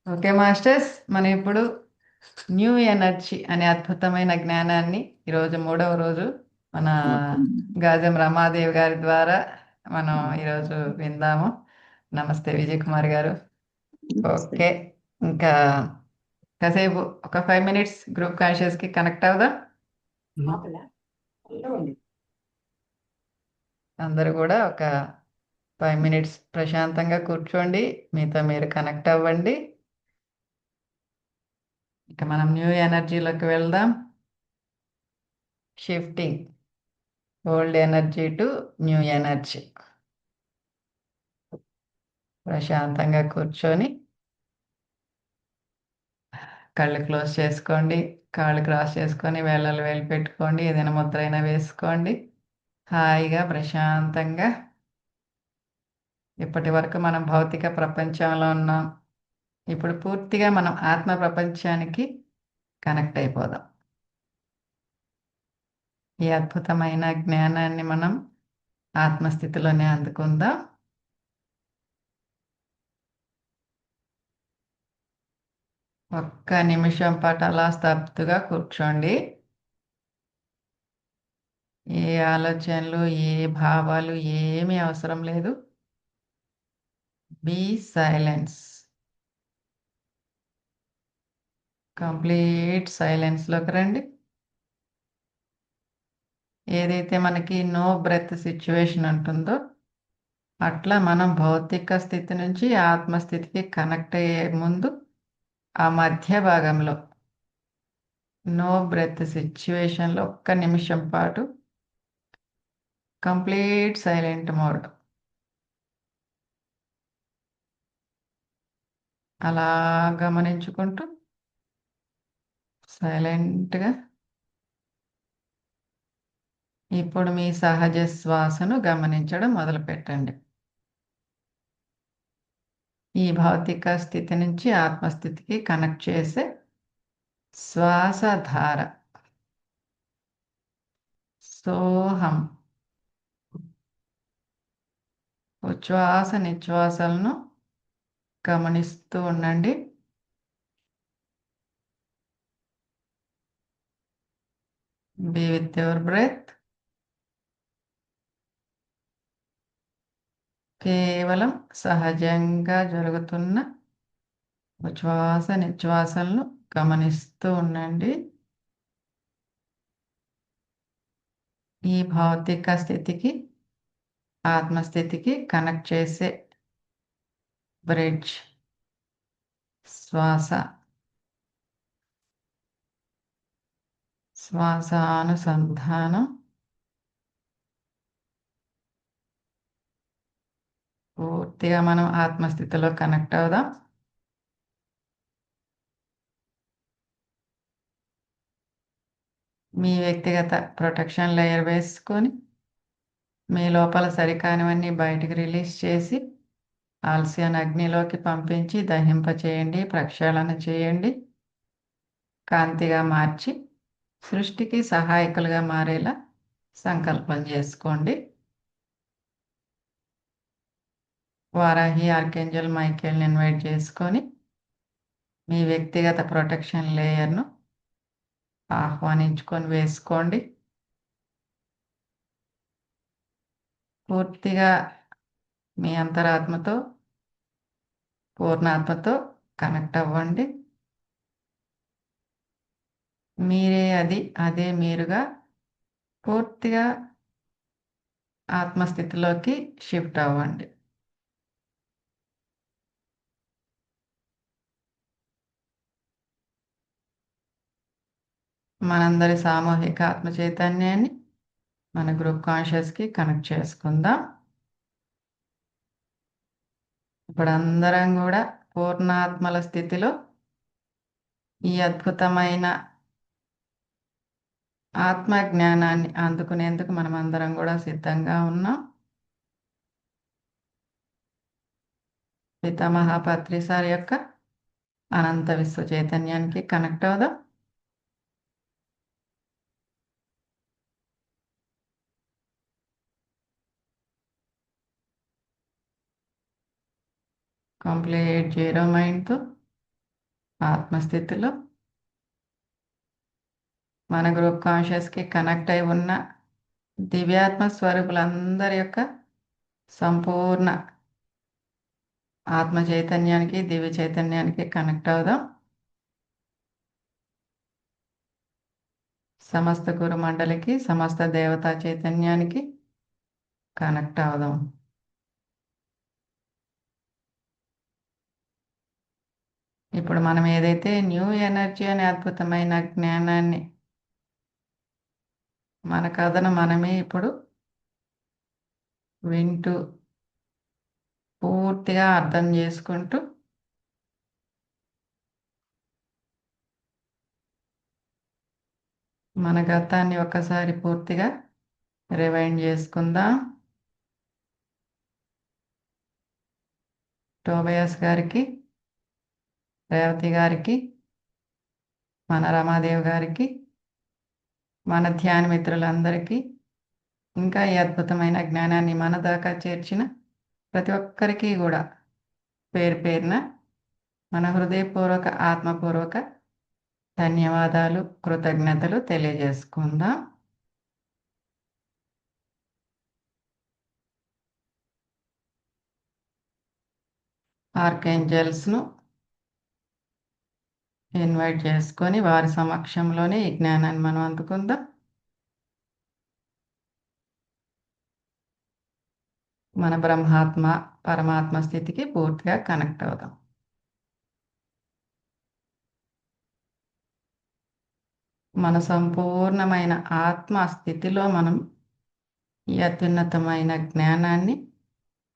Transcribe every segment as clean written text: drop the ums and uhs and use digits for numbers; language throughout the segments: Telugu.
ఓకే మాస్టర్స్, మనం ఇప్పుడు న్యూ ఎనర్జీ అనే అద్భుతమైన జ్ఞానాన్ని ఈరోజు మూడవ రోజు మన ఓకే. గాజం రమాదేవి గారి ద్వారా మనం హ్మ్. ఈరోజు విందాము. నమస్తే విజయ్ కుమార్ గారు. నమస్తే. ఓకే, ఇంకా కాసేపు ఒక 5 minutes గ్రూప్ కాన్షియస్కి కనెక్ట్ అవుదాం. అందరూ కూడా ఒక 5 minutes ప్రశాంతంగా కూర్చోండి, మీతో మీరు కనెక్ట్ అవ్వండి. ఇక మనం న్యూ ఎనర్జీలోకి వెళ్దాం. Shifting old energy to new energy. ప్రశాంతంగా కూర్చొని కళ్ళు క్లోజ్ చేసుకోండి, కాళ్ళు క్రాస్ చేసుకొని వేళ్ళలు వేలు పెట్టుకోండి, ఏదైనా ముద్ర అయినా వేసుకోండి. హాయిగా ప్రశాంతంగా ఇప్పటి వరకు మనం భౌతిక ప్రపంచంలో ఉన్నాం. ఇప్పుడు పూర్తిగా మనం ఆత్మ ప్రపంచానికి కనెక్ట్ అయిపోదాం. ఈ అద్భుతమైన జ్ఞానాన్ని మనం ఆత్మస్థితిలోనే అందుకుందాం. ఒక్క నిమిషం పాటు అలా స్తబ్దుగా కూర్చోండి. ఏ ఆలోచనలు, ఏ భావాలు ఏమీ అవసరం లేదు. Be silence. కంప్లీట్ సైలెన్స్లోకి రండి. ఏదైతే మనకి నో బ్రెత్ సిచ్యువేషన్ ఉంటుందో అట్లా మనం భౌతిక స్థితి నుంచి ఆత్మస్థితికి కనెక్ట్ అయ్యే ముందు ఆ మధ్య భాగంలో నో బ్రెత్ సిచ్యువేషన్లో ఒక్క నిమిషం పాటు కంప్లీట్ సైలెంట్ మోడ్ అలా గమనించుకుంటూ సైలెంట్గా ఇప్పుడు మీ సహజ శ్వాసను గమనించడం మొదలుపెట్టండి. ఈ భౌతిక స్థితి నుంచి ఆత్మస్థితికి కనెక్ట్ చేసే శ్వాసధార. సోహం. ఉచ్ఛ్వాస నిశ్వాసాలను గమనిస్తూ ఉండండి. Be with your breath. కేవలం సహజంగా జరుగుతున్న ఉచ్ఛ్వాస నిశ్వాసాలను గమనిస్తూ ఉండండి. ఈ భౌతిక స్థితికి ఆత్మస్థితికి కనెక్ట్ చేసే బ్రిడ్జ్ శ్వాస. శ్వాసానుసంధానం. పూర్తిగా మనం ఆత్మస్థితిలో కనెక్ట్ అవుదాం. మీ వ్యక్తిగత ప్రొటెక్షన్ లేయర్ వేసుకొని మీ లోపల సరికానివన్నీ బయటికి రిలీజ్ చేసి ఆలస్యాన్ని అగ్నిలోకి పంపించి దహింపచేయండి, ప్రక్షాళన చేయండి. కాంతిగా మార్చి సృష్టికి సహాయకులుగా మారేలా సంకల్పం చేసుకోండి. వారాహి, ఆర్కేంజల్ మైకేల్ని ఇన్వైట్ చేసుకొని మీ వ్యక్తిగత ప్రొటెక్షన్ లేయర్ను ఆహ్వానించుకొని వేసుకోండి. పూర్తిగా మీ అంతరాత్మతో, పూర్ణాత్మతో కనెక్ట్ అవ్వండి. మీరే అది, అదే మీరుగా పూర్తిగా ఆత్మస్థితిలోకి షిఫ్ట్ అవ్వండి. మనందరి సామూహిక ఆత్మ చైతన్యాన్ని మన గ్రూప్ కాన్షియస్కి కనెక్ట్ చేసుకుందాం. ఇప్పుడు అందరం కూడా పూర్ణాత్మల స్థితిలో ఈ అద్భుతమైన ఆత్మ జ్ఞానాన్ని అందుకునేందుకు మనం అందరం కూడా సిద్ధంగా ఉన్నాం. పితామహ సార్ యొక్క అనంత విశ్వ చైతన్యానికి కనెక్ట్ అవుదాం. కంప్లీట్ జీరో మైండ్తో ఆత్మస్థితిలో మన గ్రూప్ కాన్షియస్కి కనెక్ట్ అయి ఉన్న దివ్యాత్మ స్వరూపులందరి యొక్క సంపూర్ణ ఆత్మ చైతన్యానికి దివ్య చైతన్యానికి కనెక్ట్ అవుదాం. సమస్త గురు మండలికి సమస్త దేవతా చైతన్యానికి కనెక్ట్ అవుదాం. ఇప్పుడు మనం ఏదైతే న్యూ ఎనర్జీ అనే అద్భుతమైన జ్ఞానాన్ని మన కథను మనమే ఇప్పుడు వింటూ పూర్తిగా అర్థం చేసుకుంటూ మన గతాన్ని ఒక్కసారి పూర్తిగా రివైండ్ చేసుకుందాం. టోబయాస్ గారికి, రేవతి గారికి, మన రమాదేవి గారికి, మన ధ్యాన మిత్రులందరికీ, ఇంకా ఈ అద్భుతమైన జ్ఞానాన్ని మన దాకా చేర్చిన ప్రతి ఒక్కరికి కూడా పేరు పేరున మన హృదయపూర్వక ఆత్మపూర్వక ధన్యవాదాలు, కృతజ్ఞతలు తెలియజేసుకుందాం. ఆర్కేంజల్స్ను ఇన్వైట్ చేసుకొని వారి సమక్షంలోనే ఈ జ్ఞానాన్ని మనం అందుకుందాం. మన బ్రహ్మాత్మ పరమాత్మ స్థితికి పూర్తిగా కనెక్ట్ అవుదాం. మన సంపూర్ణమైన ఆత్మ స్థితిలో మనం ఈ అత్యున్నతమైన జ్ఞానాన్ని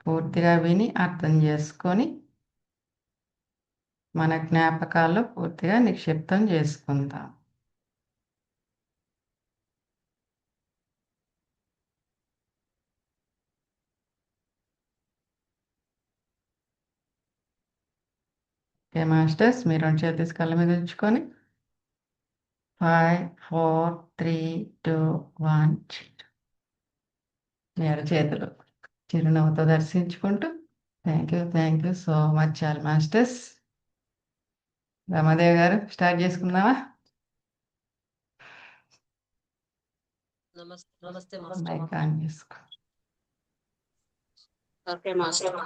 పూర్తిగా విని అర్థం చేసుకొని మన జ్ఞాపకాల్లో పూర్తిగా నిక్షిప్తం చేసుకుందాం. ఓకే మాస్టర్స్, మీరు 2 చేతి కళ్ళ మీద ఉంచుకొని 5, 4, 3, 2, 1 మీరు చేతులు చిరునవ్వుతో దర్శించుకుంటూ thank you so much all masters. Ramadevi గారు స్టార్ట్ చేసుకుందామా? నమస్తే మాస్టర్. మైక్ ఆన్ చేసుకో. Okay master.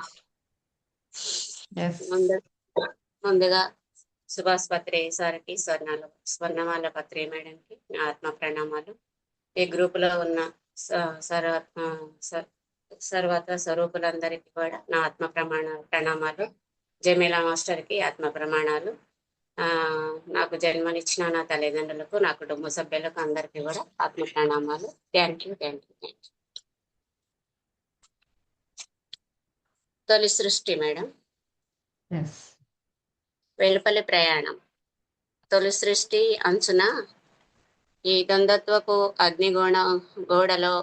ఎస్. ముందుగా సుభాష్ పత్రే సార్కి, స్వర్ణమాల పత్రే మేడంకి నా ఆత్మ ప్రణామాలు. ఈ గ్రూపులో ఉన్న సర్వత్ర స్వరూపులందరికీ కూడా నా ఆత్మ ప్రణామాలు. జమీలా మాస్టర్కి ఆత్మ ప్రమాణాలు. నాకు జన్మనిచ్చిన నా తల్లిదండ్రులకు, నా కుటుంబ సభ్యులకు అందరికీ కూడా ఆత్మ ప్రణామాలు. Thank you. తొలి సృష్టి మేడం. వెలుపలి ప్రయాణం. తొలి సృష్టి అంచున ఈ ద్వంద్వత్వపు గోడలో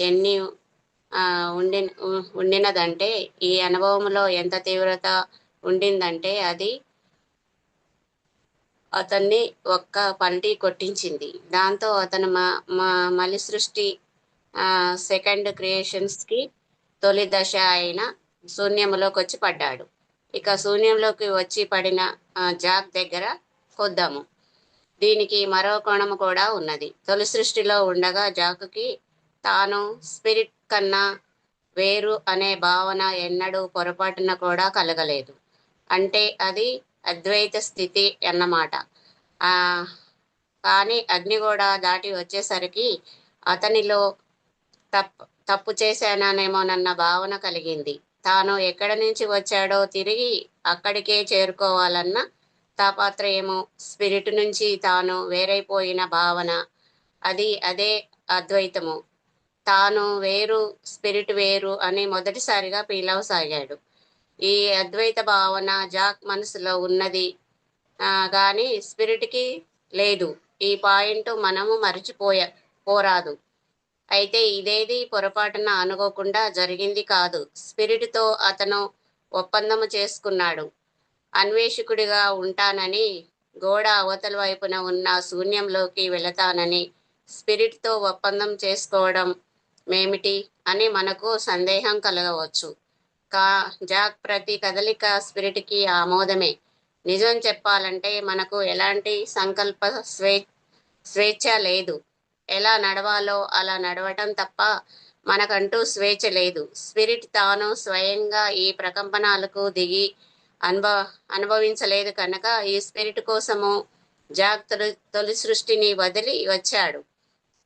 ఎన్ని ఉండినదంటే, ఈ అనుభవంలో ఎంత తీవ్రత ఉండిందంటే అది అతన్ని ఒక్క పల్టీ కొట్టించింది. దాంతో అతను మలి సృష్టి సెకండ్ క్రియేషన్స్కి తొలి దశ అయిన శూన్యంలోకి వచ్చి పడ్డాడు. ఇక శూన్యంలోకి వచ్చి పడిన జాక్ దగ్గర కొద్దాము. దీనికి మరో కోణము కూడా ఉన్నది. తొలి సృష్టిలో ఉండగా జాకుకి తాను స్పిరిట్ కన్నా వేరు అనే భావన ఎన్నడూ పొరపాటున కూడా కలగలేదు. అంటే అది అద్వైత స్థితి అన్నమాట. కానీ అగ్నిగోడ దాటి వచ్చేసరికి అతనిలో తప్పు చేశానేమోనన్న భావన కలిగింది. తాను ఎక్కడి నుంచి వచ్చాడో తిరిగి అక్కడికే చేరుకోవాలన్న తాపత్రయము, స్పిరిట్ నుంచి తాను వేరైపోయిన భావన, అదే అద్వైతము. తాను వేరు, స్పిరిట్ వేరు అని మొదటిసారిగా ఫీల్ అవసాగాడు. ఈ అద్వైత భావన జాక్ మనసులో ఉన్నది కానీ స్పిరిట్కి లేదు. ఈ పాయింట్ మనము పోరాదు. అయితే ఇదేది పొరపాటున అనుకోకుండా జరిగింది కాదు. స్పిరిట్తో అతను ఒప్పందము చేసుకున్నాడు. అన్వేషకుడిగా ఉంటానని, గోడ అవతల వైపున ఉన్న శూన్యంలోకి వెళతానని. స్పిరిట్తో ఒప్పందం చేసుకోవడం మేమిటి అని మనకు సందేహం కలగవచ్చు. జాక్ ప్రతి కదలిక స్పిరిట్కి ఆమోదమే. నిజం చెప్పాలంటే మనకు ఎలాంటి సంకల్ప స్వేచ్ఛ లేదు. ఎలా నడవాలో అలా నడవటం తప్ప మనకంటూ స్వేచ్ఛ లేదు. స్పిరిట్ తాను స్వయంగా ఈ ప్రకంపనాలకు దిగి అనుభవ అనుభవించలేదు కనుక ఈ స్పిరిట్ కోసము జాక్ తొలి సృష్టిని వదిలి వచ్చాడు.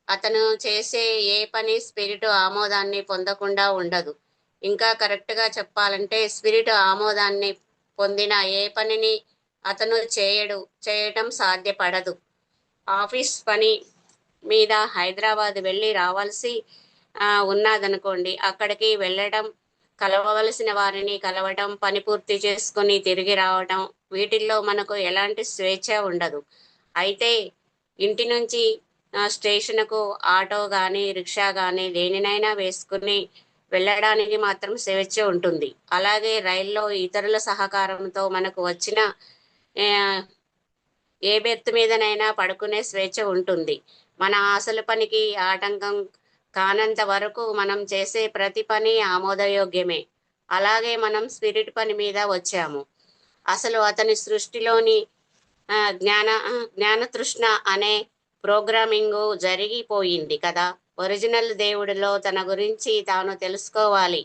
అతను చేసే ఏ పని స్పిరిట్ ఆమోదాన్ని పొందకుండా ఉండదు. ఇంకా కరెక్ట్గా చెప్పాలంటే స్పిరిట్ ఆమోదాన్ని పొందిన ఏ పనిని అతను చేయటం సాధ్యపడదు. ఆఫీస్ పని మీద హైదరాబాద్ వెళ్ళి రావాల్సి ఉన్నదనుకోండి. అక్కడికి వెళ్ళడం, కలవవలసిన వారిని కలవటం, పని పూర్తి చేసుకుని తిరిగి రావటం, వీటిల్లో మనకు ఎలాంటి స్వేచ్ఛ ఉండదు. అయితే ఇంటి నుంచి స్టేషన్కు ఆటో కానీ రిక్షా కానీ దేనినైనా వేసుకుని వెళ్ళడానికి మాత్రం స్వేచ్ఛ ఉంటుంది. అలాగే రైల్లో ఇతరుల సహకారంతో మనకు వచ్చిన ఏ బెర్త్ మీదనైనా పడుకునే స్వేచ్ఛ ఉంటుంది. మన అసలు పనికి ఆటంకం కానంత వరకు మనం చేసే ప్రతి పని ఆమోదయోగ్యమే. అలాగే మనం స్పిరిట్ పని మీద వచ్చాము. అసలు అతని సృష్టిలోని జ్ఞానతృష్ణ అనే ప్రోగ్రామింగ్ జరిగిపోయింది కదా. ఒరిజినల్ దేవుడిలో తన గురించి తాను తెలుసుకోవాలి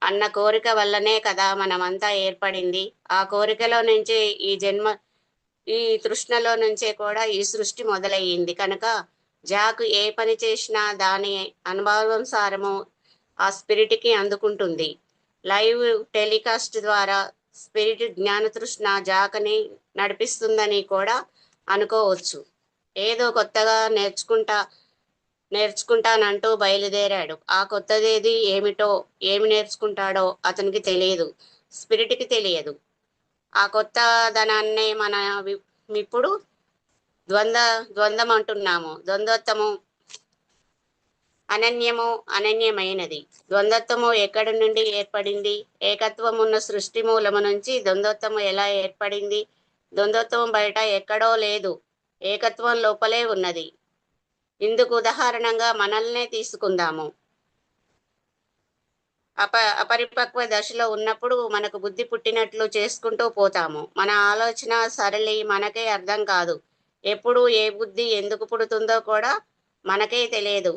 అన్న కోరిక వల్లనే కదా మనమంతా ఏర్పడింది. ఆ కోరికలో నుంచే ఈ తృష్ణలో నుంచే కూడా ఈ సృష్టి మొదలయ్యింది కనుక జాక్ ఏ పని చేసినా దాని అనుభవానుసారము ఆ స్పిరిట్కి అందుకుంటుంది. లైవ్ టెలికాస్ట్ ద్వారా స్పిరిట్ జ్ఞానతృష్ణ జాక్ని నడిపిస్తుందని కూడా అనుకోవచ్చు. ఏదో కొత్తగా నేర్చుకుంటానంటూ బయలుదేరాడు. ఆ కొత్తదేది ఏమిటో, ఏమి నేర్చుకుంటాడో అతనికి తెలియదు, స్పిరిట్కి తెలియదు. ఆ కొత్తదనాన్నే ఇప్పుడు ద్వంద్వం అంటున్నాము. ద్వంద్వత్వము అనన్యమైనది. ద్వంద్వత్వము ఎక్కడి నుండి ఏర్పడింది? ఏకత్వం ఉన్న సృష్టి మూలము నుంచి ద్వంద్వత్వము ఎలా ఏర్పడింది? ద్వంద్వత్వం బయట ఎక్కడో లేదు, ఏకత్వం లోపలే ఉన్నది. ఇందుకు ఉదాహరణగా మనల్నే తీసుకుందాము. అపరిపక్వ దశలో ఉన్నప్పుడు మనకు బుద్ధి పుట్టినట్లు చేసుకుంటూ పోతాము. మన ఆలోచన సరళి మనకే అర్థం కాదు. ఎప్పుడు ఏ బుద్ధి ఎందుకు పుడుతుందో కూడా మనకే తెలియదు.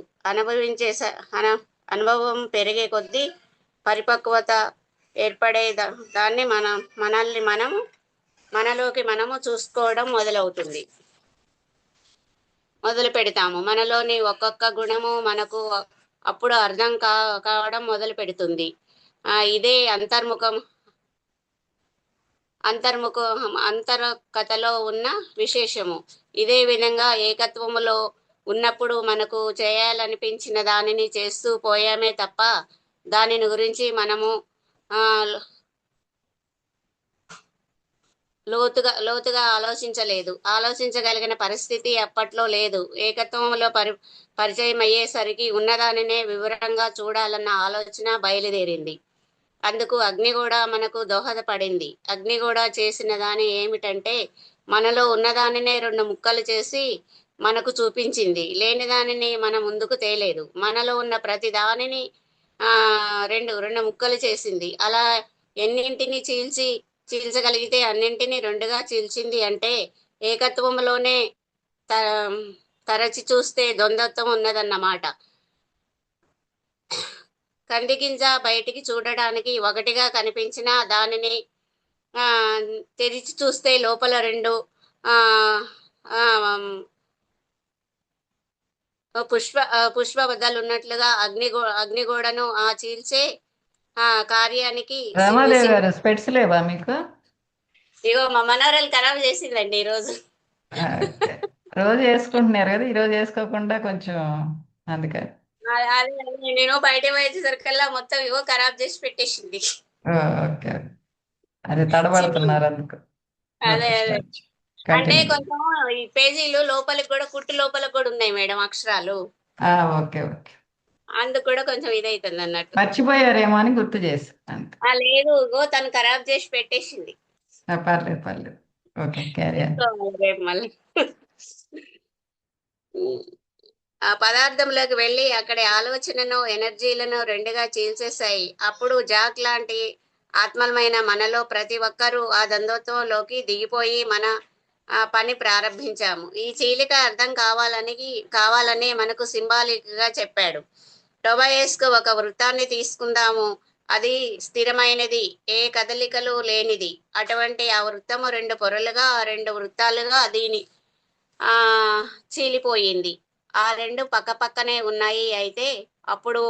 అనుభవం పెరిగే కొద్దీ పరిపక్వత ఏర్పడే దాన్ని మనలోకి మనము చూసుకోవడం మొదలు పెడతాము. మనలోని ఒక్కొక్క గుణము మనకు అప్పుడు అర్థం కావడం మొదలు పెడుతుంది. ఇదే అంతర్ముఖతలో ఉన్న విశేషము. ఇదే విధంగా ఏకత్వములో ఉన్నప్పుడు మనకు చేయాలనిపించిన దానిని చేస్తూ పోయామే తప్ప దానిని గురించి మనము లోతుగా ఆలోచించగలిగిన పరిస్థితి అప్పట్లో లేదు. ఏకత్వంలో పరిచయం అయ్యేసరికి ఉన్నదానినే వివరంగా చూడాలన్న ఆలోచన బయలుదేరింది. అందుకు అగ్ని కూడా మనకు దోహదపడింది. అగ్ని కూడా చేసిన దాని ఏమిటంటే మనలో ఉన్నదానినే 2 ముక్కలు చేసి మనకు చూపించింది. లేని దానిని మన ముందుకు తేలేదు. మనలో ఉన్న ప్రతి దానిని రెండు ముక్కలు చేసింది. అలా ఎన్నింటిని చీల్చగలిగితే అన్నింటినీ 2గా చీల్చింది. అంటే ఏకత్వంలోనే తరచి చూస్తే ద్వంద్వత్వం ఉన్నదన్నమాట. కంది గింజ బయటికి చూడడానికి ఒకటిగా కనిపించినా దానిని తెరిచి చూస్తే లోపల 2 పుష్ప బద్దలు ఉన్నట్లుగా అగ్నిగోడను చీల్చే కార్యానికి రామాదేవి గారు స్పెట్స్ లేవా మీకు? ఇగో మా మనవరాలు ఖరాబ్ చేసిందండి ఈరోజు. రోజు వేసుకుంటున్నారు కదా, ఈరోజు వేసుకోకుండా కొంచెం అందుకని. నేను బయట పోయేసరికల్లా మొత్తం ఇగో ఖరాబ్ చేసి పెట్టేసింది. ఓకే, అదే తడబడుతున్నారు అందుకు. అదే అంటే కొంచెం ఈ పేజీలు లోపలికి కూడా కుట్టు లోపలికి కూడా ఉన్నాయి మేడం అక్షరాలు. ఓకే ఓకే, అందుకు కూడా కొంచెం ఇదైతుంది అన్నట్టు. మర్చిపోయారేమో అని గుర్తు చేసి. లేదు, ఇగో తను ఖరాబ్ చేసి పెట్టేసింది. పర్లేదు. Okay, carry on. రేపు మళ్ళీ ఆ పదార్థంలోకి వెళ్ళి అక్కడి ఆలోచనను ఎనర్జీలను 2గా చీల్చేశాయి. అప్పుడు జాక్ లాంటి ఆత్మలమైన మనలో ప్రతి ఒక్కరూ ఆ ద్వంద్వత్వంలోకి దిగిపోయి మన పని ప్రారంభించాము. ఈ చీలిక అర్థం కావాలని మనకు సింబాలిక్ గా చెప్పాడు. టొబయస్కు ఒక వృత్తాన్ని తీసుకుందాము. అది స్థిరమైనది, ఏ కదలికలు లేనిది. అటువంటి ఆ వృత్తము రెండు పొరలుగా, రెండు వృత్తాలుగా దీని ఆ చీలిపోయింది. ఆ రెండు పక్కపక్కనే ఉన్నాయి. అయితే అప్పుడు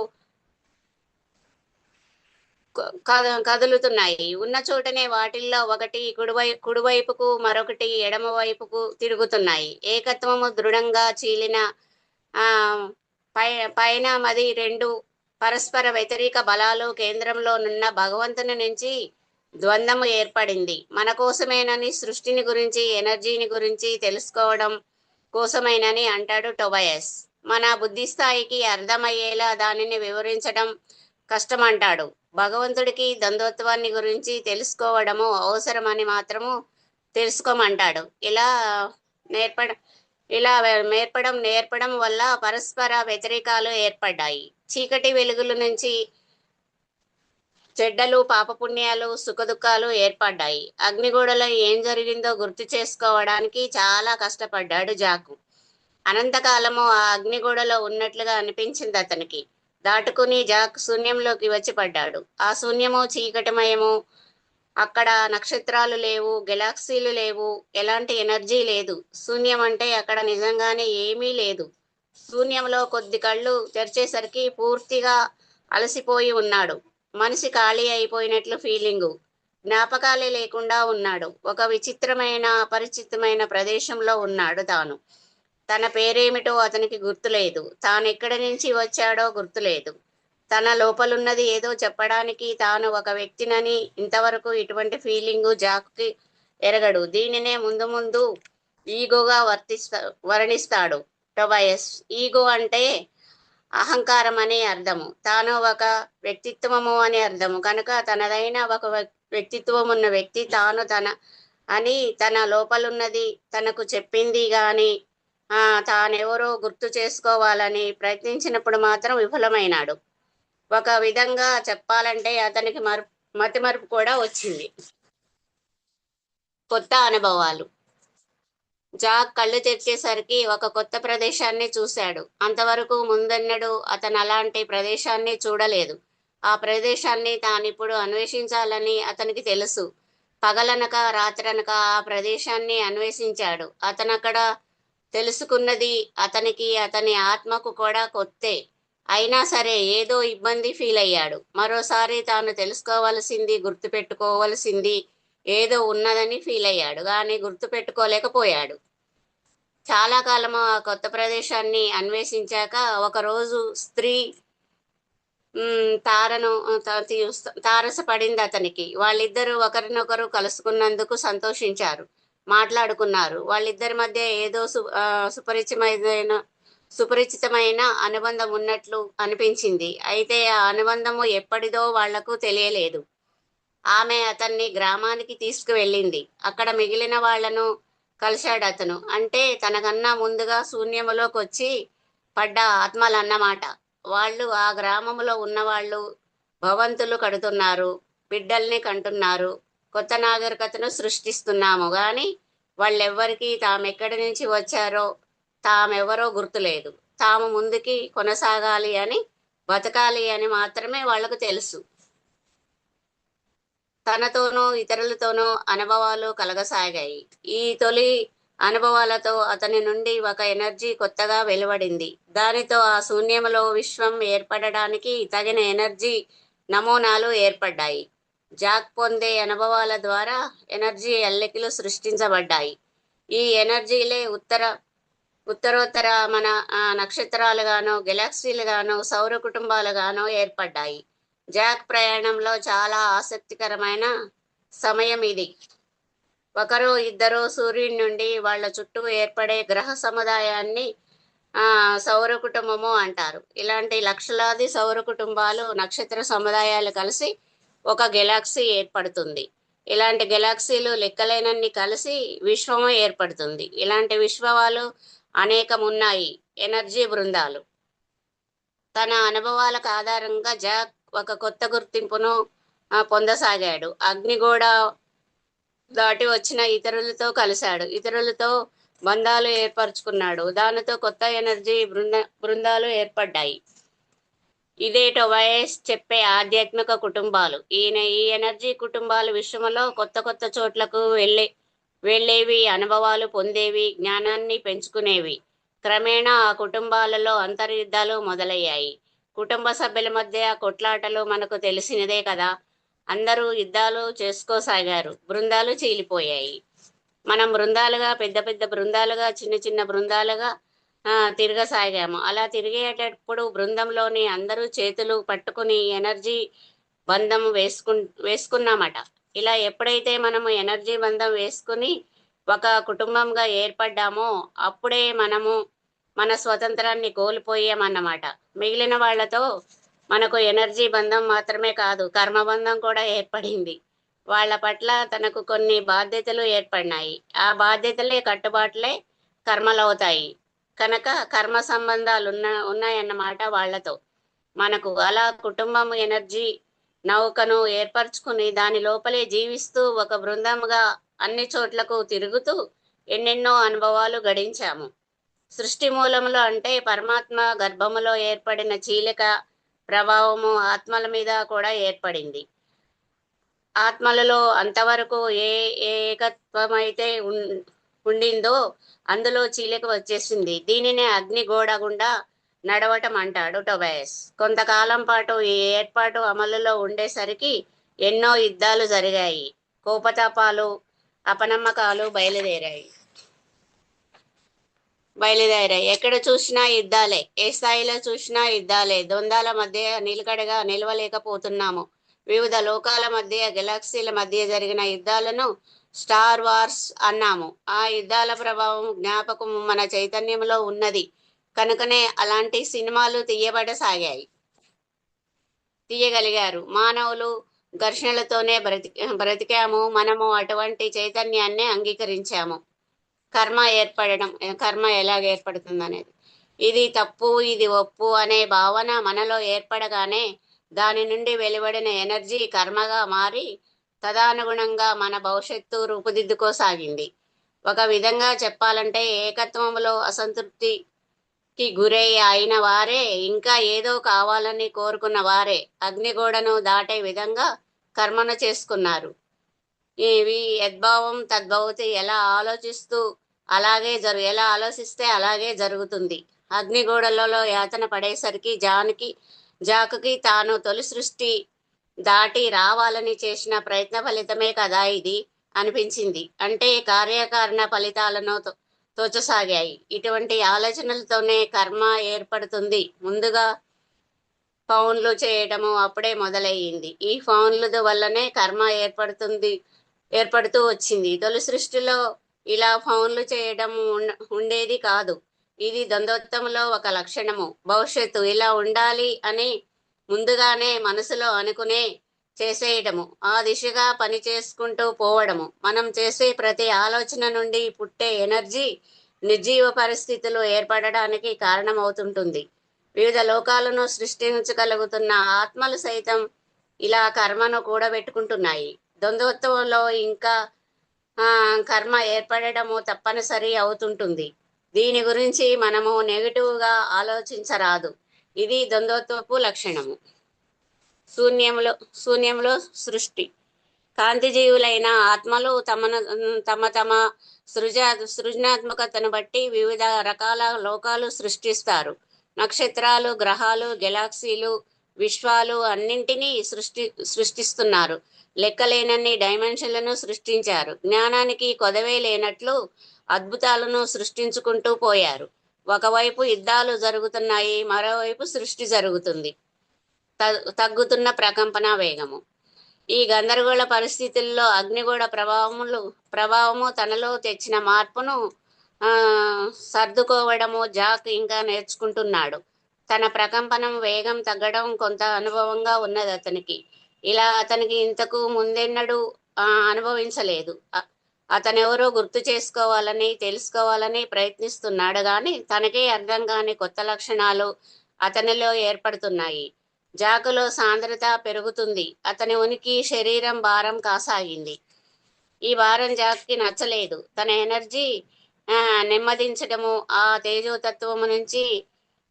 కదులుతున్నాయి. ఉన్న చోటనే వాటిల్లో ఒకటి కుడివైపుకు, మరొకటి ఎడమ వైపుకు తిరుగుతున్నాయి. ఏకత్వము దృఢంగా చీలిన ఆ పై పైన మది రెండు పరస్పర వ్యతిరేక బలాలు కేంద్రంలోనున్న భగవంతుని నుంచి ద్వంద్వము ఏర్పడింది. మన కోసమేనని, సృష్టిని గురించి, ఎనర్జీని గురించి తెలుసుకోవడం కోసమేనని అంటాడు టొబయస్. మన బుద్ధి స్థాయికి అర్థమయ్యేలా దానిని వివరించడం కష్టమంటాడు. భగవంతుడికి ద్వంద్వత్వాన్ని గురించి తెలుసుకోవడము అవసరమని మాత్రము తెలుసుకోమంటాడు. నేర్పడ నేర్పడం వల్ల పరస్పర వ్యతిరేకాలు ఏర్పడ్డాయి. చీకటి వెలుగుల నుంచి చెడ్డలు, పాపపుణ్యాలు, సుఖదుఖాలు ఏర్పడ్డాయి. అగ్నిగోడలో ఏం జరిగిందో గుర్తు చేసుకోవడానికి చాలా కష్టపడ్డాడు జాకు. అనంతకాలము ఆ అగ్నిగోడలో ఉన్నట్లుగా అనిపించింది అతనికి. దాటుకుని జాక్ శూన్యంలోకి వచ్చి పడ్డాడు. ఆ శూన్యము చీకటిమయము. అక్కడ నక్షత్రాలు లేవు, గెలాక్సీలు లేవు, ఎలాంటి ఎనర్జీ లేదు. శూన్యం అంటే అక్కడ నిజంగానే ఏమీ లేదు. శూన్యంలో కొద్ది కళ్ళు తెరిచేసరికి పూర్తిగా అలసిపోయి ఉన్నాడు. మనిషి ఖాళీ అయిపోయినట్లు ఫీలింగు. జ్ఞాపకాలే లేకుండా ఉన్నాడు. ఒక విచిత్రమైన, అపరిచితమైన ప్రదేశంలో ఉన్నాడు తాను. తన పేరేమిటో అతనికి గుర్తులేదు. తానెక్కడి నుంచి వచ్చాడో గుర్తులేదు. తన లోపలున్నది ఏదో చెప్పడానికి తాను ఒక వ్యక్తినని ఇంతవరకు ఇటువంటి ఫీలింగు జాక్కి ఎరగడు. దీనినే ముందు ముందు ఈగోగా వర్ణిస్తాడు టొబయస్. ఈగో అంటే అహంకారం అని అర్థము. తాను ఒక వ్యక్తిత్వము అని అర్థము. కనుక తనదైన ఒక వ్యక్తిత్వం ఉన్న వ్యక్తి తాను తన లోపలున్నది తనకు చెప్పింది గాని తానెవరో గుర్తు చేసుకోవాలని ప్రయత్నించినప్పుడు మాత్రం విఫలమైనాడు. ఒక విధంగా చెప్పాలంటే అతనికి మతిమరుపు కూడా వచ్చింది. కొత్త అనుభవాలు. జాక్ కళ్ళు తెరిచేసరికి ఒక కొత్త ప్రదేశాన్ని చూశాడు. అంతవరకు ముందెన్నడూ అతను అలాంటి ప్రదేశాన్ని చూడలేదు. ఆ ప్రదేశాన్ని తానిప్పుడు అన్వేషించాలని అతనికి తెలుసు. పగలనక రాత్రనక ఆ ప్రదేశాన్ని అన్వేషించాడు. అతనక్కడ తెలుసుకున్నది అతనికి, అతని ఆత్మకు కూడా కొత్తే. అయినా సరే ఏదో ఇబ్బంది ఫీల్ అయ్యాడు. మరోసారి తాను తెలుసుకోవలసింది, గుర్తుపెట్టుకోవలసింది ఏదో ఉన్నదని ఫీల్ అయ్యాడు. కానీ గుర్తుపెట్టుకోలేకపోయాడు. చాలా కాలము ఆ కొత్త ప్రదేశాన్ని అన్వేషించాక ఒకరోజు స్త్రీ తారసపడింది అతనికి. వాళ్ళిద్దరూ ఒకరినొకరు కలుసుకున్నందుకు సంతోషించారు, మాట్లాడుకున్నారు. వాళ్ళిద్దరి మధ్య ఏదో సుపరిచితమైన అనుబంధం ఉన్నట్లు అనిపించింది. అయితే ఆ అనుబంధము ఎప్పటిదో వాళ్లకు తెలియలేదు. ఆమె అతన్ని గ్రామానికి తీసుకువెళ్ళింది. అక్కడ మిగిలిన వాళ్లను కలిశాడు అతను. అంటే తనకన్నా ముందుగా శూన్యములోకి వచ్చి పడ్డ ఆత్మలన్నమాట. వాళ్ళు ఆ గ్రామంలో ఉన్నవాళ్ళు భవంతులు కడుతున్నారు, బిడ్డల్ని కంటున్నారు, కొత్త నాగరికతను సృష్టిస్తున్నాము. గాని వాళ్ళెవ్వరికీ తామెక్కడి నుంచి వచ్చారో, తామెవరో గుర్తులేదు. తాము ముందుకి కొనసాగాలి అని, బతకాలి అని మాత్రమే వాళ్లకు తెలుసు. తనతోనూ ఇతరులతోనూ అనుభవాలు కలగసాగాయి. ఈ తొలి అనుభవాలతో అతని నుండి ఒక ఎనర్జీ కొత్తగా వెలువడింది. దానితో ఆ శూన్యములో విశ్వం ఏర్పడడానికి తగిన ఎనర్జీ నమూనాలు ఏర్పడ్డాయి. జాక్ పొందే అనుభవాల ద్వారా ఎనర్జీ అల్లెకిలు సృష్టించబడ్డాయి. ఈ ఎనర్జీలే ఉత్తరోత్తర మన నక్షత్రాలుగానో, గెలాక్సీలుగానో, సౌర కుటుంబాలుగానో ఏర్పడ్డాయి. జాక్ ప్రయాణంలో చాలా ఆసక్తికరమైన సమయం ఇది. ఒకరో ఇద్దరో సూర్యుడి నుండి వాళ్ల చుట్టూ ఏర్పడే గ్రహ సముదాయాన్ని సౌర కుటుంబము అంటారు. ఇలాంటి లక్షలాది సౌర కుటుంబాలు, నక్షత్ర సముదాయాలు కలిసి ఒక గెలాక్సీ ఏర్పడుతుంది. ఇలాంటి గెలాక్సీలు లెక్కలేనన్ని కలిసి విశ్వము ఏర్పడుతుంది. ఇలాంటి విశ్వాలు అనేకం ఉన్నాయి. ఎనర్జీ బృందాలు. తన అనుభవాలకు ఆధారంగా జాక్ ఒక కొత్త గుర్తింపును పొందసాగాడు. అగ్నిగోడ దాటి వచ్చిన ఇతరులతో కలిశాడు, ఇతరులతో బంధాలు ఏర్పరచుకున్నాడు. దానితో కొత్త ఎనర్జీ బృందాలు ఏర్పడ్డాయి. ఇదే టొబైస్ చెప్పే ఆధ్యాత్మిక కుటుంబాలు. ఈ ఎనర్జీ కుటుంబాలు విశ్వంలో కొత్త కొత్త చోట్లకు వెళ్ళేవి, అనుభవాలు పొందేవి, జ్ఞానాన్ని పెంచుకునేవి. క్రమేణా ఆ కుటుంబాలలో అంతర్యుద్ధాలు మొదలయ్యాయి. కుటుంబ సభ్యుల మధ్య కొట్లాటలు మనకు తెలిసినదే కదా. అందరూ యుద్ధాలు చేసుకోసాగారు. బృందాలు చీలిపోయాయి. మనం బృందాలుగా, పెద్ద పెద్ద బృందాలుగా, చిన్న చిన్న బృందాలుగా తిరగసాగాము. అలా తిరిగేటప్పుడు బృందంలోని అందరూ చేతులు పట్టుకుని ఎనర్జీ బంధం వేసుకున్నామట. ఇలా ఎప్పుడైతే మనము ఎనర్జీ బంధం వేసుకుని ఒక కుటుంబంగా ఏర్పడ్డామో అప్పుడే మనము మన స్వతంత్రాన్ని కోల్పోయామన్నమాట. మిగిలిన వాళ్ళతో మనకు ఎనర్జీ బంధం మాత్రమే కాదు, కర్మబంధం కూడా ఏర్పడింది. వాళ్ళ పట్ల తనకు కొన్ని బాధ్యతలు ఏర్పడినాయి. ఆ బాధ్యతలే కట్టుబాట్లే కర్మలవుతాయి. కనుక కర్మ సంబంధాలు ఉన్నాయన్నమాట వాళ్ళతో మనకు. అలా కుటుంబం ఎనర్జీ నౌకను ఏర్పరచుకుని దాని లోపలే జీవిస్తూ ఒక బృందంగా అన్ని చోట్లకు తిరుగుతూ ఎన్నెన్నో అనుభవాలు గడించాము. సృష్టి మూలములో అంటే పరమాత్మ గర్భములో ఏర్పడిన చీలిక ప్రభావము ఆత్మల మీద కూడా ఏర్పడింది. ఆత్మలలో అంతవరకు ఏ ఏకత్వమైతే ఉండిందో అందులో చీలిక వచ్చేసింది. దీనినే అగ్ని గోడ గుండా నడవటం అంటాడు టొబైస్. కొంతకాలం పాటు ఈ ఏర్పాటు అమలులో ఉండేసరికి ఎన్నో యుద్ధాలు జరిగాయి. కోపతాపాలు, అపనమ్మకాలు బయలుదేరాయి. ఎక్కడ చూసినా యుద్ధాలే, ఏ స్థాయిలో చూసినా యుద్ధాలే. ద్వంద్వాల మధ్య నిలకడగా నిలవలేకపోతున్నాము. వివిధ లోకాల మధ్య, గెలాక్సీల మధ్య జరిగిన యుద్ధాలను స్టార్ వార్స్ అన్నాము. ఆ యుద్ధాల ప్రభావం, జ్ఞాపకం మన చైతన్యంలో ఉన్నది కనుకనే అలాంటి సినిమాలు తీయగలిగారు. మానవులు ఘర్షణలతోనే బ్రతికాము. మనము అటువంటి చైతన్యాన్నే అంగీకరించాము. కర్మ ఎలాగ ఏర్పడుతుంది అనేది, ఇది తప్పు ఇది ఒప్పు అనే భావన మనలో ఏర్పడగానే దాని నుండి వెలువడిన ఎనర్జీ కర్మగా మారి తదనుగుణంగా మన భవిష్యత్తు రూపుదిద్దుకోసాగింది. ఒక విధంగా చెప్పాలంటే ఏకత్వంలో అసంతృప్తికి గురై అయిన వారే, ఇంకా ఏదో కావాలని కోరుకున్న వారే అగ్నిగోడను దాటే విధంగా కర్మను చేసుకున్నారు. ఇవి యద్భావం తద్భవతి. ఎలా ఆలోచిస్తే అలాగే జరుగుతుంది. అగ్నిగోడలలో యాతన పడేసరికి జాకుకి తాను తొలి సృష్టి దాటి రావాలని చేసిన ప్రయత్న ఫలితమే కదా ఇది అనిపించింది. అంటే కార్యకారణ ఫలితాలను తోచసాగాయి. ఇటువంటి ఆలోచనలతోనే కర్మ ఏర్పడుతుంది. ముందుగా ఫౌన్లు చేయటము అప్పుడే మొదలయ్యింది. ఈ ఫౌన్ల వల్లనే కర్మ ఏర్పడుతూ వచ్చింది. తొలి సృష్టిలో ఇలా ఫౌన్లు చేయడం ఉండేది కాదు. ఇది ద్వంద్వత్వంలో ఒక లక్షణము. భవిష్యత్తు ఇలా ఉండాలి అని ముందుగానే మనసులో అనుకునే చేసేయడము, ఆ దిశగా పని చేసుకుంటూ పోవడము. మనం చేసే ప్రతి ఆలోచన నుండి పుట్టే ఎనర్జీ నిర్జీవ పరిస్థితులు ఏర్పడడానికి కారణమవుతుంటుంది. వివిధ లోకాలను సృష్టించగలుగుతున్న ఆత్మలు సైతం ఇలా కర్మను కూడబెట్టుకుంటున్నాయి. ద్వంద్వత్వంలో ఇంకా కర్మ ఏర్పడము తప్పనిసరి అవుతుంటుంది. దీని గురించి మనము నెగిటివ్గా ఆలోచించరాదు. ఇది ద్వంద్వత్వపు లక్షణము. శూన్యంలో సృష్టి. కాంతిజీవులైన ఆత్మలు తమ తమ సృజనాత్మకతను బట్టి వివిధ రకాల లోకాలు సృష్టిస్తారు. నక్షత్రాలు, గ్రహాలు, గెలాక్సీలు, విశ్వాలు అన్నింటినీ సృష్టిస్తున్నారు. లెక్కలేనన్ని డైమెన్షన్లను సృష్టించారు. జ్ఞానానికి కొదవే లేనట్లు అద్భుతాలను సృష్టించుకుంటూ పోయారు. ఒకవైపు యుద్ధాలు జరుగుతున్నాయి, మరోవైపు సృష్టి జరుగుతుంది. తగ్గుతున్న ప్రకంపన వేగము. ఈ గందరగోళ పరిస్థితుల్లో అగ్నిగోళ ప్రభావము తనలో తెచ్చిన మార్పును సర్దుకోవడము జాక్ ఇంకా నేర్చుకుంటున్నాడు. తన ప్రకంపనం వేగం తగ్గడం కొంత అనుభవంగా ఉన్నది అతనికి. ఇలా అతనికి ఇంతకు ముందెన్నడూ అనుభవించలేదు. అతనెవరో గుర్తు చేసుకోవాలని, తెలుసుకోవాలని ప్రయత్నిస్తున్నాడు గాని తనకే అర్థం కాని కొత్త లక్షణాలు అతనిలో ఏర్పడుతున్నాయి. జాకులో సాంద్రత పెరుగుతుంది. అతని ఉనికి శరీరం భారం కాసాగింది. ఈ భారం జాక్కి నచ్చలేదు. తన ఎనర్జీ నెమ్మదించడము, ఆ తేజోతత్వము నుంచి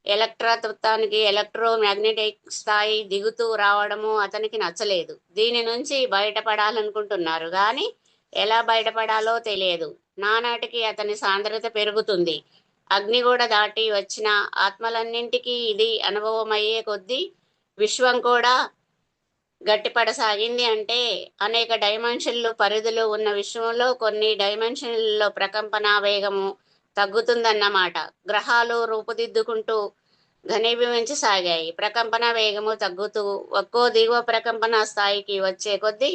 ఎలక్ట్రాతత్వానికి ఎలక్ట్రో మ్యాగ్నెటిక్ స్థాయి దిగుతూ రావడము అతనికి నచ్చలేదు. దీని నుంచి బయటపడాలనుకుంటున్నారు కానీ ఎలా బయటపడాలో తెలియదు. నానాటికి అతని సాంద్రత పెరుగుతుంది. అగ్నిగోడ దాటి వచ్చిన ఆత్మలన్నింటికీ ఇది అనుభవమయ్యే కొద్దీ విశ్వం కూడా గట్టిపడసాగింది. అంటే అనేక డైమెన్షన్లు పరిధులు ఉన్న విశ్వంలో కొన్ని డైమెన్షన్లలో ప్రకంపన వేగము తగ్గుతుందన్నమాట. గ్రహాలు రూపుదిద్దుకుంటూ ఘనీభవించసాగాయి. ప్రకంపన వేగము తగ్గుతూ ఒక్కో దిగువ ప్రకంపన స్థాయికి వచ్చే కొద్దీ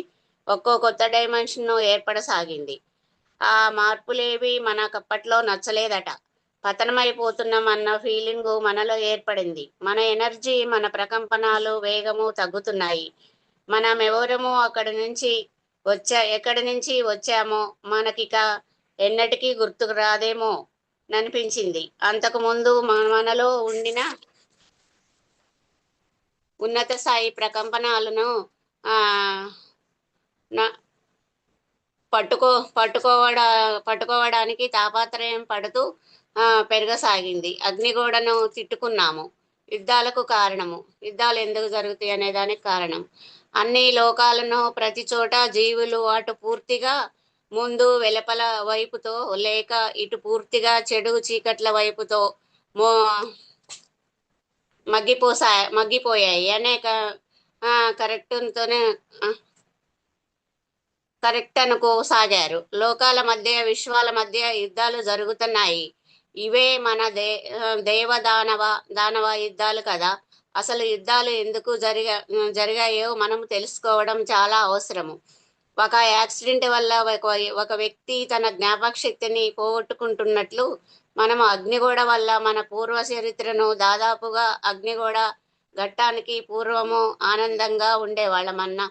ఒక్కో కొత్త డైమెన్షన్ ఏర్పడసాగింది. ఆ మార్పులేవి మనకప్పట్లో నచ్చలేదట. పతనమైపోతున్నామన్న ఫీలింగు మనలో ఏర్పడింది. మన ఎనర్జీ, మన ప్రకంపనాలు వేగము తగ్గుతున్నాయి. మనం ఎవరమో ఎక్కడి నుంచి వచ్చామో మనకిక ఎన్నటికీ గుర్తుకు రాదేమో ననిపించింది. అంతకు ముందు మనలో ఉండిన ఉన్నత స్థాయి ప్రకంపనాలను ఆ పట్టుకోవడానికి తాపత్రయం పడుతూ పెరగసాగింది. అగ్నిగోడను తిట్టుకున్నాము. యుద్ధాలకు కారణము, యుద్ధాలు ఎందుకు జరుగుతాయి అనే దానికి కారణం. అన్ని లోకాలను ప్రతి చోట జీవులు అటు పూర్తిగా ముందు వెలుపల వైపుతో లేక ఇటు పూర్తిగా చెడు చీకట్ల వైపుతో మో మగ్గిపోయాయి. అనేక కరెక్ట్తోనే కరెక్ట్ అనుకోసాగారు. లోకాల మధ్య, విశ్వాల మధ్య యుద్ధాలు జరుగుతున్నాయి. ఇవే మన దానవ యుద్ధాలు కదా. అసలు యుద్ధాలు ఎందుకు జరిగాయో మనం తెలుసుకోవడం చాలా అవసరము. ఒక యాక్సిడెంట్ వల్ల ఒక వ్యక్తి తన జ్ఞాపక శక్తిని పోగొట్టుకుంటున్నట్లు మనము అగ్నిగోడ వల్ల మన పూర్వ చరిత్రను దాదాపుగా అగ్నిగోడ ఘట్టానికి పూర్వము ఆనందంగా ఉండేవాళ్ళమన్న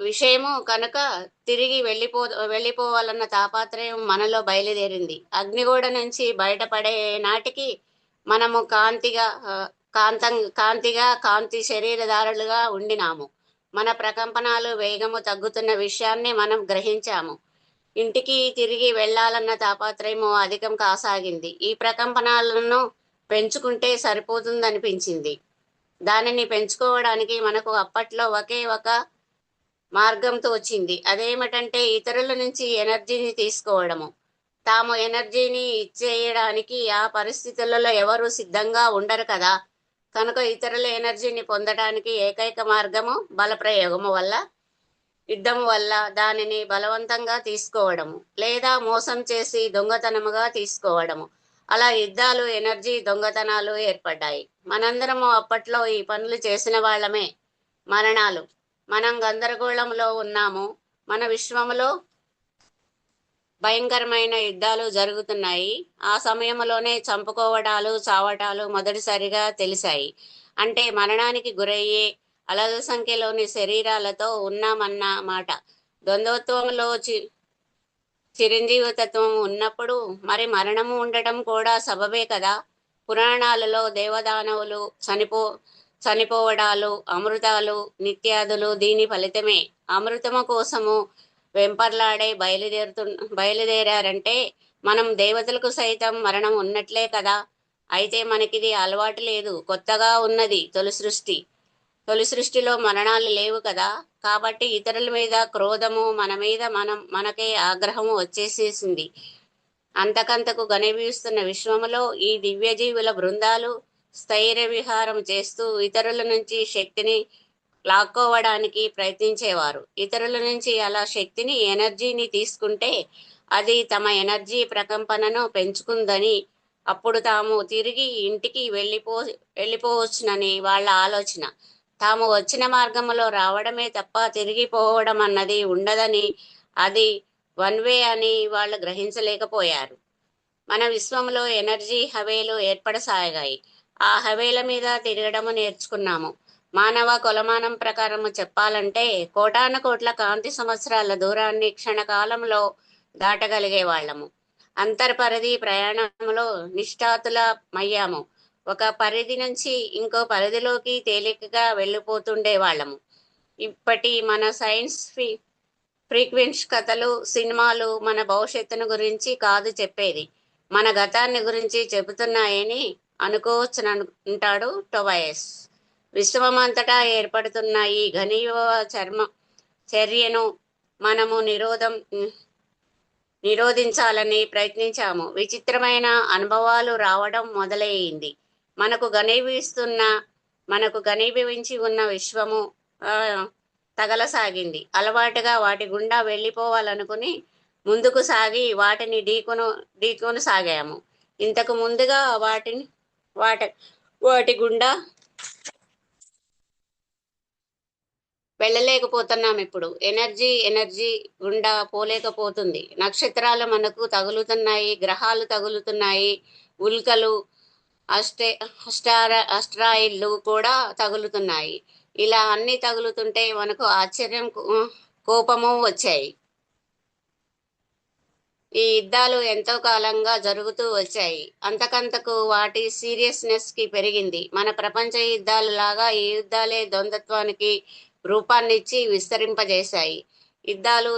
విషయము కనుక తిరిగి వెళ్ళిపోవాలన్న తాపత్రయం మనలో బయలుదేరింది. అగ్నిగోడ నుంచి బయటపడే నాటికి మనము కాంతి శరీరధారులుగా ఉండినాము. మన ప్రకంపనాలు వేగము తగ్గుతున్న విషయాన్ని మనం గ్రహించాము. ఇంటికి తిరిగి వెళ్ళాలన్న తాపత్రయము అధికం కాసాగింది. ఈ ప్రకంపనాలను పెంచుకుంటే సరిపోతుందనిపించింది. దానిని పెంచుకోవడానికి మనకు అప్పట్లో ఒకే ఒక మార్గంతో వచ్చింది. అదేమిటంటే ఇతరుల నుంచి ఎనర్జీని తీసుకోవడము. తాము ఎనర్జీని ఇచ్చేయడానికి ఆ పరిస్థితులలో ఎవరు సిద్ధంగా ఉండరు కదా. కనుక ఇతరుల ఎనర్జీని పొందడానికి ఏకైక మార్గము బలప్రయోగము వల్ల, యుద్ధము వల్ల దానిని బలవంతంగా తీసుకోవడము, లేదా మోసం చేసి దొంగతనముగా తీసుకోవడము. అలా యుద్ధాలు, ఎనర్జీ దొంగతనాలు ఏర్పడ్డాయి. మనందరము అప్పట్లో ఈ పనులు చేసిన వాళ్ళమే. మరణాలు. మనం గందరగోళంలో ఉన్నాము. మన విశ్వములో భయంకరమైన యుద్ధాలు జరుగుతున్నాయి. ఆ సమయంలోనే చంపుకోవడాలు, చావటాలు మొదటిసారిగా తెలిసాయి. అంటే మరణానికి గురయ్యే అలల సంఖ్యలోని శరీరాలతో ఉన్నామన్న మాట. ద్వంద్వత్వంలో చిరంజీవితత్వం ఉన్నప్పుడు మరి మరణము ఉండటం కూడా సబబే కదా. పురాణాలలో దేవదానవులు చనిపోవడాలు, అమృతాలు, నిత్యాదులు దీని ఫలితమే. అమృతము కోసము వెంపర్లాడే బయలుదేరారంటే మనం దేవతలకు సైతం మరణం ఉన్నట్లే కదా. అయితే మనకిది అలవాటు లేదు, కొత్తగా ఉన్నది తొలి సృష్టిలో మరణాలు లేవు కదా. కాబట్టి ఇతరుల మీద క్రోధము, మన మీద మనకే ఆగ్రహము వచ్చేసేసింది. అంతకంతకు గనిపిస్తున్న విశ్వములో ఈ దివ్యజీవుల బృందాలు స్థైర్య విహారం చేస్తూ ఇతరుల నుంచి శక్తిని లాక్కోవడానికి ప్రయత్నించేవారు. ఇతరుల నుంచి అలా శక్తిని, ఎనర్జీని తీసుకుంటే అది తమ ఎనర్జీ ప్రకంపనను పెంచుకుందని, అప్పుడు తాము తిరిగి ఇంటికి వెళ్ళిపోవచ్చునని వాళ్ళ ఆలోచన. తాము వచ్చిన మార్గంలో రావడమే తప్ప తిరిగిపోవడం అన్నది ఉండదని, అది వన్ వే అని వాళ్ళు గ్రహించలేకపోయారు. మన విశ్వంలో ఎనర్జీ హవేలు ఏర్పడసాగాయి. ఆ హవేల మీద తిరగడము నేర్చుకున్నాము. మానవ కొలమానం ప్రకారము చెప్పాలంటే కోటాను కోట్ల కాంతి సంవత్సరాల దూరాన్ని క్షణకాలంలో దాటగలిగే వాళ్ళము. అంతర్పరిధి ప్రయాణంలో నిష్ఠాతులమయ్యాము. ఒక పరిధి నుంచి ఇంకో పరిధిలోకి తేలికగా వెళ్ళిపోతుండే వాళ్ళము. ఇప్పటి మన సైన్స్ ఫ్రీక్వెన్స్ కథలు, సినిమాలు మన భవిష్యత్తును గురించి కాదు చెప్పేది, మన గతాన్ని గురించి చెబుతున్నాయని అనుకోవచ్చునంటాడు టొబయస్. విశ్వమంతటా ఏర్పడుతున్న ఈ ఘనీయ చర్యను మనము నిరోధించాలని ప్రయత్నించాము. విచిత్రమైన అనుభవాలు రావడం మొదలయ్యింది. మనకు ఘనీభవించి ఉన్న విశ్వము తగలసాగింది. అలవాటుగా వాటి గుండా వెళ్ళిపోవాలనుకుని ముందుకు సాగి వాటిని ఢీకొని సాగాము. ఇంతకు ముందుగా వాటి గుండా వెళ్ళలేకపోతున్నాం. ఇప్పుడు ఎనర్జీ గుండా పోలేకపోతుంది. నక్షత్రాలు మనకు తగులుతున్నాయి, గ్రహాలు తగులుతున్నాయి, ఉల్కలు, అస్ట్రాయిడ్లు కూడా తగులుతున్నాయి. ఇలా అన్ని తగులుతుంటే మనకు ఆశ్చర్యం, కోపము వచ్చాయి. ఈ యుద్ధాలు ఎంతో కాలంగా జరుగుతూ వచ్చాయి. అంతకంతకు వాటి సీరియస్నెస్ కి పెరిగింది. మన ప్రపంచ యుద్ధాలు లాగా ఈ యుద్ధాలే ద్వంద్వత్వానికి రూపాన్నిచ్చి విస్తరింపజేశాయి. యుద్ధాలు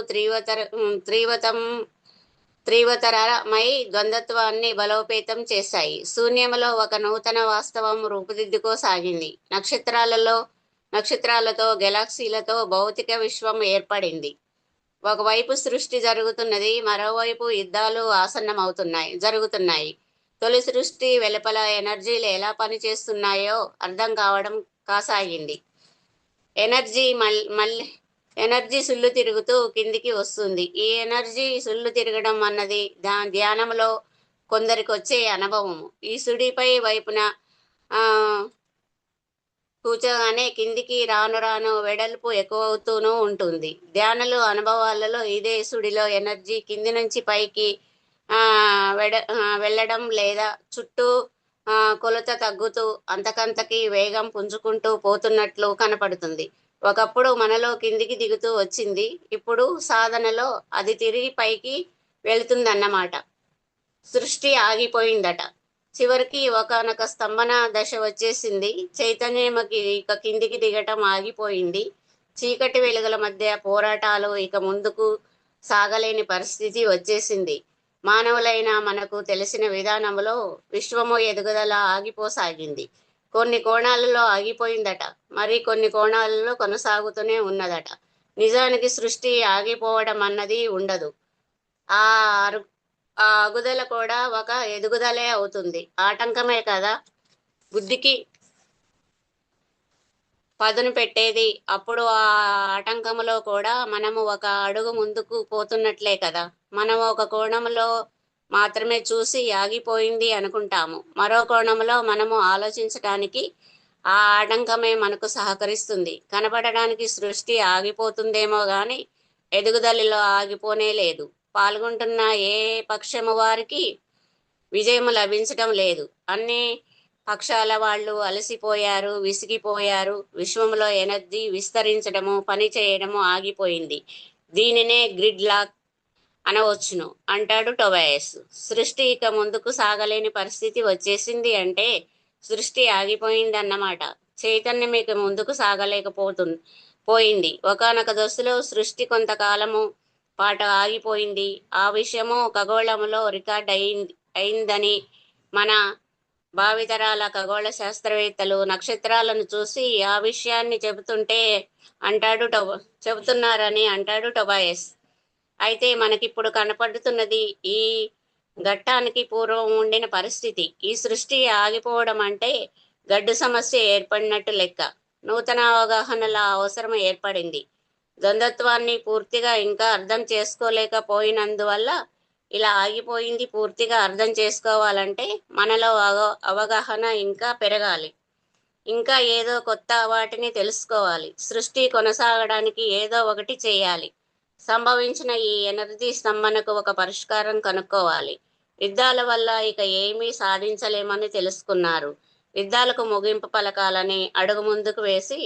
తీవ్రతరమై ద్వంద్వత్వాన్ని బలోపేతం చేశాయి. శూన్యములో ఒక నూతన వాస్తవం రూపుదిద్దుకోసాగింది. నక్షత్రాలతో, గెలాక్సీలతో భౌతిక విశ్వం ఏర్పడింది. ఒకవైపు సృష్టి జరుగుతున్నది, మరోవైపు యుద్ధాలు జరుగుతున్నాయి. తొలి సృష్టి వెలుపల ఎనర్జీలు ఎలా పనిచేస్తున్నాయో అర్థం కాసాగింది. ఎనర్జీ సుళ్ళు తిరుగుతూ కిందికి వస్తుంది. ఈ ఎనర్జీ సుళ్ళు తిరగడం అన్నది ధ్యానంలో కొందరికి వచ్చే అనుభవము. ఈ సుడిపై వైపున కూర్చోగానే కిందికి రాను వెడల్పు ఎక్కువవుతూనూ ఉంటుంది. ధ్యానులు అనుభవాలలో ఇదే సుడిలో ఎనర్జీ కింది నుంచి పైకి వెళ్ళడం లేదా చుట్టూ కొలత తగ్గుతూ అంతకంతకి వేగం పుంజుకుంటూ పోతున్నట్లు కనపడుతుంది. ఒకప్పుడు మనలో కిందికి దిగుతూ వచ్చింది, ఇప్పుడు సాధనలో అది తిరిగి పైకి వెళుతుందన్నమాట. సృష్టి ఆగిపోయిందట. చివరికి ఒకనొక స్తంభన దశ వచ్చేసింది. చైతన్యమకి ఇక కిందికి దిగటం ఆగిపోయింది. చీకటి వెలుగుల మధ్య పోరాటాలు ఇక ముందుకు సాగలేని పరిస్థితి వచ్చేసింది. మానవులైన మనకు తెలిసిన విధానంలో విశ్వము ఎదుగుదల ఆగిపోసాగింది. కొన్ని కోణాలలో ఆగిపోయిందట, మరి కొన్ని కోణాలలో కొనసాగుతూనే ఉన్నదట. నిజానికి సృష్టి ఆగిపోవడం అన్నది ఉండదు. ఆ అగుదల కూడా ఒక ఎదుగుదలే అవుతుంది. ఆటంకమే కదా బుద్ధికి పదును పెట్టేది. అప్పుడు ఆ ఆటంకములో కూడా మనము ఒక అడుగు ముందుకు పోతున్నట్లే కదా. మనం ఒక కోణంలో మాత్రమే చూసి ఆగిపోయింది అనుకుంటాము. మరో కోణంలో మనము ఆలోచించటానికి ఆ ఆటంకమే మనకు సహకరిస్తుంది. కనపడడానికి సృష్టి ఆగిపోతుందేమో గాని ఎదుగుదలలో ఆగిపోనే లేదు. పాల్గొంటున్న ఏ పక్షము వారికి విజయము లభించటం లేదు. అన్ని పక్షాల వాళ్ళు అలసిపోయారు, విసిగిపోయారు. విశ్వంలో ఎనర్జీ విస్తరించడము, పని చేయడము ఆగిపోయింది. దీనినే గ్రిడ్ లాక్ అనవచ్చును అంటాడు టొబయస్. సృష్టి ఇక ముందుకు సాగలేని పరిస్థితి వచ్చేసింది అంటే సృష్టి ఆగిపోయిందన్నమాట. చైతన్యం ఇక ముందుకు పోయింది. ఒకానొక దశలో సృష్టి కొంతకాలము పాట ఆగిపోయింది. ఆ విషయము ఖగోళములో రికార్డ్ అయిందని మన భావితరాల ఖగోళ శాస్త్రవేత్తలు నక్షత్రాలను చూసి ఆ విషయాన్ని చెబుతున్నారని అంటాడు టొబయస్. అయితే మనకిప్పుడు కనపడుతున్నది ఈ ఘట్టానికి పూర్వం ఉండిన పరిస్థితి. ఈ సృష్టి ఆగిపోవడం అంటే గడ్డు సమస్య ఏర్పడినట్టు లెక్క. నూతన అవగాహనల అవసరం ఏర్పడింది. ద్వంద్వత్వాన్ని పూర్తిగా ఇంకా అర్థం చేసుకోలేకపోయినందువల్ల ఇలా ఆగిపోయింది. పూర్తిగా అర్థం చేసుకోవాలంటే మనలో అవగాహన ఇంకా పెరగాలి. ఇంకా ఏదో కొత్త వాటిని తెలుసుకోవాలి. సృష్టి కొనసాగడానికి ఏదో ఒకటి చేయాలి. సంభవించిన ఈ ఎనర్జీ స్తంభనకు ఒక పరిష్కారం కనుక్కోవాలి. యుద్ధాల వల్ల ఇక ఏమీ సాధించలేమని తెలుసుకున్నారు. యుద్ధాలకు ముగింపు పలకాలని అడుగు ముందుకు వేసి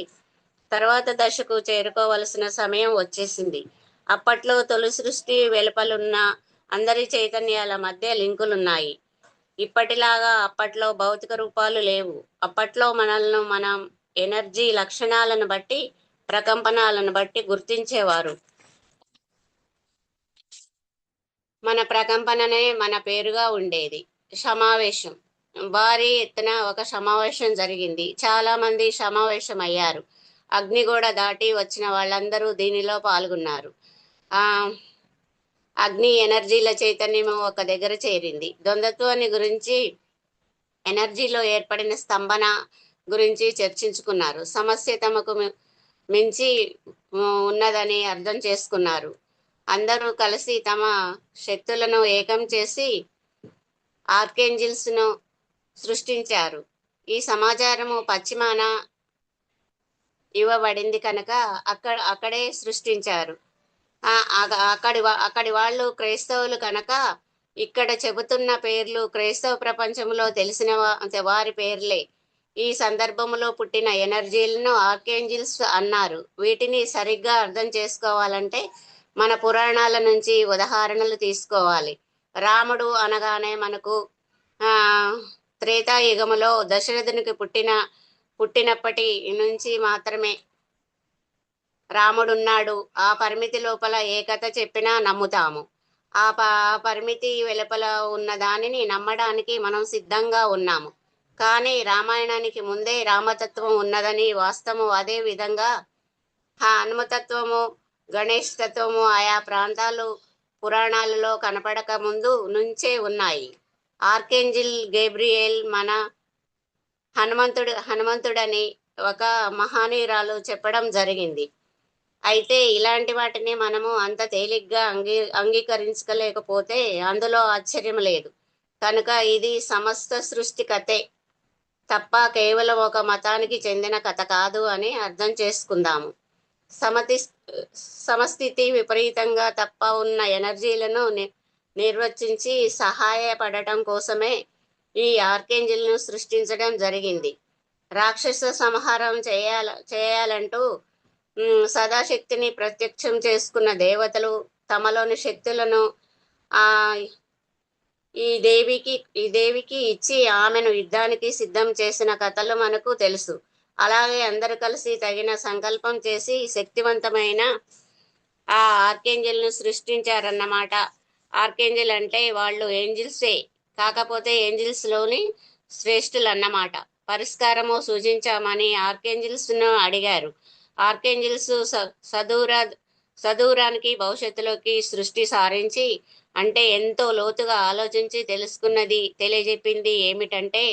తర్వాత దశకు చేరుకోవలసిన సమయం వచ్చేసింది. అప్పట్లో తొలి సృష్టి వెలుపలున్న అందరి చైతన్యాల మధ్య లింకులున్నాయి. ఇప్పటిలాగా అప్పట్లో భౌతిక రూపాలు లేవు. అప్పట్లో మనల్ని మనం ఎనర్జీ లక్షణాలను బట్టి, ప్రకంపనాలను బట్టి గుర్తించేవారు. మన ప్రకంపననే మన పేరుగా ఉండేది. సమావేశం. భారీ ఎత్తున ఒక సమావేశం జరిగింది. చాలా మంది సమావేశం అయ్యారు. అగ్నిగోడ దాటి వచ్చిన వాళ్ళందరూ దీనిలో పాల్గొన్నారు. ఆ అగ్ని ఎనర్జీల చైతన్యము ఒక దగ్గర చేరింది. ద్వంద్వత్వాన్ని గురించి, ఎనర్జీలో ఏర్పడిన స్తంభన గురించి చర్చించుకున్నారు. సమస్య తమకు మించి ఉన్నదని అర్థం చేసుకున్నారు. అందరూ కలిసి తమ శక్తులను ఏకం చేసి ఆర్కేంజిల్స్ ను సృష్టించారు. ఈ సమాచారము పశ్చిమాన ఇవ్వబడింది కనుక అక్కడే సృష్టించారు. అక్కడి వాళ్ళు క్రైస్తవులు కనుక ఇక్కడ చెబుతున్న పేర్లు క్రైస్తవ ప్రపంచంలో తెలిసిన వారి పేర్లే. ఈ సందర్భంలో పుట్టిన ఎనర్జీలను ఆర్కేంజిల్స్ అన్నారు. వీటిని సరిగ్గా అర్థం చేసుకోవాలంటే మన పురాణాల నుంచి ఉదాహరణలు తీసుకోవాలి. రాముడు అనగానే మనకు ఆ త్రేతాయుగములో దశరథునికి పుట్టినప్పటి నుంచి మాత్రమే రాముడున్నాడు. ఆ పరిమితి లోపల ఏ కథ చెప్పినా నమ్ముతాము. ఆ పరిమితి వెలుపల ఉన్న దానిని నమ్మడానికి మనం సిద్ధంగా ఉన్నాము. కానీ రామాయణానికి ముందే రామతత్వం ఉన్నదని వాస్తవం. అదే విధంగా హనుమతత్వము, గణేష్ తత్వము ఆయా ప్రాంతాలు పురాణాలలో కనపడక ముందు నుంచే ఉన్నాయి. ఆర్కేంజిల్ గేబ్రియేల్ మన హనుమంతుడని ఒక మహానీయురాలు చెప్పడం జరిగింది. అయితే ఇలాంటి వాటిని మనము అంత తేలిగ్గా అంగీకరించలేకపోతే అందులో ఆశ్చర్యం లేదు. కనుక ఇది సమస్త సృష్టి కథే తప్ప కేవలం ఒక మతానికి చెందిన కథ కాదు అని అర్థం చేసుకుందాము. సమస్థితి విపరీతంగా తప్ప ఉన్న ఎనర్జీలను నిర్వచించి సహాయపడటం కోసమే ఈ ఆర్కేంజిల్ను సృష్టించడం జరిగింది. రాక్షస సంహారం చేయాలంటూ సదాశక్తిని ప్రత్యక్షం చేసుకున్న దేవతలు తమలోని శక్తులను ఆ ఈ దేవికి ఇచ్చి ఆమెను యుద్ధానికి సిద్ధం చేసిన కథలు మనకు తెలుసు. అలాగే అందరూ కలిసి తగిన సంకల్పం చేసి శక్తివంతమైన ఆ ఆర్కేంజిల్ ను సృష్టించారన్నమాట. ఆర్కేంజిల్ అంటే వాళ్ళు ఏంజిల్సే, కాకపోతే ఏంజిల్స్ లోని శ్రేష్ఠులు అన్నమాట. పరిష్కారము సూచించామని ఆర్కేంజిల్స్ ను అడిగారు. ఆర్కేంజిల్స్ సదూరానికి భవిష్యత్తులోకి సృష్టి సారించి అంటే ఎంతో లోతుగా ఆలోచించి తెలియజెప్పింది ఏమిటంటే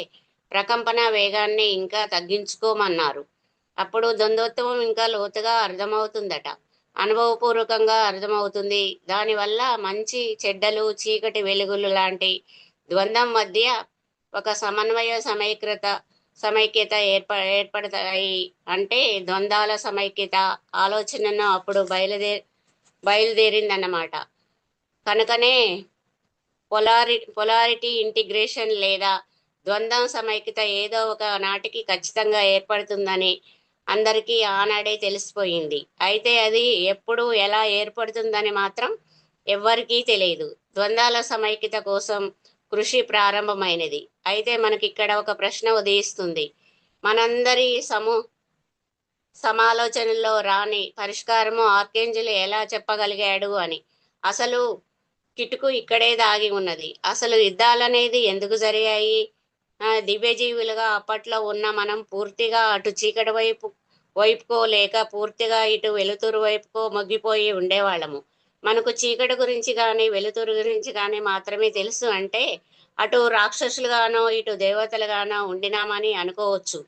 ప్రకంపన వేగాన్ని ఇంకా తగ్గించుకోమన్నారు. అప్పుడు ద్వంద్వత్వం ఇంకా లోతుగా అర్థమవుతుందట. అనుభవపూర్వకంగా అర్థమవుతుంది. దానివల్ల మంచి చెడ్డలు, చీకటి వెలుగులు లాంటి ద్వంద్వం మధ్య ఒక సమన్వయ సమైక్యత ఏర్పడతాయి. అంటే ద్వంద్వాల సమైక్యత ఆలోచనను అప్పుడు బయలుదేరిందన్నమాట. కనుకనే పొలారిటీ ఇంటిగ్రేషన్ లేదా ద్వంద్వం సమైక్యత ఏదో ఒక నాటికి ఖచ్చితంగా ఏర్పడుతుందని అందరికీ ఆనాడే తెలిసిపోయింది. అయితే అది ఎప్పుడు ఎలా ఏర్పడుతుందని మాత్రం ఎవ్వరికీ తెలియదు. ద్వంద్వాల సమైక్యత కోసం కృషి ప్రారంభమైనది. అయితే మనకిక్కడ ఒక ప్రశ్న ఉదయిస్తుంది. మనందరి సమాలోచనలో రాని పరిష్కారము ఆర్కేంజిల్ ఎలా చెప్పగలిగాడు అని. అసలు కిటుకు ఇక్కడే దాగి ఉన్నది. అసలు యుద్ధాలనేది ఎందుకు జరిగాయి? దివ్యజీవులుగా అప్పట్లో ఉన్న మనం పూర్తిగా అటు చీకటి వైపుకో లేక పూర్తిగా ఇటు వెలుతురు వైపుకో మొగ్గిపోయి ఉండేవాళ్ళము. మనకు చీకటి గురించి కానీ వెలుతురు గురించి కానీ మాత్రమే తెలుసు అంటే అటు రాక్షసులుగానో ఇటు దేవతలుగానో ఉండినామని అనుకోవచ్చు.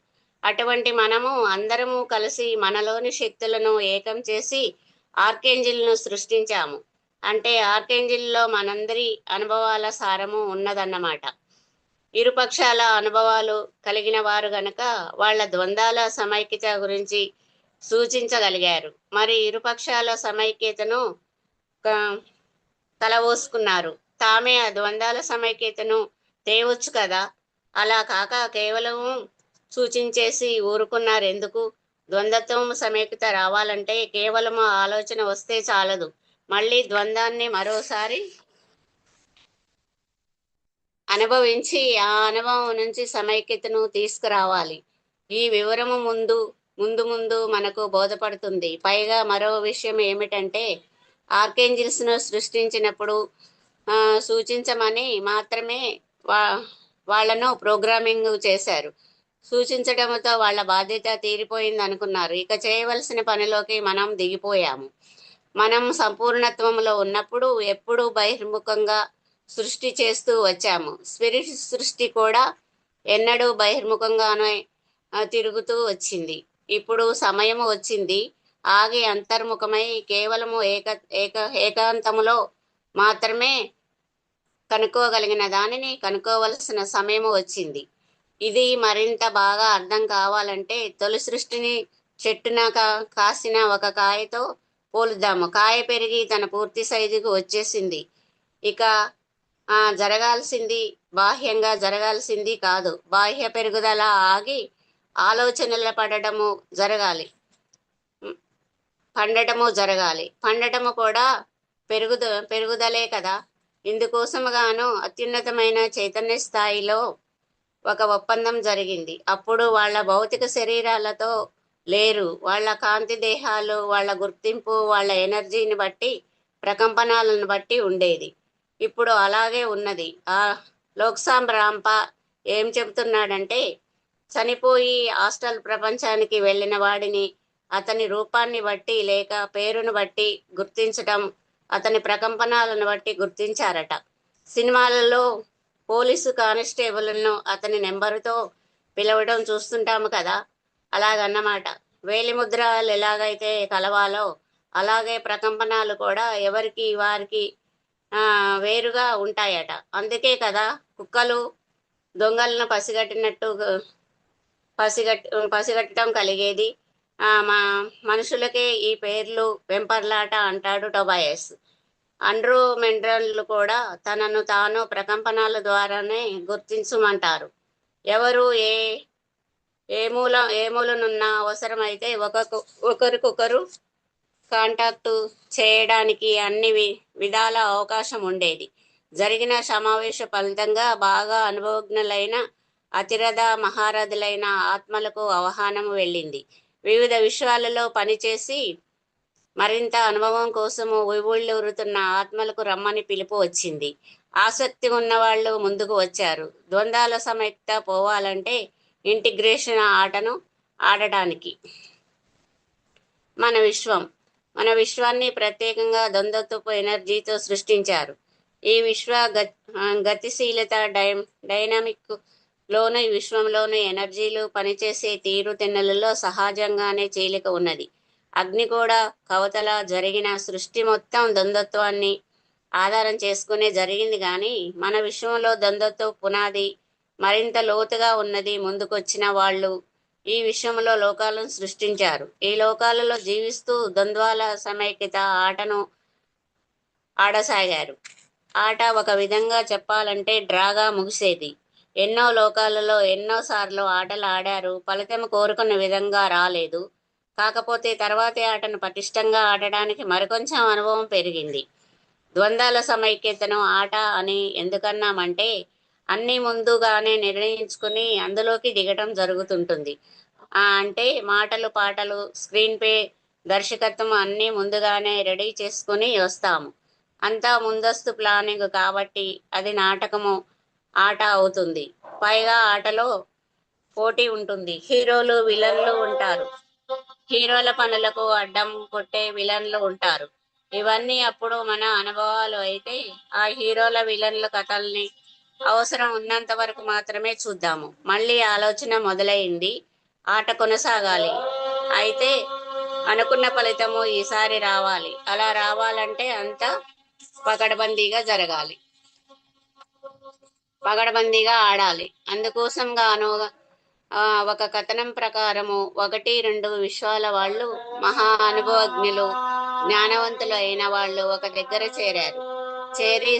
అటువంటి మనము అందరము కలిసి మనలోని శక్తులను ఏకం చేసి ఆర్కేంజిల్ను సృష్టించాము. అంటే ఆర్కేంజిల్లో మనందరి అనుభవాల సారము ఉన్నదన్నమాట. ఇరుపక్షాల అనుభవాలు కలిగిన వారు గనక వాళ్ళ ద్వంద్వాల సమైక్యత గురించి సూచించగలిగారు. మరి ఇరుపక్షాల సమైక్యతను కలవోసుకున్నారు. తామే ఆ ద్వంద్వాల సమైక్యతను తేవచ్చు కదా. అలా కాక కేవలం సూచించేసి ఊరుకున్నారు ఎందుకు? ద్వంద్వత్వం సమైక్యత రావాలంటే కేవలం ఆలోచన వస్తే చాలదు. మళ్ళీ ద్వంద్వాన్ని మరోసారి అనుభవించి ఆ అనుభవం నుంచి సమైక్యతను తీసుకురావాలి. ఈ వివరము ముందు ముందు మనకు బోధపడుతుంది. పైగా మరో విషయం ఏమిటంటే ఆర్కేంజిల్స్ ను సృష్టించినప్పుడు ఆ, సూచించమని మాత్రమే వా వాళ్ళను ప్రోగ్రామింగ్ చేశారు. సూచించడంతో వాళ్ళ బాధ్యత తీరిపోయింది అనుకున్నారు. ఇక చేయవలసిన పనిలోకి మనం దిగిపోయాము. మనం సంపూర్ణత్వంలో ఉన్నప్పుడు ఎప్పుడూ బహిర్ముఖంగా సృష్టి చేస్తూ వచ్చాము. స్పిరిట్ సృష్టి కూడా ఎన్నడూ బహిర్ముఖంగానే తిరుగుతూ వచ్చింది. ఇప్పుడు సమయము వచ్చింది ఆగి అంతర్ముఖమై కేవలము ఏకాంతములో మాత్రమే కనుక్కోగలిగిన దానిని కనుక్కోవలసిన సమయము వచ్చింది. ఇది మరింత బాగా అర్థం కావాలంటే తొలి సృష్టిని చెట్టున కాసిన ఒక కాయతో పోలుద్దాము. కాయ పెరిగి తన పూర్తి సైజుకు వచ్చేసింది. ఇక జరగాల్సింది బాహ్యంగా జరగాల్సింది కాదు, బాహ్య పెరుగుదల ఆగి ఆలోచనల పండటము జరగాలి. పండటము కూడా పెరుగుదలే కదా. ఇందుకోసముగాను అత్యున్నతమైన చైతన్య స్థాయిలో ఒక ఒప్పందం జరిగింది. అప్పుడు వాళ్ళ భౌతిక శరీరాలతో లేరు. వాళ్ళ కాంతి దేహాలు, వాళ్ళ గుర్తింపు, వాళ్ళ ఎనర్జీని బట్టి, ప్రకంపనాలను బట్టి ఉండేది. ఇప్పుడు అలాగే ఉన్నది. ఆ లోక్సాం రాంపా ఏం చెబుతున్నాడంటే చనిపోయి హాస్టల్ ప్రపంచానికి వెళ్ళిన వాడిని అతని రూపాన్ని బట్టి లేక పేరును బట్టి గుర్తించటం, అతని ప్రకంపనాలను బట్టి గుర్తించారట. సినిమాలలో పోలీసు కానిస్టేబుల్ను అతని నెంబరుతో పిలవడం చూస్తుంటాము కదా, అలాగన్నమాట. వేలిముద్రలు ఎలాగైతే కలవాలో అలాగే ప్రకంపనాలు కూడా ఎవరికి వారికి వేరుగా ఉంటాయట. అందుకే కదా కుక్కలు దొంగలను పసిగట్టడం కలిగేది. మా మనుషులకే ఈ పేర్లు వెంపర్లాట అంటాడు టొబాయస్. అండ్రోమెడ్రన్లు కూడా తనను తాను ప్రకంపనాల ద్వారానే గుర్తించమంటారు. ఎవరు ఏ మూలనున్న అవసరమైతే ఒకరికొకరు కాంటాక్టు చేయడానికి అన్ని విధాల అవకాశం ఉండేది. జరిగిన సమావేశ ఫలితంగా బాగా అనుభవజ్ఞులైన అతిరథ మహారథులైన ఆత్మలకు ఆహ్వానం వెళ్ళింది. వివిధ విశ్వాలలో పనిచేసి మరింత అనుభవం కోసము ఉవ్విళ్ళూరుతున్న ఆత్మలకు రమ్మని పిలుపు వచ్చింది. ఆసక్తి ఉన్నవాళ్ళు ముందుకు వచ్చారు. ద్వంద్వాల సమైక్యత పోవాలంటే ఇంటిగ్రేషన్ ఆటను ఆడటానికి. మన విశ్వాన్ని ప్రత్యేకంగా ద్వంద్వత్వపు ఎనర్జీతో సృష్టించారు. ఈ విశ్వ గతిశీలత డైనమిక్ లోను ఈ విశ్వంలోని ఎనర్జీలు పనిచేసే తీరు తెన్నులలో సహజంగానే చీలిక ఉన్నది. అగ్ని కూడా కవతల జరిగిన సృష్టి మొత్తం ద్వంద్వత్వాన్ని ఆధారం చేసుకునే జరిగింది. కానీ మన విశ్వంలో ద్వంద్వత్వ పునాది మరింత లోతుగా ఉన్నది. ముందుకొచ్చిన వాళ్ళు ఈ విశ్వంలో లోకాలను సృష్టించారు. ఈ లోకాలలో జీవిస్తూ ద్వంద్వాల సమైక్యత ఆటను ఆడసాగారు. ఆట ఒక విధంగా చెప్పాలంటే డ్రాగా ముగిసేది. ఎన్నో లోకాలలో ఎన్నోసార్లు ఆటలు ఆడారు. ఫలితం కోరుకున్న విధంగా రాలేదు. కాకపోతే తర్వాతి ఆటను పటిష్టంగా ఆడడానికి మరికొంచెం అనుభవం పెరిగింది. ద్వంద్వాల సమైక్యతను ఆట అని ఎందుకన్నామంటే అన్నీ ముందుగానే నిర్ణయించుకుని అందులోకి దిగటం జరుగుతుంటుంది. అంటే మాటలు, పాటలు, స్క్రీన్ ప్లే, దర్శకత్వం అన్నీ ముందుగానే రెడీ చేసుకుని వస్తాము. అంతా ముందస్తు ప్లానింగ్ కాబట్టి అది నాటకము ఆట అవుతుంది. పైగా ఆటలో పోటీ ఉంటుంది. హీరోలు విలన్లు ఉంటారు. హీరోల పనులకు అడ్డం కొట్టే విలన్లు ఉంటారు. ఇవన్నీ అప్పుడు మన అనుభవాలు అయితే ఆ హీరోల విలన్ల కథల్ని అవసరం ఉన్నంత వరకు మాత్రమే చూద్దాము. మళ్ళీ ఆలోచన మొదలైంది. ఆట కొనసాగాలి. అయితే అనుకున్న ఫలితము ఈసారి రావాలి. అలా రావాలంటే అంతా పగడబందీగా ఆడాలి. అందుకోసం గాను ఒక కథనం ప్రకారము 1-2 విశ్వాల వాళ్ళు, మహా అనుభవజ్ఞులు, జ్ఞానవంతులు అయిన వాళ్ళు ఒక దగ్గర చేరి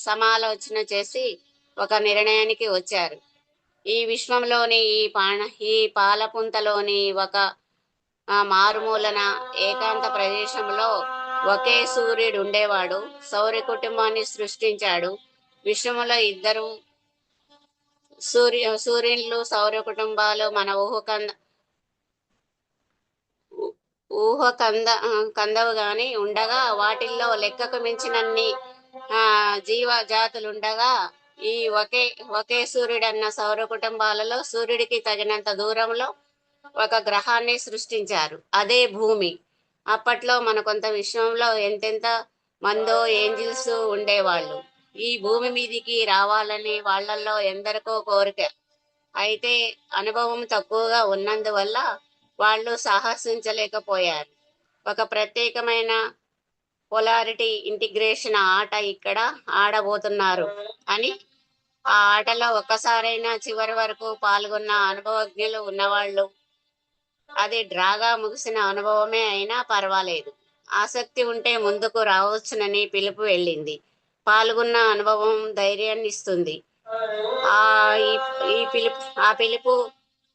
సమాలోచన చేసి ఒక నిర్ణయానికి వచ్చారు. ఈ విశ్వంలోని ఈ పాలపుంతలోని ఒక మారుమూలన ఏకాంత ప్రదేశంలో ఒకే సూర్యుడు ఉండేవాడు. సౌర కుటుంబాన్ని సృష్టించాడు. విశ్వములో ఇద్దరు సూర్యులు సౌర కుటుంబాలు మన ఊహ కందవు గాని ఉండగా వాటిల్లో లెక్కకు మించినన్ని జీవ జాతులుండగా ఈ ఒకే సూర్యుడన్న సౌర కుటుంబాలలో సూర్యుడికి తగినంత దూరంలో ఒక గ్రహాన్ని సృష్టించారు, అదే భూమి. అప్పట్లో మన కొంత విశ్వంలో ఎంతెంత మందో ఏంజిల్స్ ఉండేవాళ్ళు. ఈ భూమి మీదికి రావాలని వాళ్ళల్లో ఎందరికో కోరిక. అయితే అనుభవం తక్కువగా ఉన్నందువల్ల వాళ్ళు సాహసించలేకపోయారు. ఒక ప్రత్యేకమైన పొలారిటీ ఇంటిగ్రేషన్ ఆట ఇక్కడ ఆడబోతున్నారు అని. ఆ ఆటలో ఒక్కసారైనా చివరి వరకు పాల్గొన్న అనుభవజ్ఞులు ఉన్నవాళ్ళు. అది డ్రాగా ముగిసిన అనుభవమే అయినా పర్వాలేదు, ఆసక్తి ఉంటే ముందుకు రావచ్చునని పిలుపు వెళ్ళింది. పాల్గొన్న అనుభవం ధైర్యాన్ని ఇస్తుంది. ఆ ఈ ఈ పిలుపు ఆ పిలుపు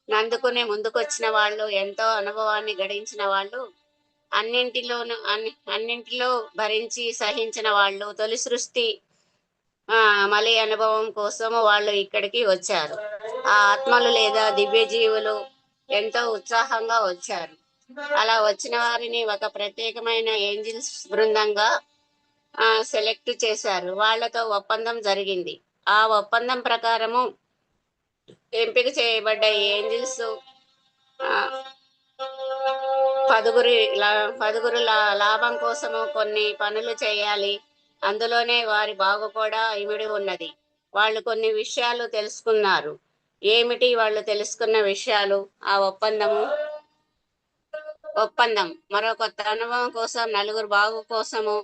నందుకునే ముందుకొచ్చిన వాళ్ళు ఎంతో అనుభవాన్ని గడించిన వాళ్ళు, అన్నింటిలో భరించి సహించిన వాళ్ళు, తొలి సృష్టి మలి అనుభవం కోసం వాళ్ళు ఇక్కడికి వచ్చారు. ఆ ఆత్మలు లేదా దివ్య జీవులు ఎంతో ఉత్సాహంగా వచ్చారు. అలా వచ్చిన వారిని ఒక ప్రత్యేకమైన ఏంజిల్స్ బృందంగా సెలెక్ట్ చేశారు. వాళ్లతో ఒప్పందం జరిగింది. ఆ ఒప్పందం ప్రకారము ఎంపిక చేయబడ్డ ఏంజిల్స్ పదుగురు లాభం కోసము కొన్ని పనులు చేయాలి. అందులోనే వారి బాగు కూడా ఇమిడి ఉన్నది. వాళ్ళు కొన్ని విషయాలు తెలుసుకున్నారు. ఏమిటి వాళ్ళు తెలుసుకున్న విషయాలు? ఆ ఒప్పందం మరో కొత్త అనుభవం కోసం, నలుగురు బాగు కోసము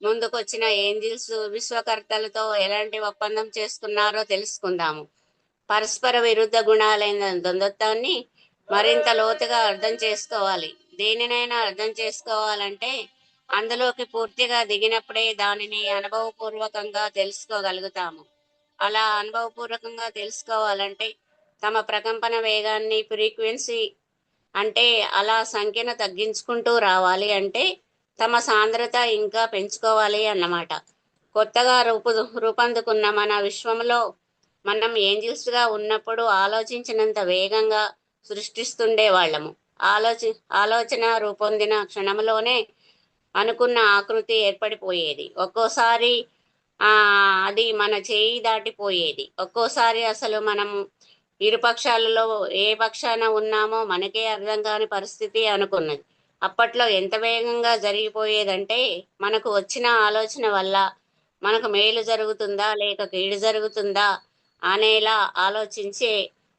ముందుకొచ్చిన ఏంజిల్స్ విశ్వకర్తలతో ఎలాంటి ఒప్పందం చేసుకున్నారో తెలుసుకుందాము. పరస్పర విరుద్ధ గుణాలైన ద్వంద్వత్వాన్ని మరింత లోతుగా అర్థం చేసుకోవాలి. దేనినైనా అర్థం చేసుకోవాలంటే అందులోకి పూర్తిగా దిగినప్పుడే దానిని అనుభవపూర్వకంగా తెలుసుకోగలుగుతాము. అలా అనుభవపూర్వకంగా తెలుసుకోవాలంటే తమ ప్రకంపన వేగాన్ని, ఫ్రీక్వెన్సీ అంటే అలా సంఖ్యను తగ్గించుకుంటూ రావాలి, అంటే తమ సాంద్రత ఇంకా పెంచుకోవాలి అన్నమాట. కొత్తగా రూపొందుకున్న మన విశ్వంలో మనం ఏంజిల్స్గా ఉన్నప్పుడు ఆలోచించినంత వేగంగా సృష్టిస్తుండే వాళ్ళము. ఆలోచన రూపొందిన క్షణంలోనే అనుకున్న ఆకృతి ఏర్పడిపోయేది. ఒక్కోసారి అది మన చేయి దాటిపోయేది. ఒక్కోసారి అసలు మనం ఇరు పక్షాలలో ఏ పక్షాన ఉన్నామో మనకే అర్థం కాని పరిస్థితి అనుకున్నది. అప్పట్లో ఎంత వేగంగా జరిగిపోయేదంటే మనకు వచ్చిన ఆలోచన వల్ల మనకు మేలు జరుగుతుందా లేక కీడు జరుగుతుందా అనేలా ఆలోచించే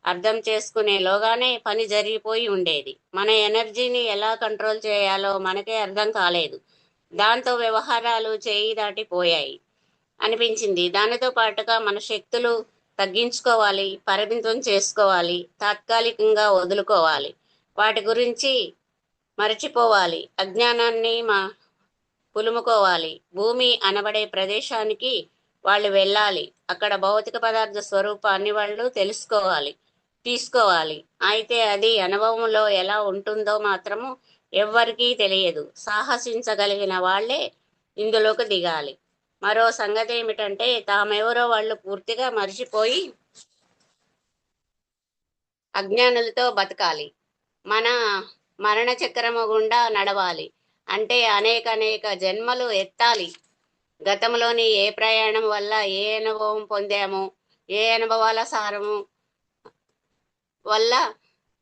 అర్థం చేసుకునేలోగానే పని జరిగిపోయి ఉండేది. మన ఎనర్జీని ఎలా కంట్రోల్ చేయాలో మనకే అర్థం కాలేదు. దాంతో వ్యవహారాలు చేయి దాటిపోయాయి అనిపించింది. దానితో పాటుగా మన శక్తులు తగ్గించుకోవాలి, పరిమితం చేసుకోవాలి, తాత్కాలికంగా వదులుకోవాలి, వాటి గురించి మరచిపోవాలి, అజ్ఞానాన్ని పులుముకోవాలి. భూమి అనబడే ప్రదేశానికి వాళ్ళు వెళ్ళాలి. అక్కడ భౌతిక పదార్థ స్వరూపాన్ని వాళ్ళు తీసుకోవాలి. అయితే అది అనుభవంలో ఎలా ఉంటుందో మాత్రము ఎవ్వరికీ తెలియదు. సాహసించగలిగిన వాళ్లే ఇందులోకి దిగాలి. మరో సంగతి ఏమిటంటే తామెవరో వాళ్ళు పూర్తిగా మర్చిపోయి అజ్ఞానులతో బతకాలి. మన మరణ చక్రము గుండా నడవాలి. అంటే అనేక జన్మలు ఎత్తాలి. గతంలోని ఏ ప్రయాణం వల్ల ఏ అనుభవం పొందామో, ఏ అనుభవాల సారము వల్ల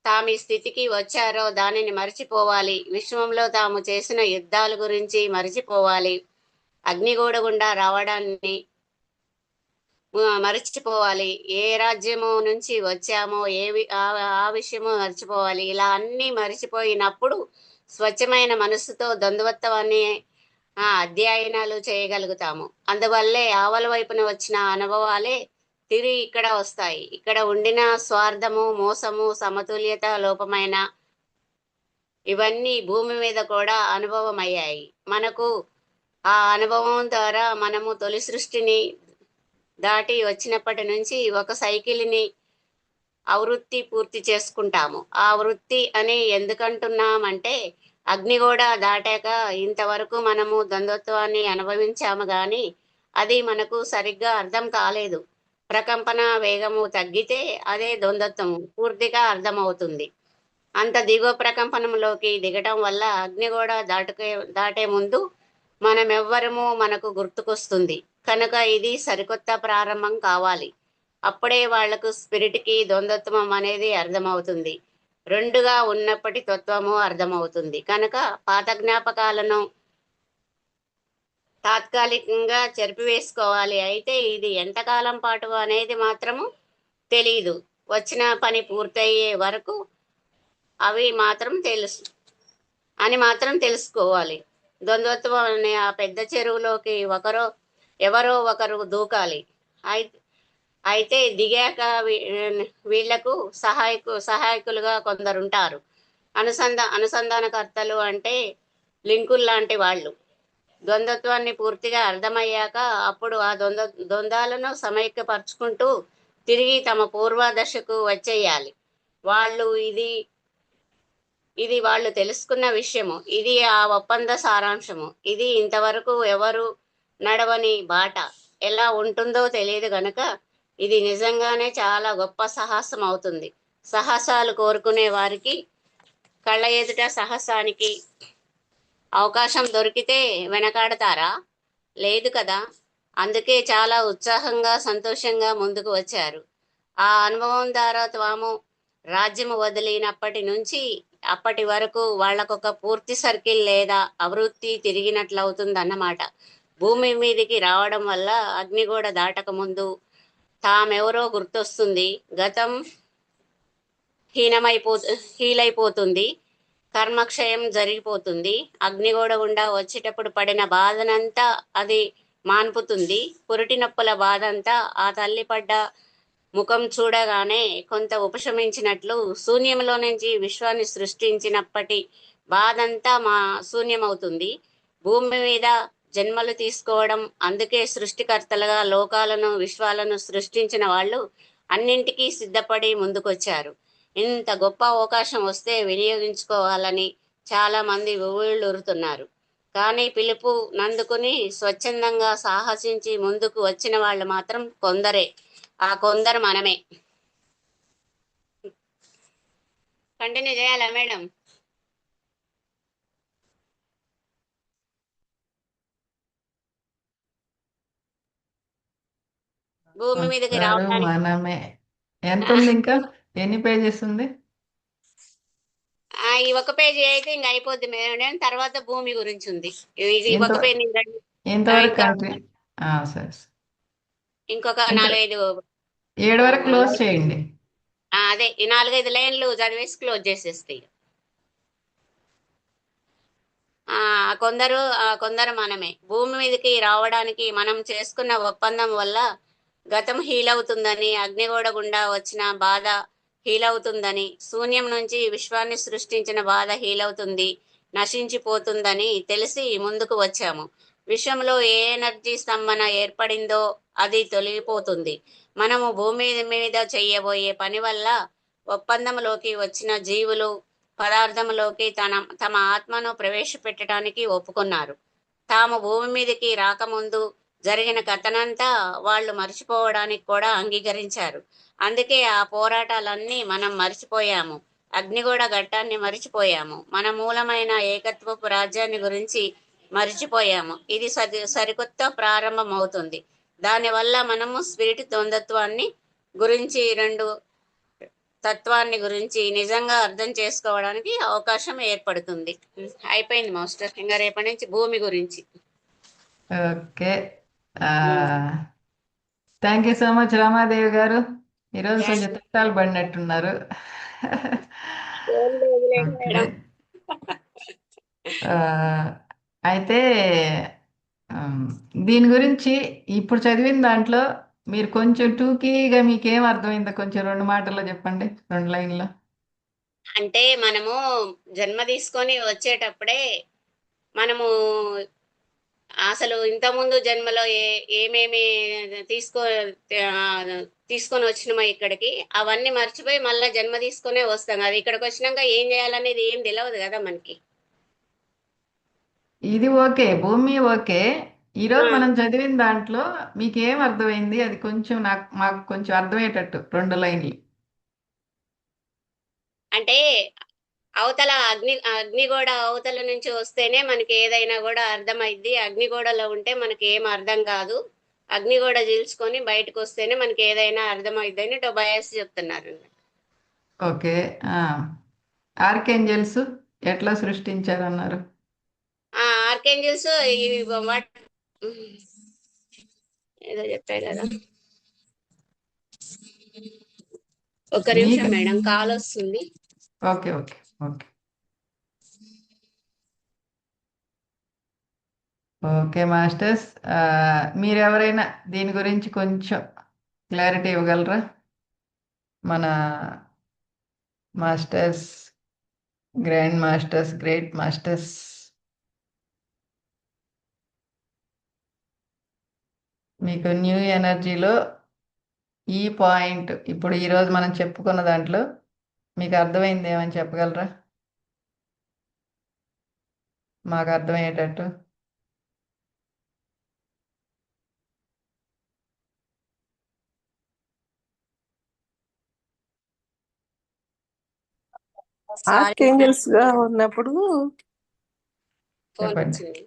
తాము ఈ స్థితికి వచ్చారో దానిని మర్చిపోవాలి. విశ్వంలో తాము చేసిన యుద్ధాల గురించి మర్చిపోవాలి. అగ్నిగోడ గుండా రావడాన్ని మర్చిపోవాలి. ఏ రాజ్యము నుంచి వచ్చామో ఆ విషయము మర్చిపోవాలి. ఇలా అన్నీ మర్చిపోయినప్పుడు స్వచ్ఛమైన మనస్సుతో ద్వంద్వత్వాన్ని అధ్యయనాలు చేయగలుగుతాము. అందువల్లే ఆవల వైపున వచ్చిన అనుభవాలే తిరిగి ఇక్కడ వస్తాయి. ఇక్కడ ఉండిన స్వార్థము, మోసము, సమతుల్యత లోపమైన ఇవన్నీ భూమి మీద కూడా అనుభవం అయ్యాయి మనకు. ఆ అనుభవం ద్వారా మనము తొలి సృష్టిని దాటి వచ్చినప్పటి నుంచి ఒక సైకిల్ని ఆవృత్తి పూర్తి చేసుకుంటాము. ఆ వృత్తి అని ఎందుకంటున్నామంటే అగ్నిగోడ దాటాక ఇంతవరకు మనము ద్వంద్వత్వాన్ని అనుభవించాము, కానీ అది మనకు సరిగ్గా అర్థం కాలేదు. ప్రకంపన వేగము తగ్గితే అదే ద్వంద్వత్వము పూర్తిగా అర్థమవుతుంది. అంత దిగువ ప్రకంపనంలోకి దిగటం వల్ల అగ్నిగోడ దాటే ముందు మనమెవ్వరము మనకు గుర్తుకొస్తుంది. కనుక ఇది సరికొత్త ప్రారంభం కావాలి. అప్పుడే వాళ్లకు స్పిరిట్కి ద్వంద్వత్వం అనేది అర్థమవుతుంది. రెండుగా ఉన్నప్పటి తత్వము అర్థమవుతుంది. కనుక పాత జ్ఞాపకాలను తాత్కాలికంగా చెరిపివేసుకోవాలి. అయితే ఇది ఎంతకాలం పాటు అనేది మాత్రము తెలీదు. వచ్చిన పని పూర్తయ్యే వరకు అవి మాత్రం మాత్రం తెలుసుకోవాలి. ద్వంద్వత్వం అనే ఆ పెద్ద చెరువులోకి ఎవరో ఒకరు దూకాలి. అయితే దిగాక వీళ్లకు సహాయకులుగా కొందరుంటారు. అనుసంధానకర్తలు అంటే లింకులు లాంటి వాళ్ళు. ద్వంద్వత్వాన్ని పూర్తిగా అర్థమయ్యాక అప్పుడు ఆ ద్వంద్వాలను సమైక్యపరుచుకుంటూ తిరిగి తమ పూర్వదశకు వచ్చేయాలి. వాళ్ళు ఇది వాళ్ళు తెలుసుకున్న విషయము. ఇది ఆ ఒప్పంద సారాంశము. ఇది ఇంతవరకు ఎవరు నడవని బాట. ఎలా ఉంటుందో తెలియదు గనక ఇది నిజంగానే చాలా గొప్ప సాహసం అవుతుంది. సాహసాలు కోరుకునే వారికి కళ్ళ ఎదుట సాహసానికి అవకాశం దొరికితే వెనకాడతారా? లేదు కదా. అందుకే చాలా ఉత్సాహంగా సంతోషంగా ముందుకు వచ్చారు. ఆ అనుభవం ద్వారా తాము రాజ్యము వదిలినప్పటి నుంచి అప్పటి వరకు వాళ్లకొక పూర్తి సర్కిల్ లేదా అవృత్తి తిరిగినట్లవుతుందన్నమాట. భూమి మీదికి రావడం వల్ల అగ్నిగోడ దాటక ముందు తామెవరో గుర్తొస్తుంది. గతం హీలైపోతుంది. కర్మక్షయం జరిగిపోతుంది. అగ్నిగోడ గుండా వచ్చేటప్పుడు పడిన బాధనంతా అది మాన్పుతుంది. పురిటి నొప్పుల బాధంతా ఆ తల్లి పడ్డ ముఖం చూడగానే కొంత ఉపశమించినట్లు శూన్యంలో నుంచి విశ్వాన్ని సృష్టించినప్పటి బాధంతా శూన్యమవుతుంది. భూమి మీద జన్మలు తీసుకోవడం, అందుకే సృష్టికర్తలుగా లోకాలను విశ్వాలను సృష్టించిన వాళ్ళు అన్నింటికీ సిద్ధపడి ముందుకొచ్చారు. ఇంత గొప్ప అవకాశం వస్తే వినియోగించుకోవాలని చాలా మంది ఉవ్విళ్ళూరుతున్నారు. కానీ పిలుపు నందుకుని స్వచ్ఛందంగా సాహసించి ముందుకు వచ్చిన వాళ్ళు మాత్రం కొందరే. ఆ కొందరు మనమే. కంటిన్యూ చేయాలా మేడం? భూమి మీదకి రావడానికి మనమే. ఎంత ఉంది ఇంకా? ఎన్ని పేజెస్ ఉంది? ఈ ఒక పేజీ అయితే ఇంక అయిపోద్ది మేడం. తర్వాత భూమి గురించి ఉంది. ఈ ఎంత ఒక పేజీ ఎంతవరకు ఇంకా కంట్రీ? సరే. ఇంకొక ఎంత 4-5 7 వరకు క్లోజ్ చేయండి. అదే ఈ 4-5 లైన్లు చదివేసి క్లోజ్ చేసేస్తాయి. కొందరు మనమే. భూమి మీదకి రావడానికి మనం చేసుకున్న ఒప్పందం వల్ల గతం హీల్ అవుతుందని, అగ్నిగోడ గుండా వచ్చిన బాధ హీల్ అవుతుందని, శూన్యం నుంచి విశ్వాన్ని సృష్టించిన బాధ హీల్ అవుతుంది, నశించిపోతుందని తెలిసి ముందుకు వచ్చాము. విశ్వంలో ఏ ఎనర్జీ స్తంభన ఏర్పడిందో అది తొలగిపోతుంది. మనము భూమి మీద చెయ్యబోయే పని వల్ల ఒప్పందంలోకి వచ్చిన జీవులు పదార్థంలోకి తమ ఆత్మను ప్రవేశపెట్టడానికి ఒప్పుకున్నారు. తాము భూమి మీదకి రాకముందు జరిగిన కథనంతా వాళ్ళు మర్చిపోవడానికి కూడా అంగీకరించారు. అందుకే ఆ పోరాటాలన్నీ మనం మర్చిపోయాము. అగ్నిగూడ ఘట్టాన్ని మర్చిపోయాము. మన మూలమైన ఏకత్వపు రాజ్యాన్ని గురించి మర్చిపోయాము. ఇది సరికొత్త ప్రారంభం అవుతుంది. దానివల్ల మనము స్పిరిట్ ద్వంద్వత్వాన్ని గురించి తత్వాన్ని గురించి నిజంగా అర్థం చేసుకోవడానికి అవకాశం ఏర్పడుతుంది. అయిపోయింది మాస్టర్. ఇంకా రేపటి నుంచి భూమి గురించి. Okay. Thank you so much Ramadevi గారు. ఈరోజు కొంచెం తిట్టాలు పడినట్టున్నారు. ఓకే. అయితే దీని గురించి ఇప్పుడు చదివిన దాంట్లో మీరు కొంచెం టూకీగా మీకేం అర్థమైందో కొంచెం 2 మాటల్లో చెప్పండి, 2 లైన్లో. అంటే మనము జన్మ తీసుకొని వచ్చేటప్పుడే మనము అసలు ఇంతకుముందు జన్మలో ఏమేమి తీసుకొని వచ్చినామో ఇక్కడికి అవన్నీ మర్చిపోయి మళ్ళీ జన్మ తీసుకునే వస్తాం. అది ఇక్కడికి వచ్చినాక ఏం చేయాలనేది ఏం తెలియదు కదా మనకి. ఇది ఓకే, భూమి ఓకే. ఈరోజు ఆ, మనం చదివిన దాంట్లో మీకేం అర్థమైంది? అది కొంచెం మాకు కొంచెం అర్థమయ్యేటట్టు 2 లైన్లు. అంటే అవతల అగ్నిగోడ అవతల నుంచి వస్తేనే మనకి ఏదైనా కూడా అర్థమైద్ది. అగ్నిగోడలో ఉంటే మనకి ఏం అర్థం కాదు. అగ్నిగోడ చీల్చుకొని బయటకు వస్తేనే మనకి ఏదైనా అర్థమైద్ది అని టొబయాస్ చెప్తున్నారు. ఓకే. ఆ, ఆర్కేంజల్స్ ఎట్లా సృష్టించారన్నారు? ఆర్కేంజల్స్ ఇవి వాట్ ఏదో చెప్పారు కదా. ఒక్క నిమిషం మీకు మేడం, కాల్ వస్తుంది. Okay, okay, okay. Okay masters, మీరెవరైనా దీని గురించి కొంచెం క్లారిటీ ఇవ్వగలరా? మన masters, grand masters, great masters. మీకు న్యూ ఎనర్జీలో ఈ పాయింట్ ఇప్పుడు ఈరోజు మనం చెప్పుకున్న దాంట్లో మీకు అర్థమైంది ఏమని చెప్పగలరా? మాకు అర్థమయ్యేటట్టు. సారీ మేడం, ఆర్కేంజల్స్ గా ఉన్నప్పుడు ఫోన్ చెప్పండి. వచ్చింది.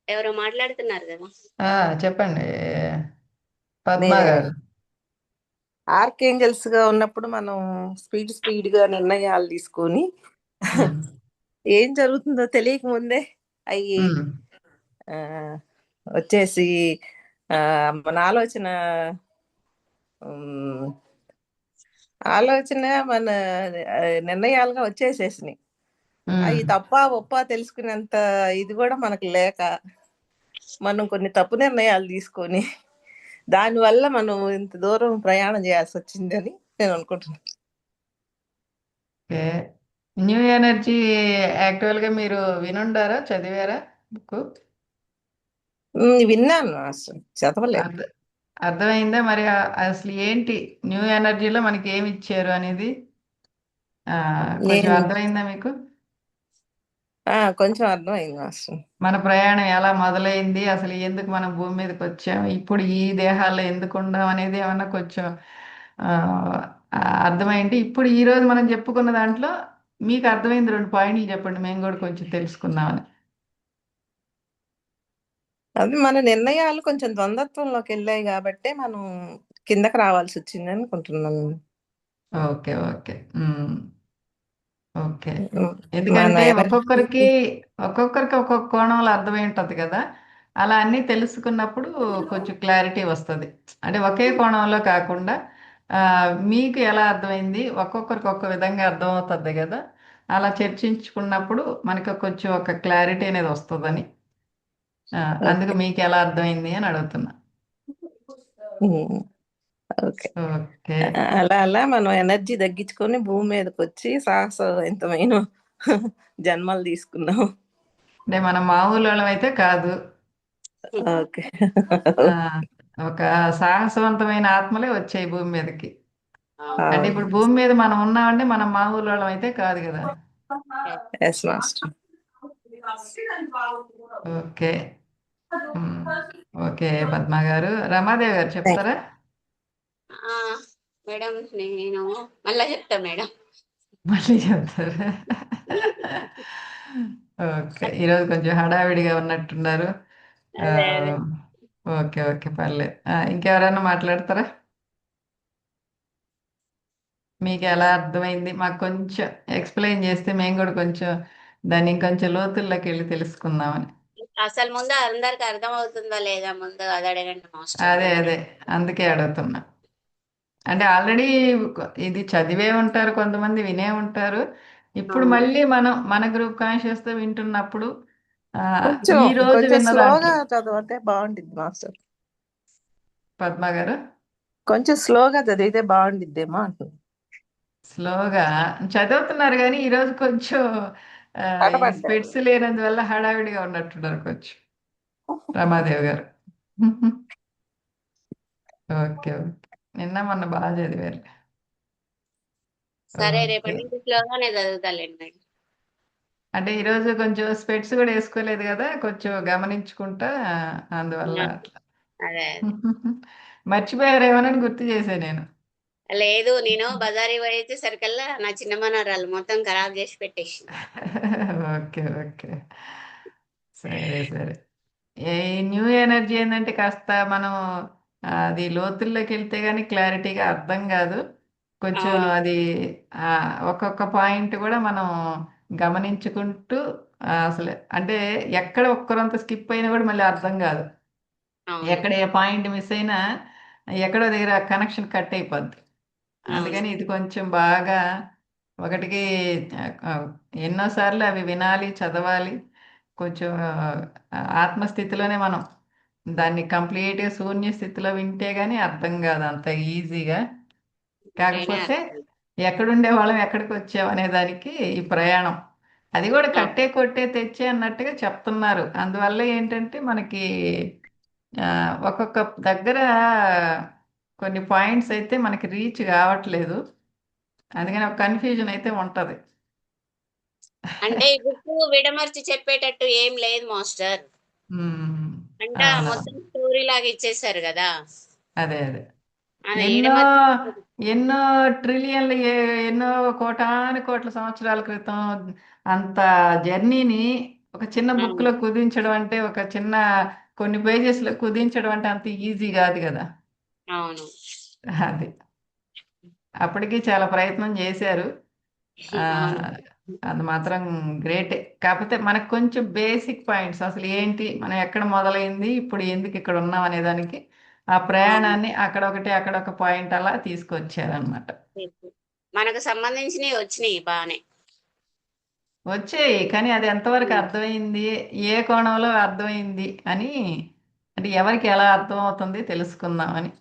ఎవరో మాట్లాడుతున్నారు కదా. ఆ, చెప్పండి పద్మ నేనే గారు. ఆర్కేంజల్స్ గా ఉన్నప్పుడు మనం స్పీడ్ గా నిర్ణయాలు తీసుకొని ఉమ్, ఏం జరుగుతుందో తెలియక ముందే అవి ఉమ్, వచ్చేసి ఆ, మన ఉమ్, ఆలోచన మన నిర్ణయాలుగా వచ్చేసేసినాయి. ఉమ్. అవి తప్ప ఒప్ప తెలుసుకునేంత ఇది కూడా మనకు లేక మనం కొన్ని తప్పు నిర్ణయాలు తీసుకొని దానివల్ల మనం ఇంత దూరం ప్రయాణం చేయాల్సి వచ్చిందని నేను అనుకుంటున్నాను. ఓకే. న్యూ ఎనర్జీ యాక్చువల్గా మీరు వినుండారా, చదివారా బుక్? విన్నాను, అసలు చదవలేదు. అర్థ అర్థమైందా మరి? అసలు ఏంటి న్యూ ఎనర్జీలో మనకి ఏమి ఇచ్చారు అనేది ఆ, కొంచెం నేను అర్థమైందా మీకు? కొంచెం అర్థమైంది అసలు. మన ప్రయాణం ఎలా మొదలైంది, అసలు ఎందుకు మనం భూమి మీదకి వచ్చాం, ఇప్పుడు ఈ దేహాల్లో ఎందుకు ఉండం అనేది ఏమన్నా కొంచెం ఆ, అర్థమైంది? ఇప్పుడు ఈ రోజు మనం చెప్పుకున్న దాంట్లో మీకు అర్థమైంది 2 పాయింట్లు చెప్పండి, మేము కూడా కొంచెం తెలుసుకుందామని. అది మన నిర్ణయాలు కొంచెం ద్వంద్వత్వంలోకి వెళ్ళాయి కాబట్టి మనం కిందకి రావాల్సి వచ్చింది అనుకుంటున్నాను. Okay, okay. ఓకే. ఉమ్, మన ఎందుకంటే ఎనర్జీ ఒక్కొక్కరికి ఒక్కొక్క కోణంలో అర్థమై ఉంటది కదా. అలా అన్నీ తెలుసుకున్నప్పుడు కొంచెం క్లారిటీ వస్తది. అంటే ఒకే కోణంలో కాకుండా ఆ, మీకు ఎలా అర్థమైంది, ఒక్కొక్కరికి ఒక్క విధంగా అర్థమవుతుంది కదా. అలా చర్చించుకున్నప్పుడు మనకు కొంచెం ఒక క్లారిటీ అనేది వస్తుందని, అందుకు ఓకే. మీకు ఎలా అర్థమైంది అని అడుగుతున్నా. ఉమ్, ఓకే. ఓకే. అలా అలా మనం ఎనర్జీ తగ్గించుకొని భూమి మీదకి వచ్చి సాహసవంతమైన జన్మలు తీసుకున్నాం. అంటే మనం మామూలు వాళ్ళం అయితే కాదు. ఓకే. ఆ, ఒక సాహసవంతమైన ఆత్మలే వచ్చాయి భూమి మీదకి. అంటే అవును. ఇప్పుడు భూమి మీద మనం ఉన్నామంటే మనం మామూలు వాళ్ళం అయితే కాదు కదా. Yes master. Okay. Um, okay Padma garu. Ramadevi గారు చెప్తారా? ఆ, మేడం నేను మళ్ళా చెప్తా మేడం. మళ్ళీ చెప్తారా? ఓకే. ఈరోజు కొంచెం హడావిడిగా ఉన్నట్టున్నారు. ఆ, అదే అదే. ఓకే, ఓకే, పర్లేదు. ఇంకెవరైనా మాట్లాడతారా? మీకు ఎలా అర్థమైంది మాకు కొంచెం ఎక్స్ప్లెయిన్ చేస్తే మేము కూడా కొంచెం దాన్ని ఇంకొంచెం లోతుల్లోకి వెళ్ళి తెలుసుకుందామని. అసలు ముందు అందరికి అర్థం అవుతుందా లేదా ముందు అది అడగండి మాస్టర్ అదే, గారు. అదే, అందుకే అడుగుతున్నా. అంటే ఆల్రెడీ ఇది చదివే ఉంటారు, కొంతమంది వినే ఉంటారు. ఇప్పుడు అవును. మళ్ళీ మనం మన గ్రూప్ కాన్షియస్తో వింటున్నప్పుడు ఆ, కొంచెం ఈ రోజు కొంచెం విన్న స్లోగా దాంట్లో చదివితే బాగుంటుంది మాస్టర్. పద్మ గారు కొంచెం స్లోగా చదివితే బాగుండిద్దేమో అంటుంది. స్లోగా చదువుతున్నారు కానీ ఈరోజు కొంచెం ఈ తడబడ్డారు. స్పెట్స్ లేనందువల్ల హడావిడిగా ఉన్నట్టున్నారు కొంచెం, రమాదేవి గారు. Okay, okay. నిన్న మొన్న బాగా చదివారు. సరే, ఓకే. రేపటి నుంచి స్లోగానే చదువుతాలేండి మేడం. అంటే ఈరోజు కొంచెం స్పెట్స్ కూడా వేసుకోలేదు కదా, కొంచెం గమనించుకుంటా, అందువల్ల అట్లా. అదే మర్చిపోయారేమోనని గుర్తు చేశా నేను. లేదు, నేను బజారీ పోయితే సరికల్లా నా చిన్న మనవరాలు మొత్తం ఖరాబ్ చేసి పెట్టేసింది. ఓకే, ఓకే, సరే, సరే. ఈ న్యూ ఎనర్జీ ఏంటంటే కాస్త మనం అది లోతుల్లోకి వెళ్తే గానీ క్లారిటీగా అర్థం కాదు. కొంచెం అవును, అది ఆ, ఒక్కొక్క పాయింట్ కూడా మనం గమనించుకుంటూ అసలు అంటే ఎక్కడ ఒక్కరంత స్కిప్ అయినా కూడా మళ్ళీ అర్థం కాదు. అవును, ఎక్కడ ఏ పాయింట్ మిస్ అయినా ఎక్కడో దగ్గర కనెక్షన్ కట్ అయిపోద్ది. అవును. అందుకని ఇది కొంచెం బాగా ఒకటికి ఆ, ఎన్నోసార్లు అవి వినాలి, చదవాలి. కొంచెం ఆత్మస్థితిలోనే మనం దాన్ని కంప్లీట్గా శూన్య స్థితిలో వింటే గానీ అర్థం కాదు అంత ఈజీగా. అంటేనే కాకపోతే అర్థం. ఎక్కడుండే వాళ్ళం ఎక్కడికి వచ్చాం అనే దానికి ఈ ప్రయాణం అది కూడా అవును, కట్టే కొట్టే తెచ్చే అన్నట్టుగా చెప్తున్నారు. అందువల్ల ఏంటంటే మనకి ఆ, ఒక్కొక్క దగ్గర కొన్ని పాయింట్స్ అయితే మనకి రీచ్ కావట్లేదు. అందుకని ఒక కన్ఫ్యూజన్ అయితే ఉంటది. అంటే ఈ బుక్ విడమర్చి చెప్పేటట్టు ఏం లేదు మాస్టర్. ఉమ్, అంటే అవునవును. మొత్తం స్టోరీ లాగా ఇచ్చేసారు కదా. అదే, అదే. అది ఎన్నో ఇడమర్చి ఎన్నో ట్రిలియన్లు ఎన్నో కోటాను కోట్ల సంవత్సరాల క్రితం అంత జర్నీని ఒక చిన్న బుక్ అవును, లో కుదించడం అంటే, ఒక చిన్న కొన్ని పేజెస్ లో కుదించడం అంటే అంత ఈజీ కాదు కదా. అవును, అది అప్పటికి చాలా ప్రయత్నం చేశారు. ఆ, అవును, అది మాత్రం గ్రేటే. కాకపోతే మనకు కొంచెం బేసిక్ పాయింట్స్ అసలు ఏంటి, మనం ఎక్కడ మొదలైంది, ఇప్పుడు ఎందుకు ఇక్కడ ఉన్నాం అనే దానికి ఆ అవును. ప్రయాణాన్ని అక్కడ ఒకటి అక్కడ ఒక పాయింట్ అలా తీసుకొచ్చారనమాట. మనకు సంబంధించినవి వచ్చినాయి బానే. వచ్చాయి కానీ అది ఎంతవరకు అర్థమైంది, ఏ కోణంలో అర్థమైంది అని, అంటే ఎవరికి ఎలా అర్థం అవుతుంది తెలుసుకుందామని.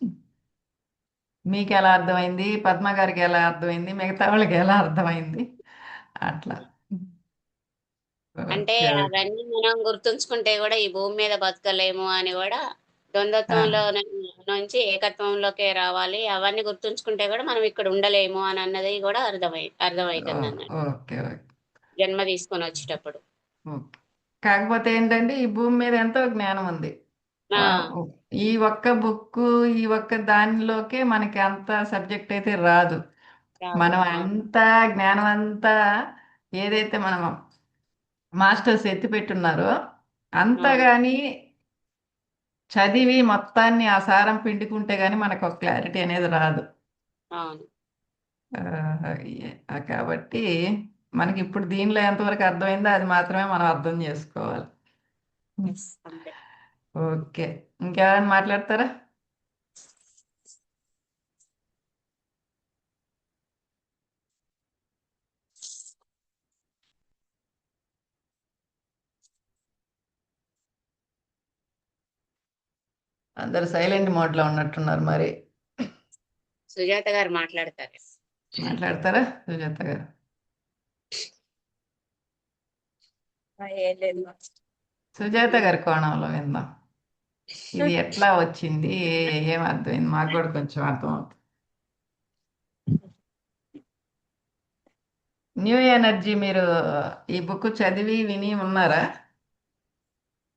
మీకు ఎలా అర్థమైంది, పద్మ గారికి ఎలా అర్థమైంది, మిగతా వాళ్ళకి ఎలా అర్థమైంది, అట్లా. అంటే ఓకే, ఓకే. అవన్నీ మనం గుర్తుంచుకుంటే కూడా ఈ భూమి మీద బతకలేము అని కూడా, ఆ, ద్వంద్వత్వంలో నుంచి ఏకత్వంలోకి రావాలి. అవన్నీ గుర్తుంచుకుంటే కూడా మనం ఇక్కడ ఉండలేము అని అన్నది కూడా అర్థమవుతుంది అన్నట్టు, ఓకే, ఓకే, జన్మ తీసుకొని వచ్చేటప్పుడు. ఓకే. కాకపోతే ఏంటంటే ఈ భూమి మీద ఎంతో జ్ఞానం ఉంది. ఆ, ఆ, ఈ ఒక్క బుక్, ఈ ఒక్క దానిలోకే మనకి అంత సబ్జెక్ట్ అయితే రాదు. రాదు. మనం అవును, అంతా జ్ఞానం అంతా ఏదైతే మనం మాస్టర్స్ ఎత్తి పెట్టున్నారో అంతా అవును, గాని చదివి మొత్తాన్ని ఆ సారం పిండుకుంటే గాని మనకు ఒక క్లారిటీ అనేది రాదు. అవును. ఆ, కాబట్టి మనకి ఇప్పుడు దీనిలో ఎంతవరకు అర్థమైందో అది మాత్రమే మనం అర్థం చేసుకోవాలి. ఎస్, అంతే. ఓకే, ఇంకెవరైనా మాట్లాడతారా? అందరు సైలెంట్ మోడ్లో ఉన్నట్టున్నారు మరి. సుజాత గారు మాట్లాడతారు. మాట్లాడతారా సుజాత గారు? ఏం లేదు. సుజాత గారి కోణంలో విందాం. ఇది ఎట్లా వచ్చింది, ఏం అర్థమైంది, మాకు కూడా కొంచెం అర్థం అవుతుంది. న్యూ ఎనర్జీ మీరు ఈ బుక్ చదివి విని ఉన్నారా?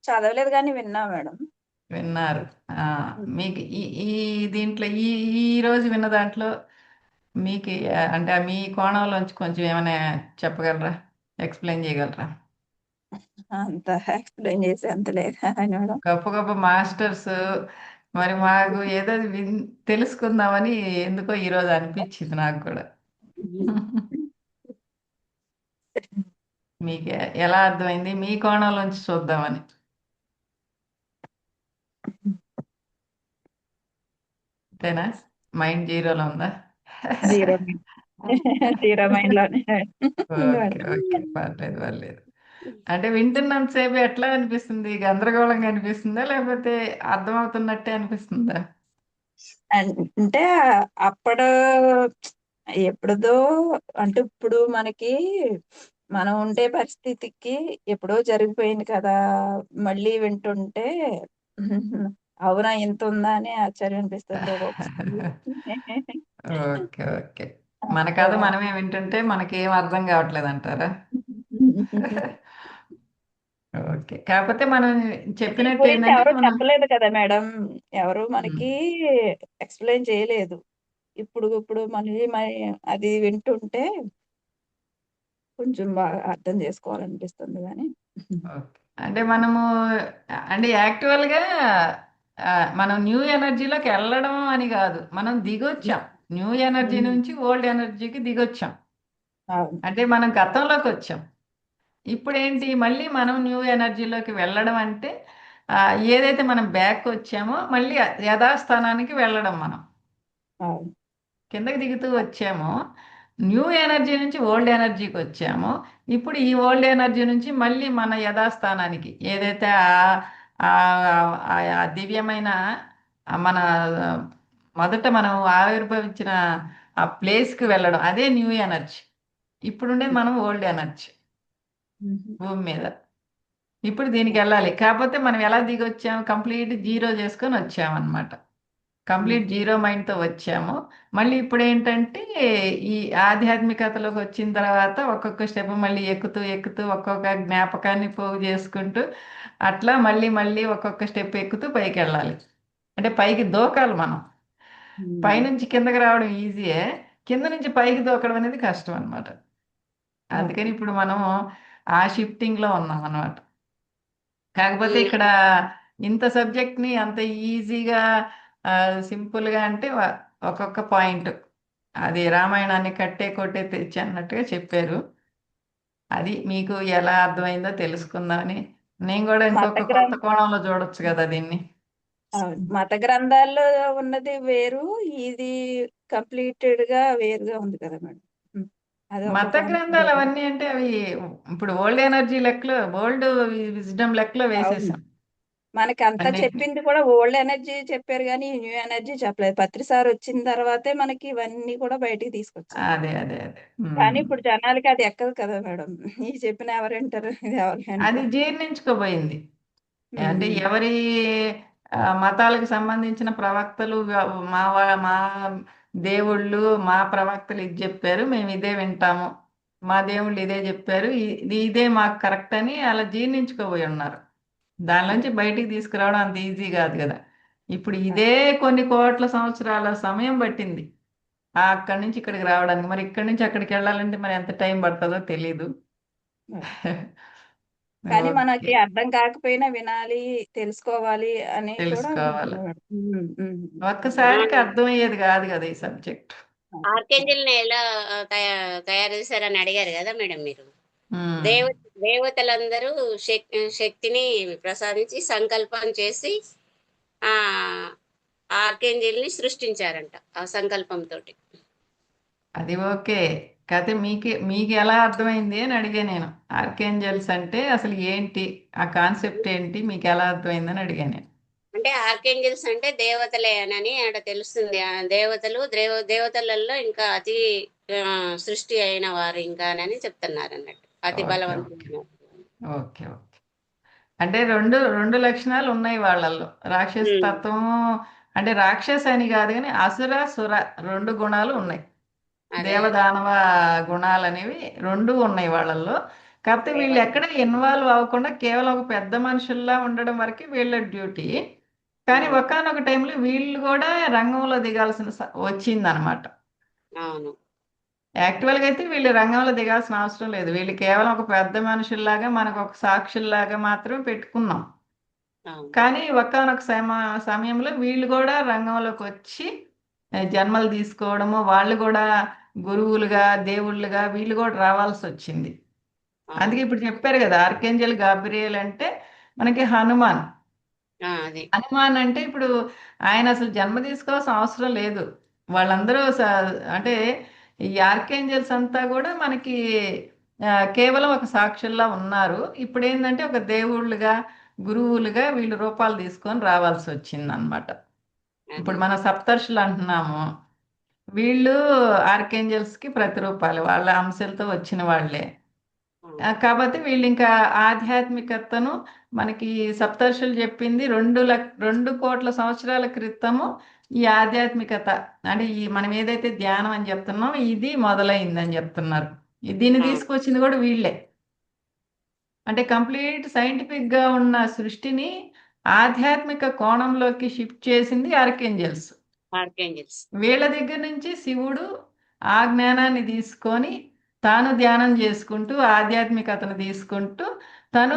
చదవలేదు కానీ విన్నా మేడం. విన్నారు. ఆ, మీకు ఈ ఈ దీంట్లో ఈ ఈ రోజు విన్న దాంట్లో మీకు అంటే మీ కోణంలోంచి కొంచెం ఏమైనా చెప్పగలరా, ఎక్స్ప్లెయిన్ చేయగలరా? అంత ఎక్స్ప్లెయిన్ చేసి అంత లేదా మేడం. గొప్ప గొప్ప మాస్టర్స్, మరి మాకు ఏదో తెలుసుకుందామని ఎందుకో ఈరోజు అనిపించింది నాకు కూడా. మీకు ఎలా అర్థమైంది, మీ కోణంలోంచి చూద్దామని. అంతేనా? మైండ్ జీరోలో ఉందా? Zero mind. జీరో మైండ్ లోనే ఓకే, ఓకే, పర్లేదు, పర్లేదు. అంటే వింటున్నంత సేపు ఎట్లా అనిపిస్తుంది, గందరగోళంగా అనిపిస్తుందా లేకపోతే అర్థమవుతున్నట్టే అనిపిస్తుందా? అంటే అప్పుడు ఎప్పుడుదో, అంటే ఇప్పుడు మనకి మనం ఉండే పరిస్థితికి ఎప్పుడో జరిగిపోయింది కదా. మళ్ళీ వింటుంటే అవునా ఇంత ఉందా అని ఆశ్చర్యం అనిపిస్తుంది ఒక్కొక్కసారి. Okay, okay. మన కథ మనమే వింటుంటే మనకి ఏం అర్థం కావట్లేదు అంటారా? ఓకే. కాకపోతే మనం దీని చెప్పినట్టు గురించి ఏంటంటే ఎవరు మనం చెప్పలేదు కదా మేడం. ఎవరు ఉమ్, మనకి ఎక్స్ప్లెయిన్ చేయలేదు. ఇప్పుడు ఇప్పుడు మళ్ళీ అది వింటుంటే కొంచెం బాగా అర్థం చేసుకోవాలనిపిస్తుంది కానీ. ఓకే. అంటే మనము అంటే యాక్చువల్గా మనం న్యూ ఎనర్జీలోకి వెళ్ళడం అని కాదు, మనం దిగొచ్చాం. న్యూ ఎనర్జీ ఉమ్, నుంచి ఓల్డ్ ఎనర్జీకి దిగొచ్చాం. అవును. అంటే మనం గతంలోకి వచ్చాం. ఇప్పుడు ఏంటి మళ్ళీ మనం న్యూ ఎనర్జీలోకి వెళ్ళడం అంటే ఆ, ఏదైతే మనం బ్యాక్ వచ్చామో మళ్ళీ యథాస్థానానికి వెళ్ళడం మనం. అవును. కిందకి దిగుతూ వచ్చామో న్యూ ఎనర్జీ నుంచి ఓల్డ్ ఎనర్జీకి వచ్చామో ఇప్పుడు ఈ ఓల్డ్ ఎనర్జీ నుంచి మళ్ళీ మన యథాస్థానానికి ఏదైతే ఆ దివ్యమైన మన మొదట మనం ఆవిర్భవించిన ఆ ప్లేస్కి వెళ్ళడం అదే న్యూ ఎనర్జీ. ఇప్పుడుండేది మనం ఓల్డ్ ఎనర్జీ ఉహు. భూమి మీద. ఇప్పుడు దీనికి వెళ్ళాలి, కాకపోతే మనం ఎలా దిగి వచ్చాము, కంప్లీట్ జీరో చేసుకొని వచ్చామన్నమాట. కంప్లీట్ ఉహు. జీరో మైండ్తో వచ్చాము. మళ్ళీ ఇప్పుడు ఏంటంటే ఈ ఆధ్యాత్మికతలోకి వచ్చిన తర్వాత ఒక్కొక్క స్టెప్ మళ్ళీ ఎక్కుతూ ఎక్కుతూ ఒక్కొక్క జ్ఞాపకాన్ని పోగు చేసుకుంటూ అట్లా మళ్ళీ మళ్ళీ ఒక్కొక్క స్టెప్ ఎక్కుతూ పైకి వెళ్ళాలి. అంటే పైకి దూకాలి మనం. ఉమ్. పైనుంచి కిందకి రావడం ఈజీయే, కింద నుంచి పైకి దూకడం అనేది కష్టం అన్నమాట. అందుకని ఓకే. ఇప్పుడు మనం ఆ షిఫ్టింగ్లో ఉన్నాం అన్నమాట. కాకపోతే ఉమ్, ఇక్కడ ఇంత సబ్జెక్ట్ని అంత ఈజీగా సింపుల్గా అంటే ఒక్కొక్క పాయింట్ అది రామాయణాన్ని కట్టే కొట్టే తెచ్చి అన్నట్టుగా చెప్పారు. అది మీకు ఎలా అర్థమైందో తెలుసుకుందామని. నేను కూడా మత ఇంకొక కొత్త గ్రంథ కోణంలో చూడొచ్చు కదా దీన్ని. అవును. మత గ్రంథాల్లో ఉన్నది వేరు, ఇది కంప్లీటెడ్ గా వేరుగా ఉంది కదా మేడం. ఉమ్. అది ఒక మత కాన్సెప్ట్ గ్రంథాలు కదా. అవన్నీ అంటే అవి ఇప్పుడు ఓల్డ్ ఎనర్జీ లెక్కలో ఓల్డ్ విజ్డమ్ లెక్కలో అవును. వేసేసాం మనకి అంతా అన్నిటిని. చెప్పింది కూడా ఓల్డ్ ఎనర్జీ చెప్పారు కానీ న్యూ ఎనర్జీ చెప్పలేదు. పత్రిసారి వచ్చిన తర్వాతే మనకి ఇవన్నీ కూడా బయటికి తీసుకొచ్చారు. అదే అదే అదే కానీ ఇప్పుడు జనాలకి అది ఎక్కదు కదా మేడం. ఈ చెప్పిన ఎవరు వింటారు, ఇది ఎవరు అది వింటారు. జీర్ణించుకోబోయింది. అంటే ఉమ్. ఎవరి మతాలకు సంబంధించిన ప్రవక్తలు మా దేవుళ్ళు మా ప్రవక్తలు ఇది చెప్పారు మేము ఇదే వింటాము, మా దేవుళ్ళు ఇదే చెప్పారు ఇదే మాకు కరెక్ట్ అని అలా జీర్ణించుకోబోయి ఉన్నారు. దానిలోంచి బయటికి తీసుకురావడం అంత ఈజీ కాదు కదా. ఇప్పుడు ఇదే కొన్ని కోట్ల సంవత్సరాల సమయం పట్టింది అక్కడి నుంచి ఇక్కడికి రావడానికి. మరి ఇక్కడి నుంచి అక్కడికి వెళ్ళాలంటే మరి ఎంత టైం పడుతుందో తెలీదు. కానీ ఓకే. మనకి అర్థం కాకపోయినా వినాలి, తెలుసుకోవాలి అని కూడా ఉంటుంది తెలుసుకోవాలి. మేడం. ఆ, ఒక్కసారికి అర్థమయ్యేది కాదు కదా ఈ సబ్జెక్ట్. ఆర్కేంజల్ ని ఎలా తయారు చేశారని అడిగారు కదా మేడం మీరు. ఉమ్. దేవ దేవతలందరూ శక్తిని ప్రసాదించి సంకల్పం చేసి ఆ ఆర్కేంజల్ ని సృష్టించారంట ఆ సంకల్పంతో. అది ఓకే. కాకపోతే మీకు మీకు ఎలా అర్థమైంది అని అడిగా నేను. ఆర్కేంజల్స్ అంటే అసలు ఏంటి, ఆ కాన్సెప్ట్ ఏంటి, మీకు ఎలా అర్థమైంది అని అడిగా నేను. అంటే ఆర్కేంజల్స్ అంటే దేవతలే అని ఆడ తెలుస్తుంది. ఆ దేవతలు దేవతలలో ఇంకా అతి సృష్టి అయిన వారు ఇంకా అని చెప్తున్నారు అన్నట్టు, అతి ఓకే ఓకే బలవంతులు. Okay okay. అంటే రెండు రెండు లక్షణాలు ఉన్నాయి వాళ్ళల్లో. రాక్షస తత్వం అంటే రాక్షస అని కాదు కానీ అసుర సుర రెండు గుణాలు ఉన్నాయి. అదే అదే. దేవదానవ గుణాలు అనేవి రెండు ఉన్నాయి వాళ్ళల్లో. కాకపోతే వీళ్ళు దేవత. ఎక్కడ ఇన్వాల్వ్ అవ్వకుండా కేవలం ఒక పెద్ద మనుషుల్లా ఉండడం వరకు వీళ్ళ డ్యూటీ. కానీ ఉమ్, ఒకానొక టైంలో వీళ్ళు కూడా రంగంలో దిగాల్సిన వచ్చిందనమాట. అవును. యాక్చువల్గా అయితే వీళ్ళు రంగంలో దిగాల్సిన అవసరం లేదు, వీళ్ళు కేవలం ఒక పెద్ద మనుషుల్లాగా మనకు ఒక సాక్షుల్లాగా మాత్రమే పెట్టుకున్నాం. అవును. కానీ ఒకానొక సమయంలో వీళ్ళు కూడా రంగంలోకి వచ్చి జన్మలు తీసుకోవడము, వాళ్ళు కూడా గురువులుగా దేవుళ్ళుగా వీళ్ళు కూడా రావాల్సి వచ్చింది. అందుకే అవును. ఇప్పుడు చెప్పారు కదా ఆర్కేంజల్ గాబ్రియల్ అంటే మనకి హనుమాన్. అది. హనుమాన్ అంటే ఇప్పుడు ఆయన అసలు జన్మ తీసుకోవాల్సిన అవసరం లేదు. వాళ్ళందరూ అంటే ఈ ఆర్కేంజల్స్ అంతా కూడా మనకి కేవలం ఒక సాక్షుల్లా ఉన్నారు. ఇప్పుడు ఏంటంటే ఒక దేవుళ్ళుగా గురువులుగా వీళ్ళు రూపాలు తీసుకొని రావాల్సి వచ్చింది అనమాట. అది. ఇప్పుడు మన సప్తర్షులు అంటున్నాము, వీళ్ళు ఆర్కేంజల్స్కి ప్రతిరూపాలు, వాళ్ళ అంశలతో వచ్చిన వాళ్ళే. అవును. కాబట్టి వీళ్ళు ఇంకా ఆధ్యాత్మికతను మనకి సప్తర్షులు చెప్పింది 2 కోట్ల సంవత్సరాల క్రితము ఈ ఆధ్యాత్మికత అంటే ఈ మనం ఏదైతే ధ్యానం అని చెప్తున్నామో ఇది మొదలైందని చెప్తున్నారు. దీన్ని అవును. తీసుకొచ్చింది కూడా వీళ్ళే. అంటే కంప్లీట్ సైంటిఫిక్గా ఉన్న సృష్టిని ఆధ్యాత్మిక కోణంలోకి షిఫ్ట్ చేసింది ఆర్కేంజల్స్. ఆర్కేంజల్స్. వీళ్ళ దగ్గర నుంచి శివుడు ఆ జ్ఞానాన్ని తీసుకొని తాను ధ్యానం చేసుకుంటూ ఆధ్యాత్మికతను తీసుకుంటూ తను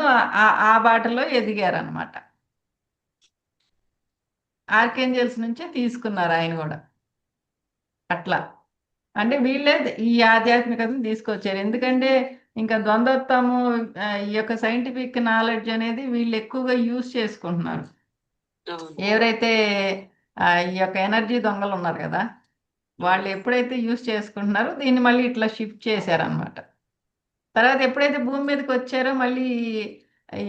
ఆ బాటలో ఎదిగారనమాట. ఆర్కేంజల్స్ నుంచే తీసుకున్నారు ఆయన కూడా. అట్లా అంటే వీళ్ళే ఈ ఆధ్యాత్మికతను తీసుకొచ్చారు. ఎందుకంటే ఇంకా ద్వంద్వత్వము, ఈ యొక్క సైంటిఫిక్ నాలెడ్జ్ అనేది వీళ్ళు ఎక్కువగా యూజ్ చేసుకుంటున్నారు. అవును. ఎవరైతే ఈ యొక్క ఎనర్జీ దొంగలు ఉన్నారు కదా, వాళ్ళు ఎప్పుడైతే యూజ్ చేసుకుంటున్నారో దీన్ని మళ్ళీ ఇట్లా షిఫ్ట్ చేశారనమాట. తర్వాత ఎప్పుడైతే భూమి మీదకి వచ్చారో మళ్ళీ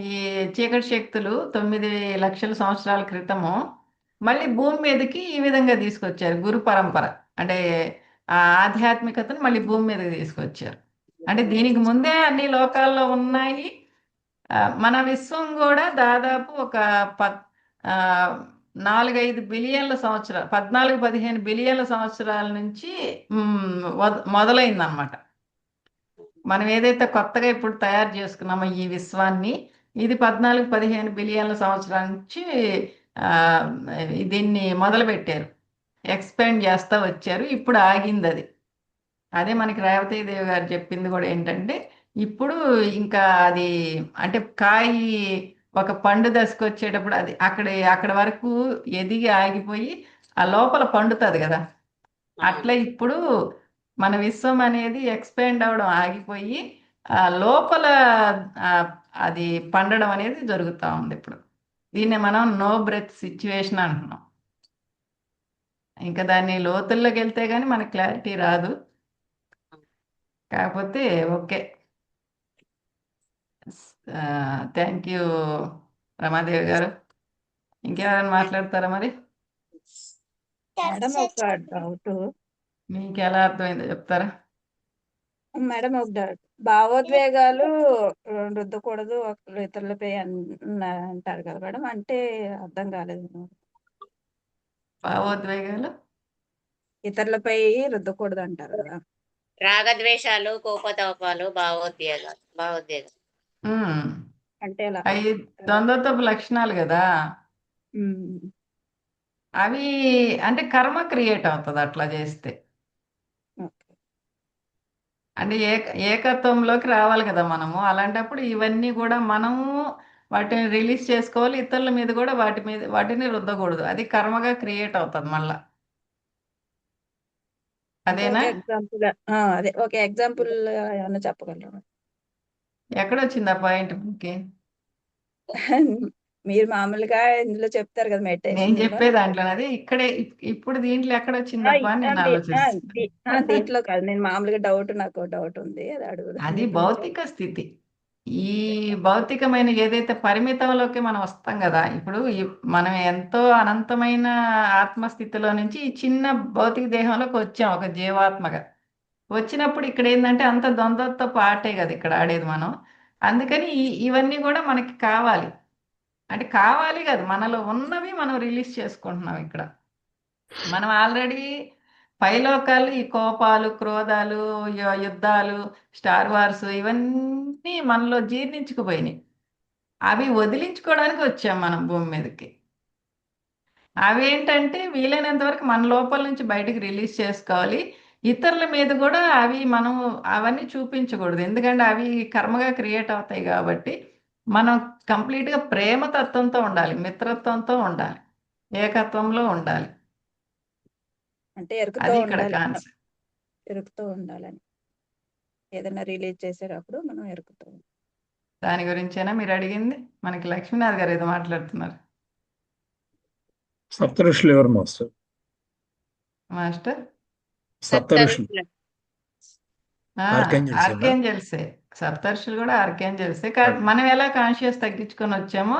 ఈ చీకటి శక్తులు 9 లక్షల సంవత్సరాల క్రితము మళ్ళీ భూమి మీదకి ఈ విధంగా తీసుకొచ్చారు. గురు పరంపర అంటే ఆ ఆధ్యాత్మికతను మళ్ళీ భూమి మీదకి తీసుకొచ్చారు. అంటే దీనికి ముందే అన్ని లోకాల్లో ఉన్నాయి. మన విశ్వం కూడా దాదాపు ఒక 4-5 బిలియన్ల సంవత్సరాలు, 14-15 బిలియన్ల సంవత్సరాల నుంచి మొదలైందనమాట. మనం ఏదైతే కొత్తగా ఇప్పుడు తయారు చేసుకున్నామో ఈ విశ్వాన్ని, ఇది 14-15 బిలియన్ల సంవత్సరాల నుంచి ఆ, దీన్ని మొదలుపెట్టారు, ఎక్స్పాండ్ చేస్తూ వచ్చారు. ఇప్పుడు ఆగింది అది. అదే మనకి రేవతీదేవి గారు చెప్పింది కూడా ఏంటంటే ఇప్పుడు ఇంకా అది అంటే కాయి ఒక పండు దశకు వచ్చేటప్పుడు అది అక్కడ వరకు ఎదిగి ఆగిపోయి ఆ లోపల పండుతుంది కదా. అట్లా ఇప్పుడు మన విశ్వం అనేది ఎక్స్పాండ్ అవ్వడం ఆగిపోయి ఆ లోపల ఆ, అది పండడం అనేది జరుగుతూ ఉంది ఇప్పుడు. దీన్ని మనం నో బ్రెత్ సిచ్యువేషన్ అంటున్నాం. ఇంకా దాన్ని లోతుల్లోకి వెళ్తే కానీ మనకు క్లారిటీ రాదు. కాకపోతే ఓకే, థ్యాంక్ యూ రమాదేవి గారు. ఇంకెవరైనా మాట్లాడతారా మరి? మేడం ఒక డౌట్. మీకు ఎలా అర్థమైందో చెప్తారా? మేడం ఒక డౌట్. భావోద్వేగాలు రుద్దకూడదు ఇతరులపై అంటారు కదా మేడం, అంటే అర్థం కాలేదు. భావోద్వేగాలు ఇతరులపై రుద్దకూడదు అంటారు కదా, రాగద్వేషాలు, కోపతాపాలు, భావోద్వేగాలు. ఉమ్, అంటే ఎలా? అవి ద్వంద్వత్వపు లక్షణాలు కదా. ఉమ్. అవి అంటే కర్మ క్రియేట్ అవుతుంది అట్లా చేస్తే. ఓకే. అంటే ఏకత్వంలోకి రావాలి కదా మనము. అలాంటప్పుడు ఇవన్నీ కూడా మనము వాటిని రిలీజ్ చేసుకోవాలి. ఇతరుల మీద కూడా వాటిని రుద్దకూడదు. అది కర్మగా క్రియేట్ అవుతుంది మళ్ళా. అంటే అదేనా? ఒక ఎగ్జాంపుల్, అదే ఒక ఎగ్జాంపుల్ ఏమన్నా చెప్పగలరా? ఎక్కడొచ్చింది ఆ పాయింట్ మీకు? మీరు మామూలుగా ఇందులో చెప్తారు కదా నేను మెడిటేషన్ లో. చెప్పే దాంట్లో అది ఇక్కడే ఇప్పుడు దీంట్లో ఎక్కడొచ్చిందప్పా అని నేను ఆలోచిస్తాను. దీంట్లో కాదు, నేను మామూలుగా నాకు డౌట్ ఉంది, అది అడుగుదాం. అది దీంట్లో భౌతిక స్థితి. ఈ భౌతికమైన ఏదైతే పరిమితంలోకి మనం వస్తాం కదా. ఇప్పుడు మనం ఎంతో అనంతమైన ఆత్మస్థితిలో నుంచి ఈ చిన్న భౌతిక దేహంలోకి వచ్చాం ఒక జీవాత్మగా. వచ్చినప్పుడు ఇక్కడ ఏంటంటే అంత ద్వంద్వత్వపు ఆటే కదా ఇక్కడ ఆడేది మనం. అందుకని ఇవన్నీ కూడా మనకి కావాలి. అంటే కావాలి కాదు, మనలో ఉన్నవి మనం రిలీజ్ చేసుకుంటున్నాం ఇక్కడ. మనం ఆల్రెడీ పైలోకాలు ఈ కోపాలు, క్రోధాలు, యుద్ధాలు, స్టార్ వార్స్ ఇవన్నీ మనలో జీర్ణించుకుపోయినాయి. అవి వదిలించుకోవడానికి వచ్చాం మనం భూమి మీదకి. అవి ఏంటంటే వీలైనంత వరకు మన లోపల నుంచి బయటకు రిలీజ్ చేసుకోవాలి. ఇతరుల మీద కూడా మనం అవన్నీ చూపించకూడదు. ఎందుకంటే అవి కర్మగా క్రియేట్ అవుతాయి కాబట్టి మనం కంప్లీట్గా ప్రేమతత్వంతో ఉండాలి, మిత్రత్వంతో ఉండాలి, ఏకత్వంలో ఉండాలి. అంటే ఎరుకుతో అది ఇక్కడ ఉండాలి, కాన్సెప్ట్. ఎరుకుతో ఉండాలని ఏదైనా రిలీజ్ చేసేటప్పుడు మనం ఎరుకుతో ఉండాలి. దాని గురించేనా మీరు అడిగింది? మనకి లక్ష్మీనాథ్ గారు ఏదో మాట్లాడుతున్నారు. సప్త ఋషులు ఎవరు మాస్టర్? మాస్టర్ సప్త ఋషులు ఆర్కేంజల్స్ ఏనా? ఆర్కేంజల్సే. సప్తర్షులు కూడా ఆర్కేంజల్సే. మనం ఎలా కాన్షియస్ తగ్గించుకొని వచ్చామో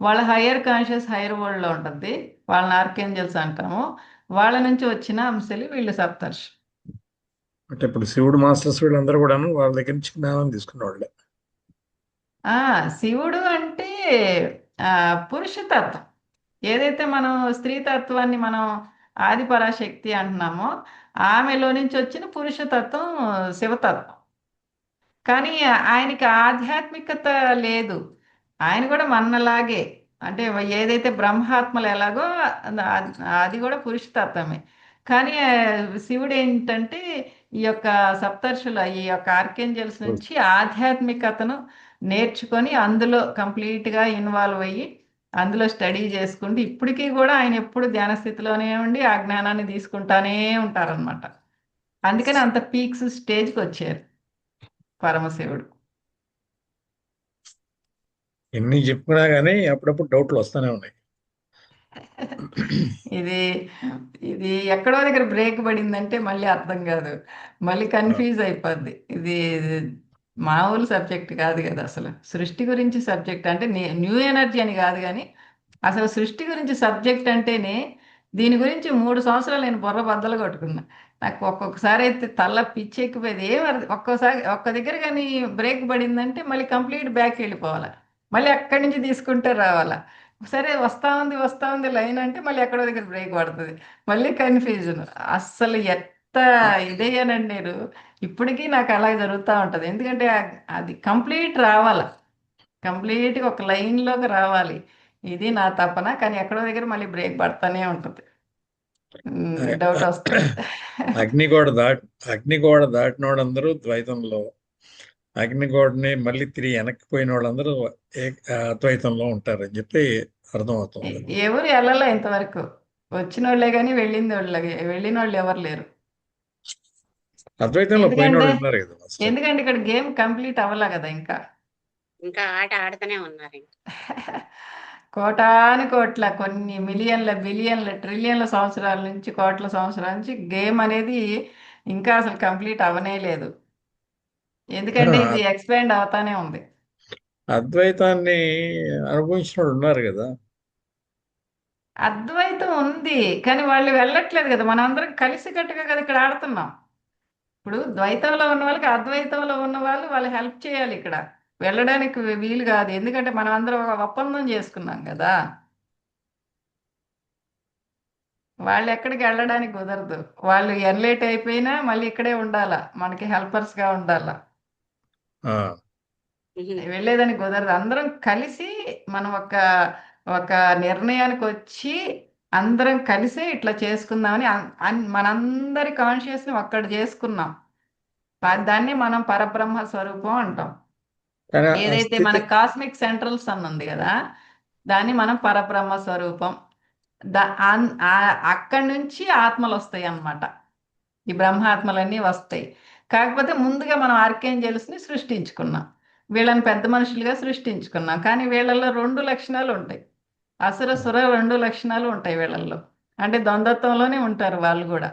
వాళ్ళ హయ్యర్ కాన్షియస్ హైయర్ వరల్డ్ లో ఉంటుంది. వాళ్ళని ఆర్కేంజల్స్ అంటాము. వాళ్ళ నుంచి వచ్చిన అంశాలు వీళ్ళు సప్తర్షి. అంటే ఇప్పుడు శివుడు మాస్టర్స్ వీళ్ళందరూ కూడాను వాళ్ళ దగ్గర నుంచి జ్ఞానం తీసుకున్న వాళ్ళే. శివుడు అంటే పురుషతత్వం. ఏదైతే మనం స్త్రీతత్వాన్ని మనం ఆదిపరాశక్తి అంటున్నామో ఆమెలో నుంచి వచ్చిన పురుషతత్వం శివతత్వం. కానీ ఆయనకి ఆధ్యాత్మికత లేదు. ఆయన కూడా మనలాగే, అంటే ఏదైతే బ్రహ్మాత్మలు ఎలాగో అది కూడా పురుషతత్వమే. కానీ శివుడు ఏంటంటే ఈ యొక్క సప్తర్షుల ఈ యొక్క ఆర్కేంజల్స్ నుంచి ఆధ్యాత్మికతను నేర్చుకొని అందులో కంప్లీట్గా ఇన్వాల్వ్ అయ్యి అందులో స్టడీ చేసుకుంటూ ఇప్పటికీ కూడా ఆయన ఎప్పుడు ధ్యాన స్థితిలోనే ఉండి ఆ జ్ఞానాన్ని తీసుకుంటానే ఉంటారనమాట. అందుకని అంత పీక్స్ స్టేజ్కి వచ్చారు పరమశివుడు. ఎన్ని చెప్పినా కానీ అప్పుడప్పుడు డౌట్లు వస్తూనే ఉన్నాయి. ఇది ఇది ఎక్కడో దగ్గర బ్రేక్ పడిందంటే మళ్ళీ అర్థం కాదు, మళ్ళీ కన్ఫ్యూజ్ అయిపోద్ది. ఇది మామూలు సబ్జెక్ట్ కాదు కదా అసలు. సృష్టి గురించి సబ్జెక్ట్ అంటే న్యూ ఎనర్జీ అని కాదు, కానీ అసలు సృష్టి గురించి సబ్జెక్ట్ అంటేనే దీని గురించి 3 సంవత్సరాలు నేను బుర్ర బద్దలు కొట్టుకున్నా. నాకు ఒక్కొక్కసారి అయితే తల్ల పిచ్చెక్కిపోయేది. ఒక్కోసారి ఒక్క దగ్గర కానీ బ్రేక్ పడిందంటే మళ్ళీ కంప్లీట్ బ్యాక్ వెళ్ళిపోవాలా, మళ్ళీ అక్కడి నుంచి తీసుకుంటే రావాలా. సరే వస్తా ఉంది లైన్ అంటే మళ్ళీ ఎక్కడో దగ్గర బ్రేక్ పడుతుంది, మళ్ళీ కన్ఫ్యూజన్. అస్సలు ఎంత ఇదేయానండి నేను. ఇప్పటికీ నాకు అలా జరుగుతూ ఉంటుంది. ఎందుకంటే అది కంప్లీట్ రావాల, కంప్లీట్గా ఒక లైన్లోకి రావాలి. ఇది నా తపన. కానీ ఎక్కడో దగ్గర మళ్ళీ బ్రేక్ పడతానే ఉంటుంది, డౌట్ వస్తుంది. అగ్నిగోడ దాటినోడందరూ ద్వైతంలో, అగ్నిగోడని మళ్ళీ తిరిగి వెనక్కి పోయిన వాళ్ళందరూ అద్వైతంలో ఉంటారని చెప్పి అర్థమవుతుంది. ఎవరు వెళ్ళాల ఇంతవరకు. వచ్చిన వాళ్ళే కానీ వెళ్ళిన వాళ్ళు ఎవరు లేరు. అద్వైతంలో పోయిన వాళ్ళు ఉన్నారు కదా. ఎందుకంటే ఇక్కడ గేమ్ కంప్లీట్ అవ్వలే కదా ఇంకా ఆట ఆడుతూనే ఉన్నారు ఇంకా. కోటాను కోట్ల, కొన్ని మిలియన్ల, బిలియన్ల, ట్రిలియన్ల సంవత్సరాల నుంచి, కోట్ల సంవత్సరాల నుంచి గేమ్ అనేది ఇంకా అసలు కంప్లీట్ అవనే లేదు. ఎందుకంటే ఇది ఎక్స్పాండ్ అవుతానే ఉంది. అద్వైతాన్ని అనుభవించిన వాళ్ళు ఉన్నారు కదా. అద్వైతం ఉంది కానీ వాళ్ళు వెళ్ళట్లేదు కదా. మనందరం కలిసికట్టుగా కదా ఇక్కడ ఆడుతున్నాం. ఇప్పుడు ద్వైతంలో ఉన్న వాళ్ళకి అద్వైతంలో ఉన్న వాళ్ళు హెల్ప్ చేయాలి. ఇక్కడ వెళ్ళడానికి వీలు కాదు, ఎందుకంటే మనం అందరం ఒక ఒప్పందం చేసుకున్నాం కదా. వాళ్ళు ఎక్కడికి వెళ్ళడానికి కుదరదు. వాళ్ళు ఎన్లేట్ అయిపోయినా మళ్ళీ ఇక్కడే ఉండాలా, మనకి హెల్పర్స్గా ఉండాలా. వెళ్ళేదానికి కుదరదు. అందరం కలిసి మనం ఒక నిర్ణయానికి వచ్చి అందరం కలిసి ఇట్లా చేసుకుందామని మనందరి కాన్షియస్ని ఒక్కడ చేసుకున్నాం. దాన్ని మనం పరబ్రహ్మ స్వరూపం అంటాం. ఏదైతే మన కాస్మిక్ సెంట్రల్ సన్ ఉంది కదా, దాన్ని మనం పరబ్రహ్మ స్వరూపం. అక్కడి నుంచి ఆత్మలు వస్తాయి అన్నమాట. ఈ బ్రహ్మాత్మలన్నీ వస్తాయి. కాకపోతే ముందుగా మనం ఆర్కేంజెల్స్ని సృష్టించుకున్నాం, వీళ్ళని పెద్ద మనుషులుగా సృష్టించుకున్నాం. కానీ వీళ్ళల్లో 2 లక్షణాలు ఉంటాయి. అసుర సుర 2 లక్షణాలు ఉంటాయి వీళ్ళల్లో. అంటే ద్వంద్వత్వంలోనే ఉంటారు వాళ్ళు కూడా.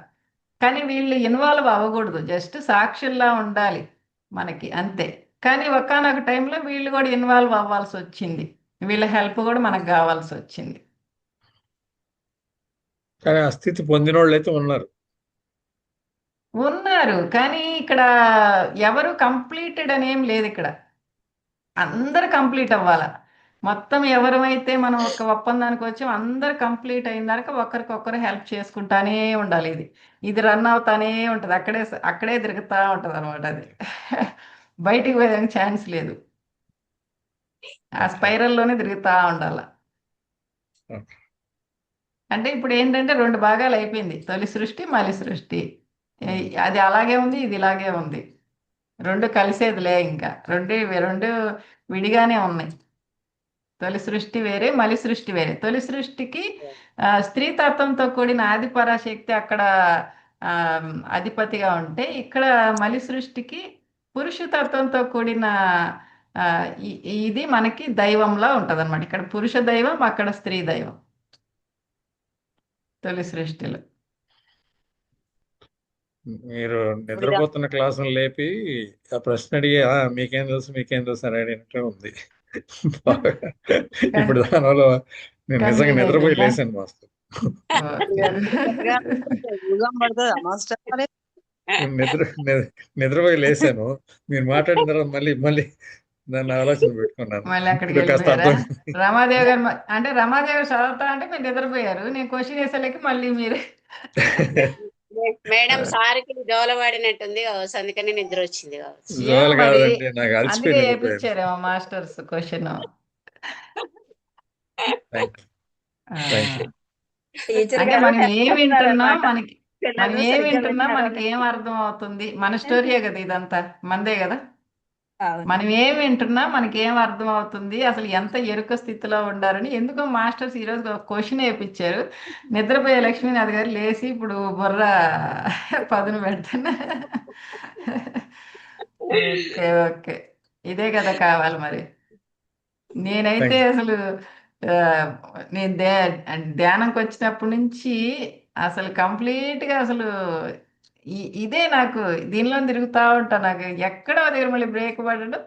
కానీ వీళ్ళు ఇన్వాల్వ్ అవ్వకూడదు, జస్ట్ సాక్షుల్లా ఉండాలి మనకి, అంతే. కానీ ఒకానొక టైంలో వీళ్ళు కూడా ఇన్వాల్వ్ అవ్వాల్సి వచ్చింది, వీళ్ళ హెల్ప్ కూడా మనకు కావాల్సి వచ్చింది. కానీ ఆ స్థితి పొందిన వాళ్ళు అయితే ఉన్నారు. కానీ ఇక్కడ ఎవరు కంప్లీటెడ్ అని ఏం లేదు. ఇక్కడ అందరు కంప్లీట్ అవ్వాలా. మొత్తం ఎవరైతే మనం ఒక ఒప్పందానికి వచ్చాం అందరు కంప్లీట్ అయిన దాకా ఒకరికొకరు హెల్ప్ చేసుకుంటానే ఉండాలి. ఇది రన్ అవుతానే ఉంటుంది, అక్కడే తిరుగుతూ ఉంటుంది అనమాట. అది బయటికి పోయేదానికి ఛాన్స్ లేదు, ఆ స్పైరల్లోనే తిరుగుతూ ఉండాల. అంటే ఇప్పుడు ఏంటంటే 2 భాగాలు అయిపోయింది, తొలి సృష్టి మలి సృష్టి. అది అలాగే ఉంది, ఇది ఇలాగే ఉంది. 2 కలిసేదిలే, ఇంకా 2 విడిగానే ఉన్నాయి. తొలి సృష్టి వేరే, మలి సృష్టి వేరే. తొలి సృష్టికి స్త్రీ తత్వంతో కూడిన ఆది పరాశక్తి అక్కడ అధిపతిగా ఉంటే, ఇక్కడ మలి సృష్టికి పురుష తత్వంతో కూడిన ఇది మనకి దైవంలా ఉంటుంది అనమాట. ఇక్కడ పురుష దైవం, అక్కడ స్త్రీ దైవం తొలి సృష్టిలో. మీరు నిద్రపోతున్న క్లాసులు లేపి ఆ ప్రశ్న అడిగి మీకేం తెలుసు అని అడిగినట్టే ఉంది. ఇప్పుడు దానివల్ల నేను నిజంగా నిద్రపోయి లేసాను మాస్టర్. నిద్రపోయి లేసాను, మీరు మాట్లాడిన తర్వాత మళ్ళీ దాన్ని ఆలోచన పెట్టుకున్నాను. మళ్ళీ అక్కడికి రమాదేవి గారు రమాదేవి చదువుతా అంటే మీరు నిద్రపోయారు, నేను క్వశ్చన్ వేసేలేక మళ్ళీ మీరు మేడం సార్కి జోలవాడినట్టుంది కావచ్చు, అందుకని నిద్ర వచ్చింది కావచ్చు. ఏమో జోలు మరి కాదండి, నాకు అందుకే అలసిపోయి నిద్రపోయాను. వేపించారేమో masters question. Thank you, thank you. Teacher అంటే గారు మనం టెస్ట్ ఏం వింటున్నాం, చేస్తున్నారనమాట. మనం పిల్లలు ఏం సరిగ్గా వింటున్నాం వింటున్నారో మనకి ఏం అర్థం అవుతుంది. మన స్టోరీయే కదా ఇదంతా, మందే కదా. అవును. మనం ఏం వింటున్నా మనకి ఏం అర్థం అవుతుంది, అసలు ఎంత ఎరుక స్థితిలో ఉండాలని. ఎందుకో మాస్టర్స్ ఈరోజు ఒక క్వశ్చన్ వేయించారు. నిద్రపోయే లక్ష్మీనాథ్ గారు లేచి ఇప్పుడు బుర్ర పదును పెడుతున్నా. ఓకే, ఓకే, ఇదే కదా కావాలి మరి. నేనైతే థ్యాంక్ యూ. అసలు ఆ, నేను ధ్యానంకి వచ్చినప్పటి నుంచి అసలు కంప్లీట్గా అసలు ఇదే నాకు దీనిలో తిరుగుతూ ఉంటా. నాకు ఎక్కడో దగ్గర మళ్ళీ బ్రేక్ పడడం,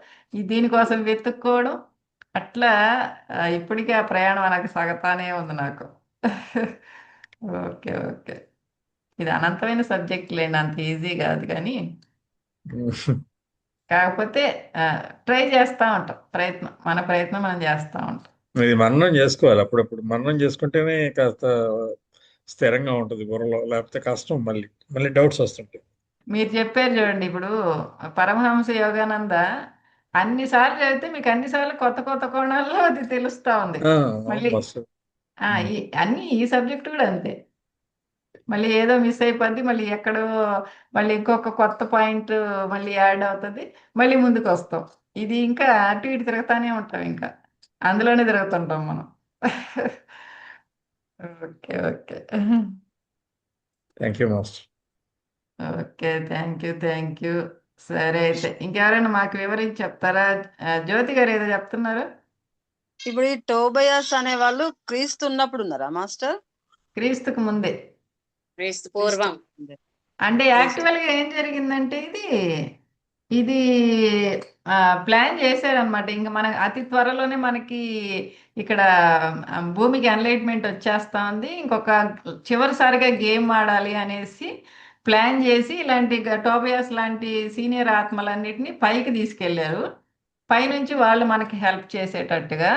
దీనికోసం వెతుక్కోవడం అట్లా. ఇప్పటికీ ఆ ప్రయాణం నాకు సాగుతానే ఉంది నాకు. ఓకే, ఓకే, ఇది అనంతమైన సబ్జెక్ట్ లేండి, అంత ఈజీ కాదు కానీ కాకపోతే ట్రై చేస్తూ ఉంటాం. మన ప్రయత్నం మనం చేస్తూ ఉంటాం. ఇది మననం చేసుకోవాలి, అప్పుడప్పుడు మననం చేసుకుంటేనే కాస్త స్థిరంగా ఉంటుంది బుర్రలో, లేకపోతే కష్టం, మళ్ళీ మళ్ళీ డౌట్స్ వస్తుంటాయి. మీరు చెప్పారు చూడండి ఇప్పుడు, పరమహంస యోగానంద అన్నిసార్లు చదివితే మీకు అన్నిసార్లు కొత్త కొత్త కోణాల్లో అది తెలుస్తా ఉంది. అవును మళ్ళీ మాస్టర్. ఈ సబ్జెక్ట్ కూడా అంతే. మళ్ళీ ఏదో మిస్ అయిపోద్ది, మళ్ళీ ఎక్కడో మళ్ళీ ఇంకొక కొత్త పాయింట్ మళ్ళీ యాడ్ అవుతుంది, మళ్ళీ ముందుకు వస్తాం. ఇది ఇంకా అటు ఇటు తిరుగుతానే ఉంటాం, ఇంకా అందులోనే తిరుగుతుంటాం మనం. Okay, okay, thank you master. Okay, thank you, thank you. సరే అయితే ఇంకెవరైనా మాకు వివరించి చెప్తారా? జ్యోతి గారు ఏదో చెప్తున్నారు. ఇప్పుడు ఈ టోబయాస్ అనే వాళ్ళు క్రీస్తు ఉన్నప్పుడు ఉన్నారా మాస్టర్? క్రీస్తుకు ముందే. క్రీస్తు క్రీస్తు పూర్వం. ముందే. అంటే క్రీస్తు యాక్చువల్గా ఏం జరిగిందంటే ఇది ఇది ప్లాన్ చేశారనమాట. ఇంకా మన అతి త్వరలోనే మనకి ఇక్కడ భూమికి ఎన్లైట్మెంట్ వచ్చేస్తా ఉంది, ఇంకొక చివరిసారిగా గేమ్ ఆడాలి అనేసి ప్లాన్ చేసి ఇలాంటి టోబియాస్ లాంటి సీనియర్ ఆత్మలన్నిటిని పైకి తీసుకెళ్లారు. పైనుంచి వాళ్ళు మనకి హెల్ప్ చేసేటట్టుగా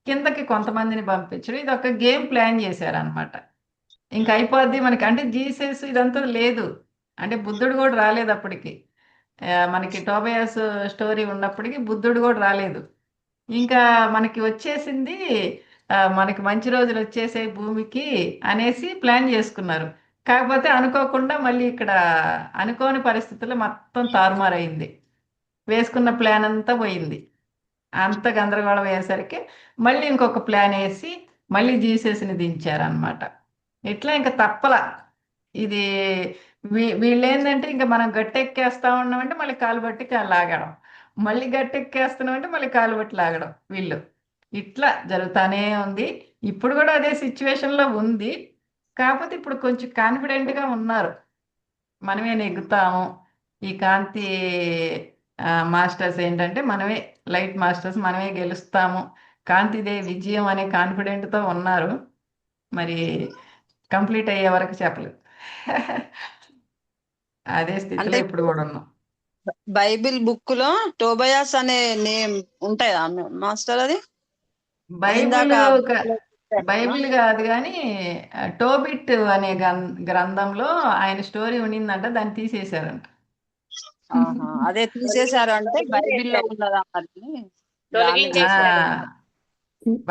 కిందకి కొంతమందిని పంపించడం, ఇది ఒక గేమ్ ప్లాన్ చేశారనమాట. ఇంక అయిపోద్ది మనకి, అంటే జీసస్ ఇదంతా లేదు, అంటే బుద్ధుడు కూడా రాలేదు అప్పటికి. మనకి టోబయాస్ స్టోరీ ఉన్నప్పటికీ బుద్ధుడు కూడా రాలేదు. ఇంకా మనకి వచ్చేసింది, మనకి మంచి రోజులు వచ్చేసాయి భూమికి అనేసి ప్లాన్ చేసుకున్నారు. కాకపోతే అనుకోకుండా మళ్ళీ ఇక్కడ అనుకోని పరిస్థితుల్లో మొత్తం తారుమారైంది, వేసుకున్న ప్లాన్ అంతా పోయింది. అంత గందరగోళం అయ్యేసరికి మళ్ళీ ఇంకొక ప్లాన్ వేసి మళ్ళీ జీసస్ని దించారనమాట. ఇట్లా ఇంకా తప్పల. ఇది వీళ్ళు ఏంటంటే ఇంకా మనం గట్టెక్కేస్తా ఉన్నామంటే మళ్ళీ కాలు బట్టి లాగడం, మళ్ళీ గట్టెక్కేస్తున్నామంటే మళ్ళీ కాలు బట్టి లాగడం, వీళ్ళు ఇట్లా జరుగుతానే ఉంది. ఇప్పుడు కూడా అదే సిచ్యువేషన్లో ఉంది. కాకపోతే ఇప్పుడు కొంచెం కాన్ఫిడెంట్గా ఉన్నారు, మనమే నెగ్గుతాము. ఈ కాంతి మాస్టర్స్ ఏంటంటే మనమే లైట్ మాస్టర్స్, మనమే గెలుస్తాము, కాంతిదే విజయం అనే కాన్ఫిడెంట్తో ఉన్నారు. మరి కంప్లీట్ అయ్యే వరకు చెప్పలేదు. అదే స్థితిలో అంటే ఇప్పుడు కూడా ఉన్నాం. బైబిల్ బుక్ లో టోబయాస్ అనే నేమ్ ఉంటాయా మాస్టర్? అది బైబిల్ ఇందాక బైబిల్ కాదు కానీ టోబిట్ అనే గ్రంథంలో ఆయన స్టోరీ ఉండిందంట, దాన్ని తీసేశారంట. ఆహా, అదే తీసేశారు అంటే బైబిల్లో తొలగించేశారు. ఉన్నదా మరి దాన్ని ఆ తొలగించేశారు.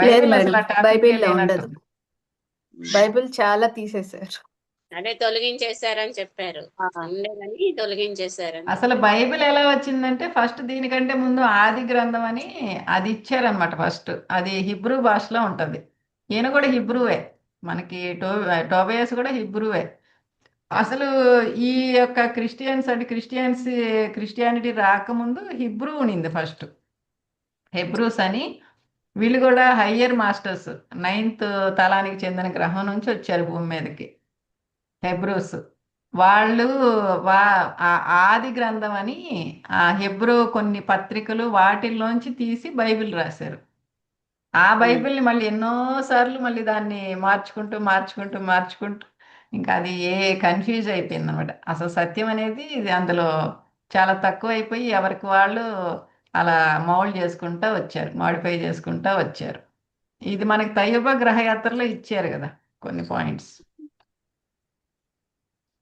లేదు బైబిల్ మేడం, అసలు ఆ టాపికే బైబిల్లో లేనట్టు. ఉండదు. బైబిల్ చాలా తీసేశారు. అదే తొలగించేశారని చెప్పారు. ఉండేదని తొలగించేశారని అసలు బైబిల్ ఎలా వచ్చిందంటే ఫస్ట్ దీనికంటే ముందు ఆది గ్రంథం అని అది ఇచ్చారనమాట. ఫస్ట్ అది హిబ్రూ భాషలో ఉంటుంది. ఈయన కూడా హిబ్రూవే, మనకి టోబయాస్ కూడా హిబ్రూవే. అసలు ఈ యొక్క క్రిస్టియన్స్ అంటే క్రిస్టియానిటీ రాకముందు హిబ్రూ ఉనింది ఫస్ట్. హెబ్రూస్ అని, వీళ్ళు కూడా హయ్యర్ మాస్టర్స్, 9th తలానికి చెందిన గ్రహం నుంచి వచ్చారు భూమి మీదకి హెబ్రూస్. వాళ్ళు వా ఆది గ్రంథం అని ఆ హెబ్రూ కొన్ని పత్రికలు వాటిల్లోంచి తీసి బైబిల్ రాశారు. ఆ బైబిల్ని మళ్ళీ ఎన్నోసార్లు మళ్ళీ దాన్ని మార్చుకుంటూ మార్చుకుంటూ మార్చుకుంటూ ఇంకా అది కన్ఫ్యూజ్ అయిపోయింది అనమాట. అసలు సత్యం అనేది ఇది అందులో చాలా తక్కువ అయిపోయి ఎవరికి వాళ్ళు అలా మౌల్డ్ చేసుకుంటూ వచ్చారు, మాడిఫై చేసుకుంటూ వచ్చారు. ఇది మనకి తయ్యబ గ్రహయాత్రలో ఇచ్చారు కదా కొన్ని పాయింట్స్.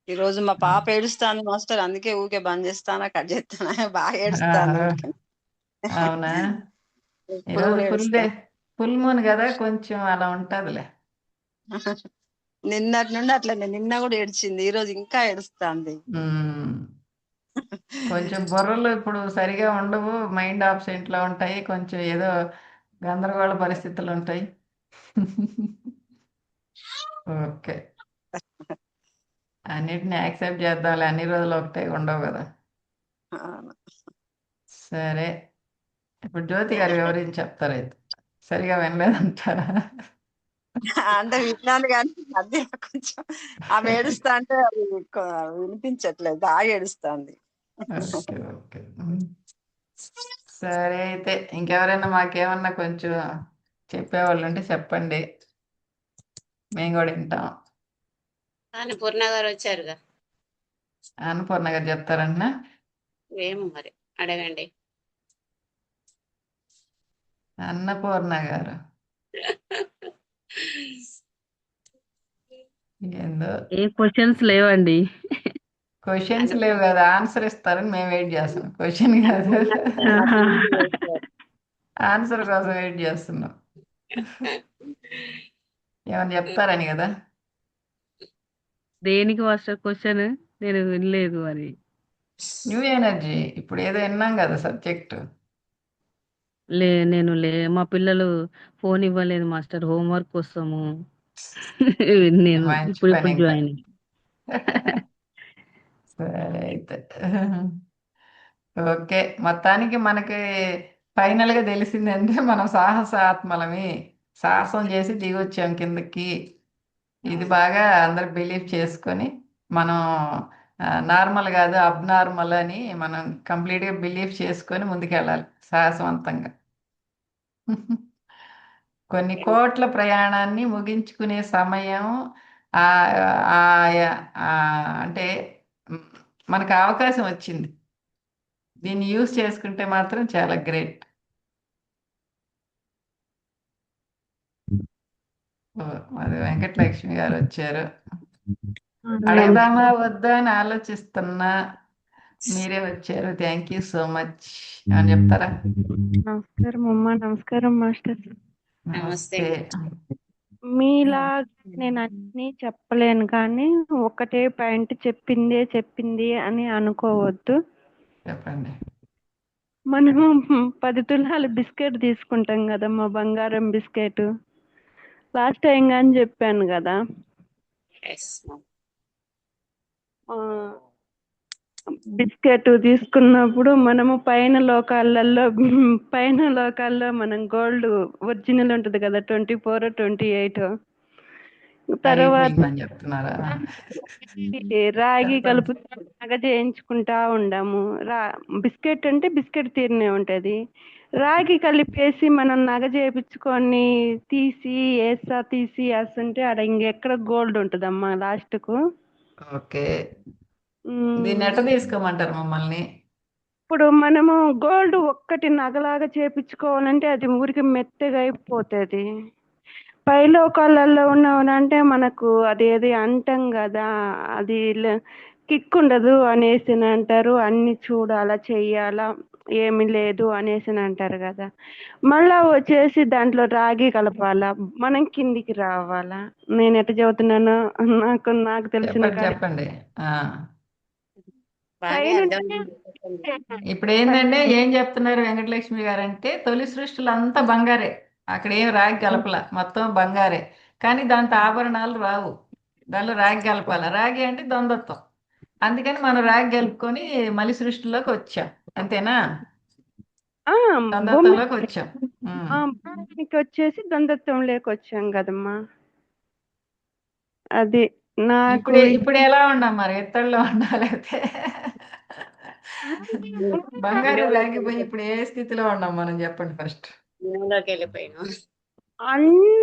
ఈ రోజు మా పాప ఏడుస్తాను మాస్టర్, అందుకే ఊకే బంద్ చేస్తానా కట్ చేస్తానా బాగా ఏడుస్తాను ఆహా, అందుకని అవునా? ఇప్పుడు ఈరోజు కూడా ఫుల్ డే, ఏడుస్తాను. ఫుల్ మూన్ కదా, కొంచెం అలా ఉంటుందిలే. నిన్నటి నుండి అట్లనే, నిన్న కూడా ఏడ్చింది, ఈ రోజు ఇంకా ఏడుస్తాంది. ఉమ్, కొంచెం బుర్రలు ఇప్పుడు సరిగా ఉండవు, మైండ్ ఆబ్సెంట్లో ఉంటాయి, కొంచెం ఏదో గందరగోళ పరిస్థితులు ఉంటాయి. ఓకే, అన్నిటిని యాక్సెప్ట్ చేద్దాంలే, అన్ని రోజులు ఒకటే ఉండవు కదా. అవును. సరే, ఇప్పుడు జ్యోతి గారు వివరించి చెప్తారు అయితే. సరిగా వినలేదంటారా? అంటే విన్నాను కానీ మధ్యలో కొంచెం ఆమె ఏడుస్తా అంటే అది వినిపించట్లేదు, బాగా ఏడుస్తాంది. Okay okay. సరే అయితే, ఇంకెవరైనా మాకేమన్నా కొంచెం చెప్పేవాళ్ళు ఉంటే చెప్పండి, మేము కూడా వింటాం. కానీ పూర్ణ గారు వచ్చారుగా, అన్నపూర్ణ గారు చెప్తారన్నా? ఏమో మరి అడగండి. అన్నపూర్ణ గారు ఏందో ఏ క్వశ్చన్స్ లేవండి. క్వశ్చన్స్ అని లేవు కదా, ఆన్సర్ ఇస్తారని మేము వెయిట్ చేస్తున్నాం. క్వశ్చన్ కాదు, ఆహా. ఆన్సర్ కోసం వెయిట్ చేస్తున్నాం. ఏమన్నా చెప్తారని కదా. దేనికి మాస్టర్ క్వశ్చన్? నేను వినలేదు మరి. న్యూ ఎనర్జీ ఇప్పుడు ఏదో విన్నాం కదా సబ్జెక్ట్. నేను మా పిల్లలు ఫోన్ ఇవ్వలేదు మాస్టర్, హోంవర్క్ కోసము. నేను మంచి ఇప్పుడు పని ఇంకా. జాయిన్. సరే అయితే, ఓకే. మొత్తానికి మనకి ఫైనల్గా తెలిసిందంటే మనం సాహసాత్మలమి, సాహసం చేసి దిగొచ్చాం కిందకి. ఇది బాగా అందరు బిలీవ్ చేసుకొని మనం నార్మల్ కాదు అబ్నార్మల్ అని మనం కంప్లీట్గా బిలీవ్ చేసుకొని ముందుకెళ్ళాలి సాహసవంతంగా. కొన్ని కోట్ల ప్రయాణాన్ని ముగించుకునే సమయం ఆ ఆ అంటే మ్, మనకు అవకాశం వచ్చింది. దీన్ని యూజ్ చేసుకుంటే మాత్రం చాలా గ్రేట్. అది వెంకటలక్ష్మి గారు వచ్చారు. అడగదామా వద్దా అని ఆలోచిస్తున్నా, మీరే వచ్చారు. Thank you so much. అని చెప్తారా? నమస్కారం అమ్మా, నమస్కారం మాస్టర్. నమస్తే. నమస్తే. మీలా నేను అన్ని చెప్పలేను, కానీ ఒకటే పాయింట్ చెప్పింది అని అనుకోవద్దు. చెప్పండి. మనము 10 తులాల బిస్కెట్ తీసుకుంటాం కదమ్మా, బంగారం బిస్కెట్. లాస్ట్ టైం కానీ చెప్పాను కదా, ఎస్ బిస్కెట్ తీసుకున్నప్పుడు మనము పైన లోకాల్లో మనం గోల్డ్ ఒరిజినల్ ఉంటుంది కదా, 24, 28. తర్వాత కరిగిపోయిందని చెప్తున్నారా? రాగి చెప్పండి. కలుపు నగ చేయించుకుంటా ఉండాము. బిస్కెట్ అంటే బిస్కెట్ తీరునే ఉంటది. రాగి కలిపేసి మనం నగ చేయించుకొని తీసి వేస్తుంటే ఆడ ఇంకెక్కడ గోల్డ్ ఉంటదమ్మా లాస్ట్ కు. ఓకే, దీన్ని ఎట్ట తీసుకోమంటారు మమ్మల్ని? ఇప్పుడు మనము గోల్డ్ ఒక్కటి నగలాగా చేపించుకోవాలంటే అది ఊరికి మెత్తగా అయిపోతుంది. పైలోకాలలో ఉన్నామంటే మనకు అదేది అంటాం కదా, అది కిక్ ఉండదు అనేసి అంటారు. అన్ని చూడాలా చెయ్యాలా, ఏమి లేదు అనేసి అంటారు కదా. మళ్ళా వచ్చేసి దాంట్లో రాగి కలపాలా, మనం కిందికి రావాలా. నేను ఎట్ట చదువుతున్నానో నాకు తెలిసిన చెప్పండి చెప్పండి. ఆ, బాగా పైన అర్థమైంది. ఇప్పుడు ఏంటంటే ఏం చెప్తున్నారు వెంకటలక్ష్మి గారు అంటే, తొలి సృష్టిలో అంతా బంగారే, అక్కడ ఏం రాగి కలపల, మొత్తం బంగారే. కానీ దాంతో ఆభరణాలు రావు, దానిలో రాగి కలపాల. రాగి అంటే ద్వంద్వత్వం, అందుకని మనం రాగి కలుపుకొని మలి సృష్టిలోకి వచ్చాం. అంతేనా? భూమి ద్వంద్వత్వంలోకి వచ్చాం. భూమికి వచ్చేసి ద్వంద్వత్వం లేకొచ్చాం కదమ్మా. అది నాకు ఇప్పుడు ఇప్పుడు ఎలా ఉన్నాం మరి, ఎత్తడిలో ఉన్నా లేకపోతే బంగారం ఇందులోకి రాగిపోయి వెళ్ళిపోయి- ఇప్పుడు ఏ స్థితిలో ఉన్నాం మనం, చెప్పండి ఫస్ట్. ఇందులోకి వెళ్ళిపోయినా అన్ని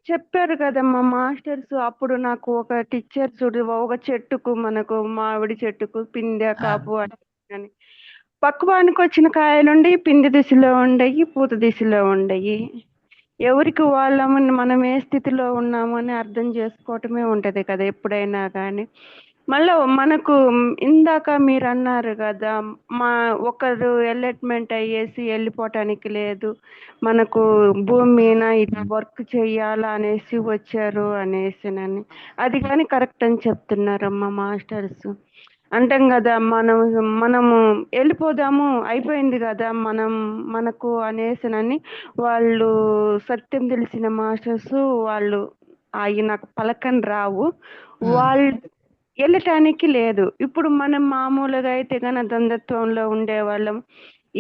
చెప్పారు కదమ్మా మాస్టర్స్. అప్పుడు నాకు ఒక టీచర్ చూడు, ఒక చెట్టుకు మనకు మామిడి చెట్టుకు పిందె కాపు అని పక్వానికి వచ్చిన కాయలుండి పిండి దిశలో ఉండయి, పూత దిశలో ఉండయి. ఎవరికి వాళ్ళమని మనం ఏ స్థితిలో ఉన్నామని అర్థం చేసుకోవటమే ఉంటది కదా ఎప్పుడైనా కానీ. మళ్ళా మనకు ఇందాక మీరు అన్నారు కదా, మా ఒకరు ఎలెట్మెంట్ అయ్యేసి వెళ్ళిపోవటానికి లేదు, మనకు భూమి మీద ఇట్లా వర్క్ చెయ్యాలా అనేసి వచ్చారు అనేసినని. అది కానీ కరెక్ట్ అని చెప్తున్నారమ్మా మాస్టర్స్. అంటాం కదా, మనము వెళ్ళిపోదాము అయిపోయింది కదా మనకు అనేసినని వాళ్ళు సత్యం తెలిసిన మాస్టర్స్ వాళ్ళు అవి నాకు పలకని రావు. వాళ్ళు వెళ్ళటానికి లేదు. ఇప్పుడు మనం మామూలుగా అయితే కనుక ద్వంద్వత్వంలో ఉండేవాళ్ళం.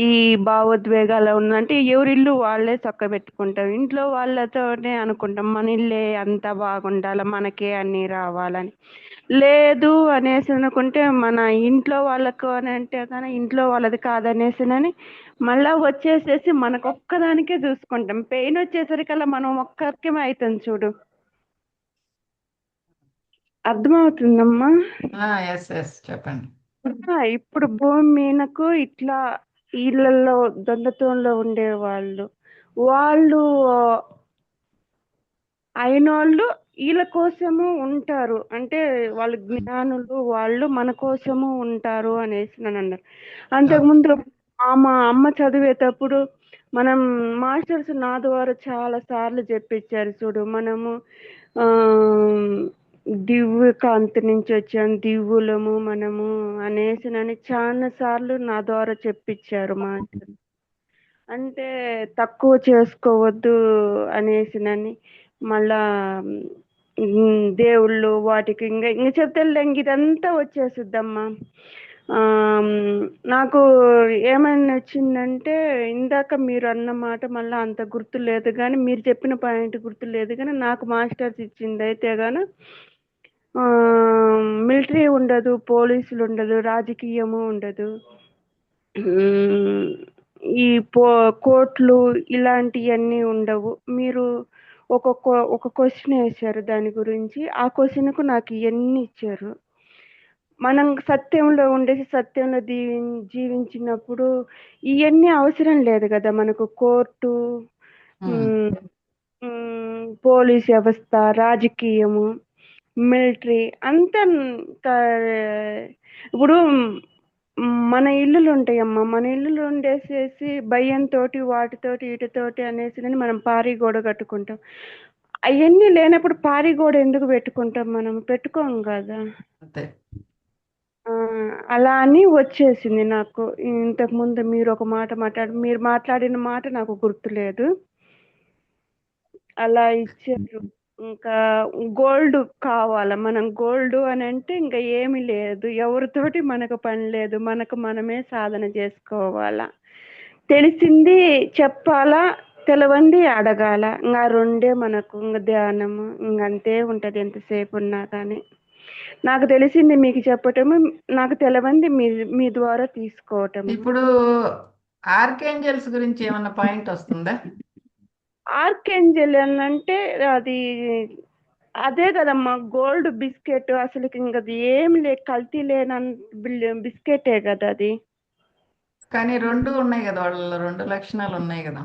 ఈ భావోద్వేగాలు ఉందంటే ఎవరిల్లు వాళ్ళే చక్క పెట్టుకుంటాం, ఇంట్లో వాళ్ళతోనే అనుకుంటాం మన ఇల్లే అంతా బాగుండాలి, మనకే అన్ని రావాలని. లేదు అనేసి అనుకుంటే మన ఇంట్లో వాళ్ళకు అని అంటే కానీ ఇంట్లో వాళ్ళది కాదనేసినని మళ్ళా వచ్చేసేసి మనకు ఒక్కదానికే చూసుకుంటాం. పెయిన్ వచ్చేసరికల్లా మనం ఒక్కరికే అవుతాం చూడు. అర్థమవుతుందమ్మా? ఎస్ ఎస్ చెప్పండి. ఇప్పుడు భూమి మీదకు ఇట్లా ఇళ్ళల్లో ద్వంద్వత్వంలో ఉండేవాళ్ళు వాళ్ళు అయినోళ్ళు వీళ్ళ కోసము ఉంటారు, అంటే వాళ్ళు జ్ఞానులు, వాళ్ళు మన కోసము ఉంటారు అనేసి నన్ను అన్నారు. అంతకుముందు మా అమ్మ చదివేటప్పుడు మనం మాస్టర్స్ నా ద్వారా చాలా సార్లు చెప్పించారు చూడు, మనము ఆ దివ్య కాంతి నుంచి వచ్చాం, దివ్యులము మనము అనేసినని చాలా సార్లు నా ద్వారా చెప్పించారు మాస్టర్. అంటే తక్కువ చేసుకోవద్దు అనేసినని మళ్ళా దేవుళ్ళు వాటికి ఇంక చెప్తే ఇదంతా వచ్చేసిద్దమ్మా. నాకు ఏమైనా వచ్చిందంటే ఇందాక మీరు అన్న మాట మళ్ళీ అంత గుర్తు లేదు, కానీ మీరు చెప్పిన పాయింట్ గుర్తు లేదు, కానీ నాకు మాస్టర్స్ ఇచ్చింది అయితే గాను మిలిటరీ ఉండదు, పోలీసులు ఉండదు, రాజకీయము ఉండదు, ఈ కోర్టులు ఇలాంటివన్నీ ఉండవు. మీరు ఒక క్వశ్చన్ వేశారు దాని గురించి, ఆ క్వశ్చన్కు నాకు ఇవన్నీ ఇచ్చారు. మనం సత్యంలో ఉండేసి సత్యంలో జీవించినప్పుడు ఇవన్నీ అవసరం లేదు కదా మనకు. కోర్టు, పోలీస్ వ్యవస్థ, రాజకీయము, మిలిటరీ అంతా ఇప్పుడు మన ఇల్లులు ఉంటాయమ్మా, మన ఇల్లులు ఉండేసేసి భయంతోటి వాటితోటి వీటితోటి అనేసి మనం పారి గోడ కట్టుకుంటాం. అవన్నీ లేనప్పుడు పారి గోడ ఎందుకు పెట్టుకుంటాం? మనం పెట్టుకోం కదా. అలా అని వచ్చేసింది నాకు. ఇంతకు ముందు మీరు ఒక మాట మీరు మాట్లాడిన మాట నాకు గుర్తులేదు. అలా ఇచ్చారు. ఇంకా గోల్డ్ కావాలా, మనం గోల్డ్ అని అంటే ఇంకా ఏమి లేదు, ఎవరితోటి మనకు పని లేదు, మనకు మనమే సాధన చేసుకోవాలా, తెలిసింది చెప్పాలా, తెలవంది అడగాల, ఇంకా రెండే మనకు ఇంకా ధ్యానము ఇంకంతే ఉంటది ఎంతసేపు ఉన్నా కానీ. నాకు తెలిసింది మీకు చెప్పటము, నాకు తెలవంది మీ ద్వారా తీసుకోవటం. ఇప్పుడు ఆర్కేంజల్స్ గురించి ఏమన్నా పాయింట్ వస్తుందా? ఆర్కేంజల్ అంటే అది అదే కదమ్మా, గోల్డ్ బిస్కెట్. అసలు ఇంకా అది ఏం కల్తీ లేని బిస్కెటే కదా అది. కానీ రెండు ఉన్నాయి కదా, వాళ్ళ రెండు లక్షణాలు ఉన్నాయి కదా.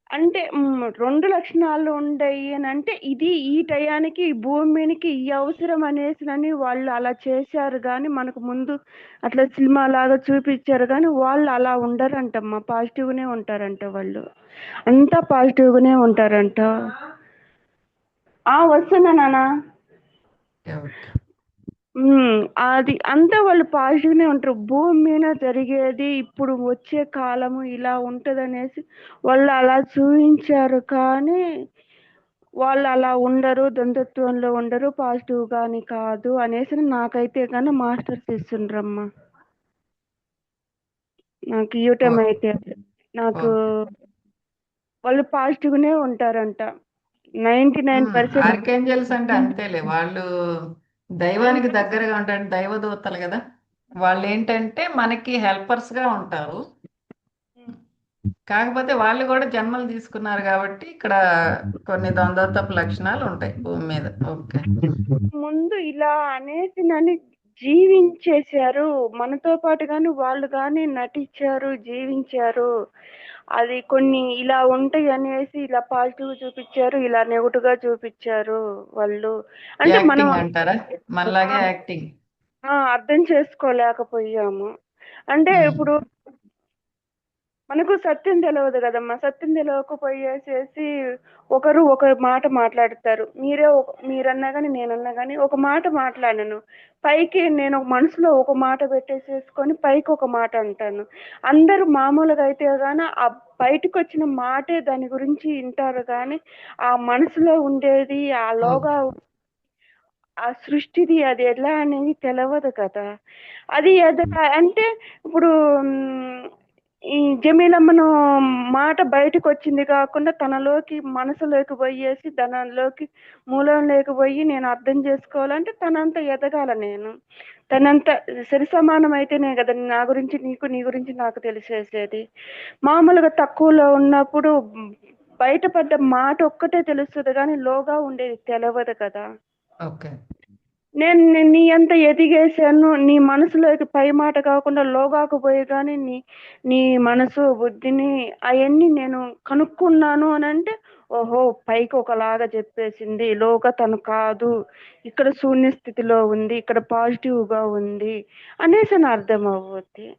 అంటే రెండు లక్షణాలు ఉండయి అని అంటే ఇది ఈ టయానికి ఈ భూమికి ఈ అవసరం అనేసి వాళ్ళు అలా చేశారు, కానీ మనకు ముందు అట్లా సినిమా లాగా చూపించారు, కానీ వాళ్ళు అలా ఉండరంటమ్మా, పాజిటివ్గానే ఉంటారంట, వాళ్ళు అంతా పాజిటివ్గానే ఉంటారంట. వస్తున్నా నాన్న. అది అంతా వాళ్ళు పాజిటివ్గానే ఉంటారు. భూమి మీద జరిగేది ఇప్పుడు వచ్చే కాలము ఇలా ఉంటది అనేసి వాళ్ళు అలా చూపించారు, కానీ వాళ్ళు అలా ఉండరు, ద్వంద్వత్వంలో ఉండరు, పాజిటివ్ గాని కాదు అనేసి నాకైతే కానీ మాస్టర్స్ ఇస్తుండ్రమ్మా. నాకు ఇవ్వటం అయితే నాకు వాళ్ళు పాజిటివ్గానే ఉంటారంట 99%. ఆర్కేంజల్స్ అంటే అంతేలే, వాళ్ళు దైవానికి దగ్గరగా ఉంటారు, దైవదూతలు కదా. వాళ్ళు ఏంటంటే మనకి హెల్పర్స్ గా ఉంటారు, కాకపోతే వాళ్ళు కూడా జన్మలు తీసుకున్నారు కాబట్టి ఇక్కడ కొన్ని ద్వంద్వత్వపు లక్షణాలు ఉంటాయి భూమి మీద. ఓకే, ముందు ఇలా అనేసి జీవించేశారు. మనతో పాటు గాని వాళ్ళు గాని నటించారు, జీవించారు. అది కొన్ని ఇలా ఉంటాయి అనేసి ఇలా పాజిటివ్ చూపించారు, ఇలా నెగటివ్ గా చూపించారు వాళ్ళు. అంటే మనం యాక్టింగ్ అంటారా? మనలాగే యాక్టింగ్. అర్థం చేసుకోలేకపోయాము. అంటే ఇప్పుడు మనకు సత్యం తెలియదు కదమ్మా. సత్యం తెలియకపోయేసేసి ఒకరు ఒక మాట మాట్లాడతారు. మీరన్నా కానీ నేనన్నా కానీ ఒక మాట మాట్లాడను, పైకి నేను ఒక మనసులో ఒక మాట పెట్టేసేసుకొని పైకి ఒక మాట అంటాను. అందరూ మామూలుగా అయితే గానీ ఆ బయటకు వచ్చిన మాటే దాని గురించి వింటారు, కానీ ఆ మనసులో ఉండేది ఆ లోగా ఆ సృష్టిది అది ఎలా అనేది తెలియదు కదా. అది అంటే ఇప్పుడు ఈ జమీలమ్మను మాట బయటకు వచ్చింది కాకుండా తనలోకి మనసులోకి పోయేసి తనలోకి మూలంలోకి పోయి నేను అర్థం చేసుకోవాలంటే తనంత ఎదగాల. నేను తనంత సరి సమానం అయితేనే కదా నా గురించి నీకు, నీ గురించి నాకు తెలిసేసేది. మామూలుగా తక్కువలో ఉన్నప్పుడు బయటపడ్డ మాట ఒక్కటే తెలుస్తుంది, కానీ లోగా ఉండేది తెలియదు కదా. ఓకే. నేను నీ అంత ఎదిగేశాను, నీ మనసులోకి పై మాట కాకుండా లోగాకు పోయి కానీ నీ మనసు బుద్ధిని అవన్నీ నేను కనుక్కున్నాను అని అంటే, ఓహో పైకి ఒకలాగా చెప్పేసింది, లోగా తను కాదు, ఇక్కడ శూన్య స్థితిలో ఉంది, ఇక్కడ పాజిటివ్గా ఉంది అనేసి అని అర్థం అవుద్ది.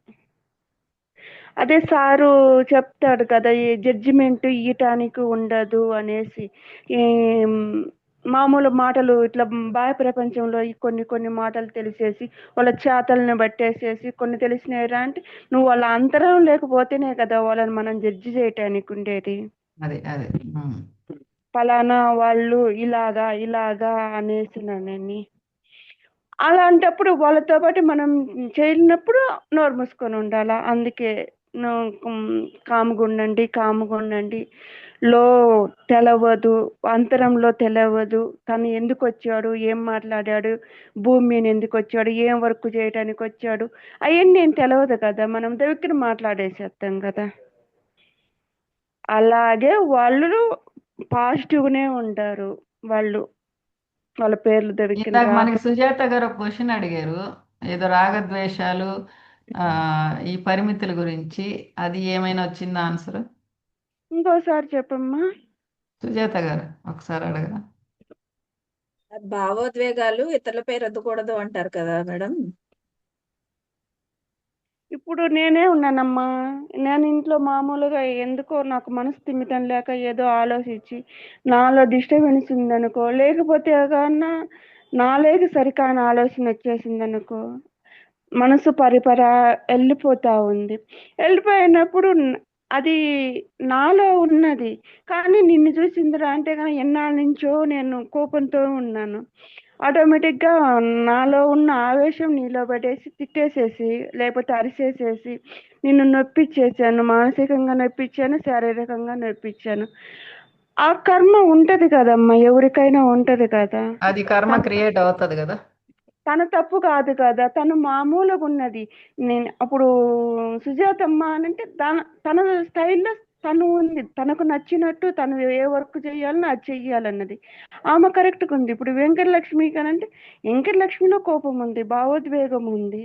అదే సారు చెప్తాడు కదా, ఈ జడ్జిమెంట్ ఇయ్యటానికి ఉండదు అనేసి. మామూలు మాటలు ఇట్లా బాహ్య ప్రపంచంలో కొన్ని మాటలు తెలిసేసి వాళ్ళ చేతల్ని బట్టేసేసి కొన్ని తెలిసినాయిరా అంటే నువ్వు వాళ్ళ అంతరం లేకపోతేనే కదా వాళ్ళని మనం జడ్జి చేయటానికి ఉండేది. అదే ఫలానా వాళ్ళు ఇలాగా అనేసినని. అలాంటప్పుడు వాళ్ళతో పాటు మనం చేరినప్పుడు నోరు మూసుకొని ఉండాలా. అందుకే కాముగుండండి, లో తెలవదు, అంతరంలో తెలవదు, తను ఎందుకు వచ్చాడు, ఏం మాట్లాడాడు, భూమి మీద ఎందుకు వచ్చాడు, ఏం వర్క్ చేయడానికి వచ్చాడు, అవన్నీ నేను తెలియదు కదా. మనం దగ్గర మాట్లాడేసేస్తాం కదా. అలాగే వాళ్ళు పాజిటివ్నే ఉంటారు. వాళ్ళ పేర్లు దొరికిన ఇందాక మనకి సుజాత గారు ఒక క్వశ్చన్ అడిగారు, ఏదో రాగద్వేషాలు ఈ పరిమితుల గురించి. అది ఏమైనా వచ్చిందా ఆన్సర్? ఇంకోసారి చెప్పమ్మా. సుజాత గారు ఒకసారి అడగరా? భావోద్వేగాలు ఇతరులపై రుద్దకూడదు అంటారు కదా మేడం. ఇప్పుడు నేనే ఉన్నానమ్మా. నేను ఇంట్లో మామూలుగా ఎందుకో నాకు మనసు స్థిమితం లేక ఏదో ఆలోచించి నాలో డిస్టర్బెన్స్ ఉందనుకో, లేకపోతే కన్నా నాలోకి సరికాని ఆలోచన వచ్చేసింది అనుకో, మనసు పరిపరా వెళ్ళిపోతా ఉంది. వెళ్ళిపోయినప్పుడు అది నాలో ఉన్నది, కానీ నిన్ను చూసిందిరా అంటే కానీ ఎన్నాళ్ళ నుంచో నేను కోపంతో ఉన్నాను. ఆటోమేటిక్గా నాలో ఉన్న ఆవేశం నీలో పడేసి తిట్టేసేసి లేకపోతే అరిసేసేసి నిన్ను నొప్పించేసాను, మానసికంగా నొప్పించాను, శారీరకంగా నొప్పించాను. ఆ కర్మ ఉంటది కదమ్మా, ఎవరికైనా ఉంటది కదా. అది కర్మ క్రియేట్ అవుతుంది కదా. తన తప్పు కాదు కదా, తను మామూలుగా ఉన్నది. నేను అప్పుడు సుజాతమ్మ అనంటే తన స్టైల్లో తను ఉంది, తనకు నచ్చినట్టు తను ఏ వర్క్ చేయాలని అది చెయ్యాలన్నది ఆమె కరెక్ట్గా ఉంది. ఇప్పుడు వెంకటలక్ష్మికి అనంటే వెంకటలక్ష్మిలో కోపం ఉంది, భావోద్వేగం ఉంది.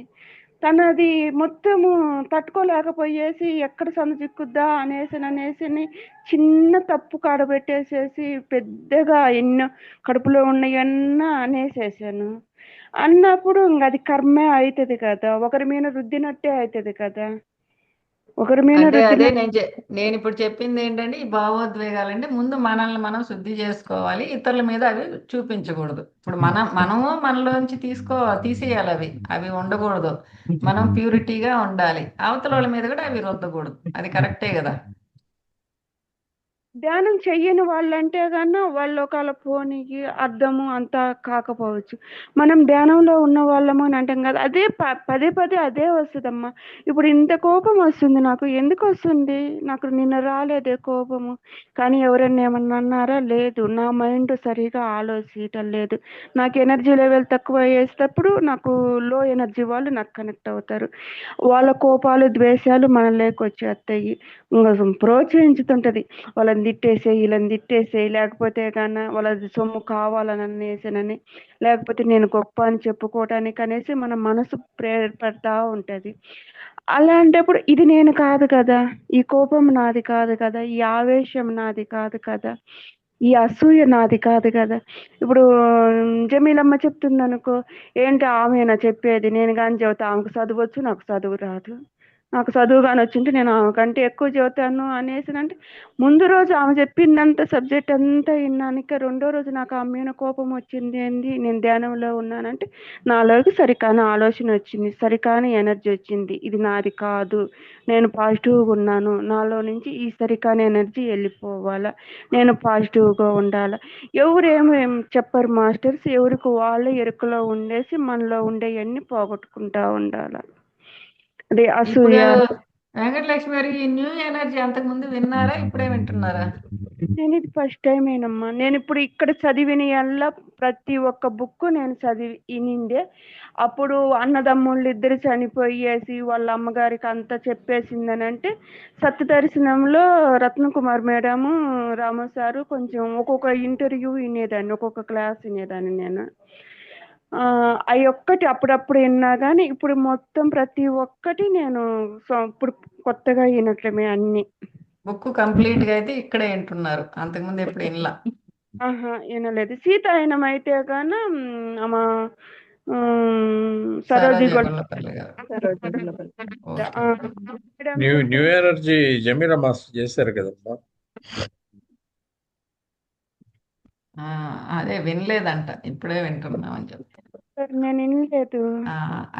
తనది మొత్తము తట్టుకోలేకపోయేసి ఎక్కడ చిక్కుద్దా అనేసి చిన్న తప్పు కాడబెట్టేసేసి పెద్దగా ఎన్నో కడుపులో ఉన్నవన్నా అనేసేసాను. అన్నప్పుడు అది కర్మే అవుతుంది కదా, ఒకరి మీద రుద్దినట్టే అవుతుంది కదా. ఒకరి మీద అంటే అదే రుద్దిన నేను ఇప్పుడు చెప్పింది ఏంటంటే, ఈ భావోద్వేగాలంటే ముందు మనల్ని మనం శుద్ధి చేసుకోవాలి, ఇతరుల మీద అవి చూపించకూడదు. ఇప్పుడు మనము మనలోంచి తీసేయాలి, అవి ఉండకూడదు. మనం ప్యూరిటీగా ఉండాలి, అవతల వాళ్ళ మీద కూడా అవి రుద్దకూడదు. అది కరెక్టే కదా. ధ్యానం చెయ్యని వాళ్ళంటే కన్నా వాళ్ళు ఒకవేళ పోనీకి అర్థము అంతా కాకపోవచ్చు. మనం ధ్యానంలో ఉన్న వాళ్ళము అని అంటాం కదా, అదే పదే అదే వస్తుందమ్మా. ఇప్పుడు ఇంత కోపం వస్తుంది నాకు, ఎందుకు వస్తుంది? నాకు నిన్న రాలేదే కోపము, కానీ ఎవరైనా ఏమన్నా అన్నారా? లేదు. నా మైండ్ సరిగా ఆలోచించటం లేదు. నాకు ఎనర్జీ లెవెల్ తక్కువ అయ్యేటప్పుడు నాకు లో ఎనర్జీ వాళ్ళు నాకు కనెక్ట్ అవుతారు. వాళ్ళ కోపాలు ద్వేషాలు మనలోకి వచ్చేస్తాయి, ప్రోత్సహించుతుంటది. వాళ్ళని తిట్టేసేయి వీళ్ళని తిట్టేసేయి, లేకపోతే కన్నా వాళ్ళ సొమ్ము కావాలని అనేసినని, లేకపోతే నేను గొప్ప అని చెప్పుకోవటానికి అనేసి మన మనసు ప్రేరేపడతా ఉంటది. అలాంటప్పుడు ఇది నేను కాదు కదా, ఈ కోపం నాది కాదు కదా, ఈ ఆవేశం నాది కాదు కదా, ఈ అసూయ నాది కాదు కదా. ఇప్పుడు జమీలమ్మ చెప్తుంది అనుకో, ఏంటి ఆమెనా చెప్పేది, నేను కానీ చెబుతా ఆమెకు చదువచ్చు నాకు చదువు రాదు, నాకు చదువు కానీ వచ్చింటే నేను ఆమె కంటే ఎక్కువ చదువుతాను అనేసి అంటే, ముందు రోజు ఆమె చెప్పిందంత సబ్జెక్ట్ అంతా విన్నాను, ఇక రెండో రోజు నాకు ఆమె మీద కోపం వచ్చింది ఏంది, నేను ధ్యానంలో ఉన్నానంటే నాలోకి సరికాని ఆలోచన వచ్చింది, సరికాని ఎనర్జీ వచ్చింది, ఇది నాది కాదు, నేను పాజిటివ్గా ఉన్నాను, నాలో నుంచి ఈ సరికాని ఎనర్జీ వెళ్ళిపోవాలా, నేను పాజిటివ్గా ఉండాలా. ఎవరేం చెప్పరు మాస్టర్స్, ఎవరికి వాళ్ళే ఎరుకలో ఉండేసి మనలో ఉండేవన్నీ పోగొట్టుకుంటా ఉండాలి. అదే ఇప్పుడు అసూయ. వెంకటలక్ష్మి గారు ఈ న్యూ ఎనర్జీ అంతకు ముందు విన్నారా, ఇప్పుడే వింటున్నారా? నేను ఇది ఫస్ట్ టైమేనమ్మా. నేను ఇప్పుడు ఇక్కడ చదివిన యల్లా ప్రతి ఒక్క బుక్ నేను చదివి ఇనిండే. అప్పుడు అన్నదమ్ముళ్ళు ఇద్దరు చనిపోయేసి వాళ్ళ అమ్మగారికి అంతా చెప్పేసిందని అంటే, సత్య దర్శనంలో రత్నకుమార్ మేడము, రాము సారు కొంచెం ఒక్కొక్క ఇంటర్వ్యూ వినేదాన్ని, ఒక్కొక్క క్లాస్ వినేదాన్ని నేను. అవి ఒక్కటి అప్పుడప్పుడు విన్నా కానీ ఇప్పుడు మొత్తం ప్రతి ఒక్కటి నేను ఇప్పుడు కొత్తగా వినట్లేమే అన్ని. బుక్ కంప్లీట్ గా అయితే ఇక్కడే వింటున్నారు, అంతకుముందు ఎప్పుడు వినలా. ఆహా వినలేదు. సీతాయనం అయితే గాన ఆమె సరోజి సరోజ గొల్లపల్లి గారు. ఓకే. న్యూ ఎనర్జీ జమీరా మాస్టర్ చేశారు కదమ్మా. అదే వినలేదంట, ఇప్పుడే వింటున్నామని చెప్తాను. నేను వినలేదు.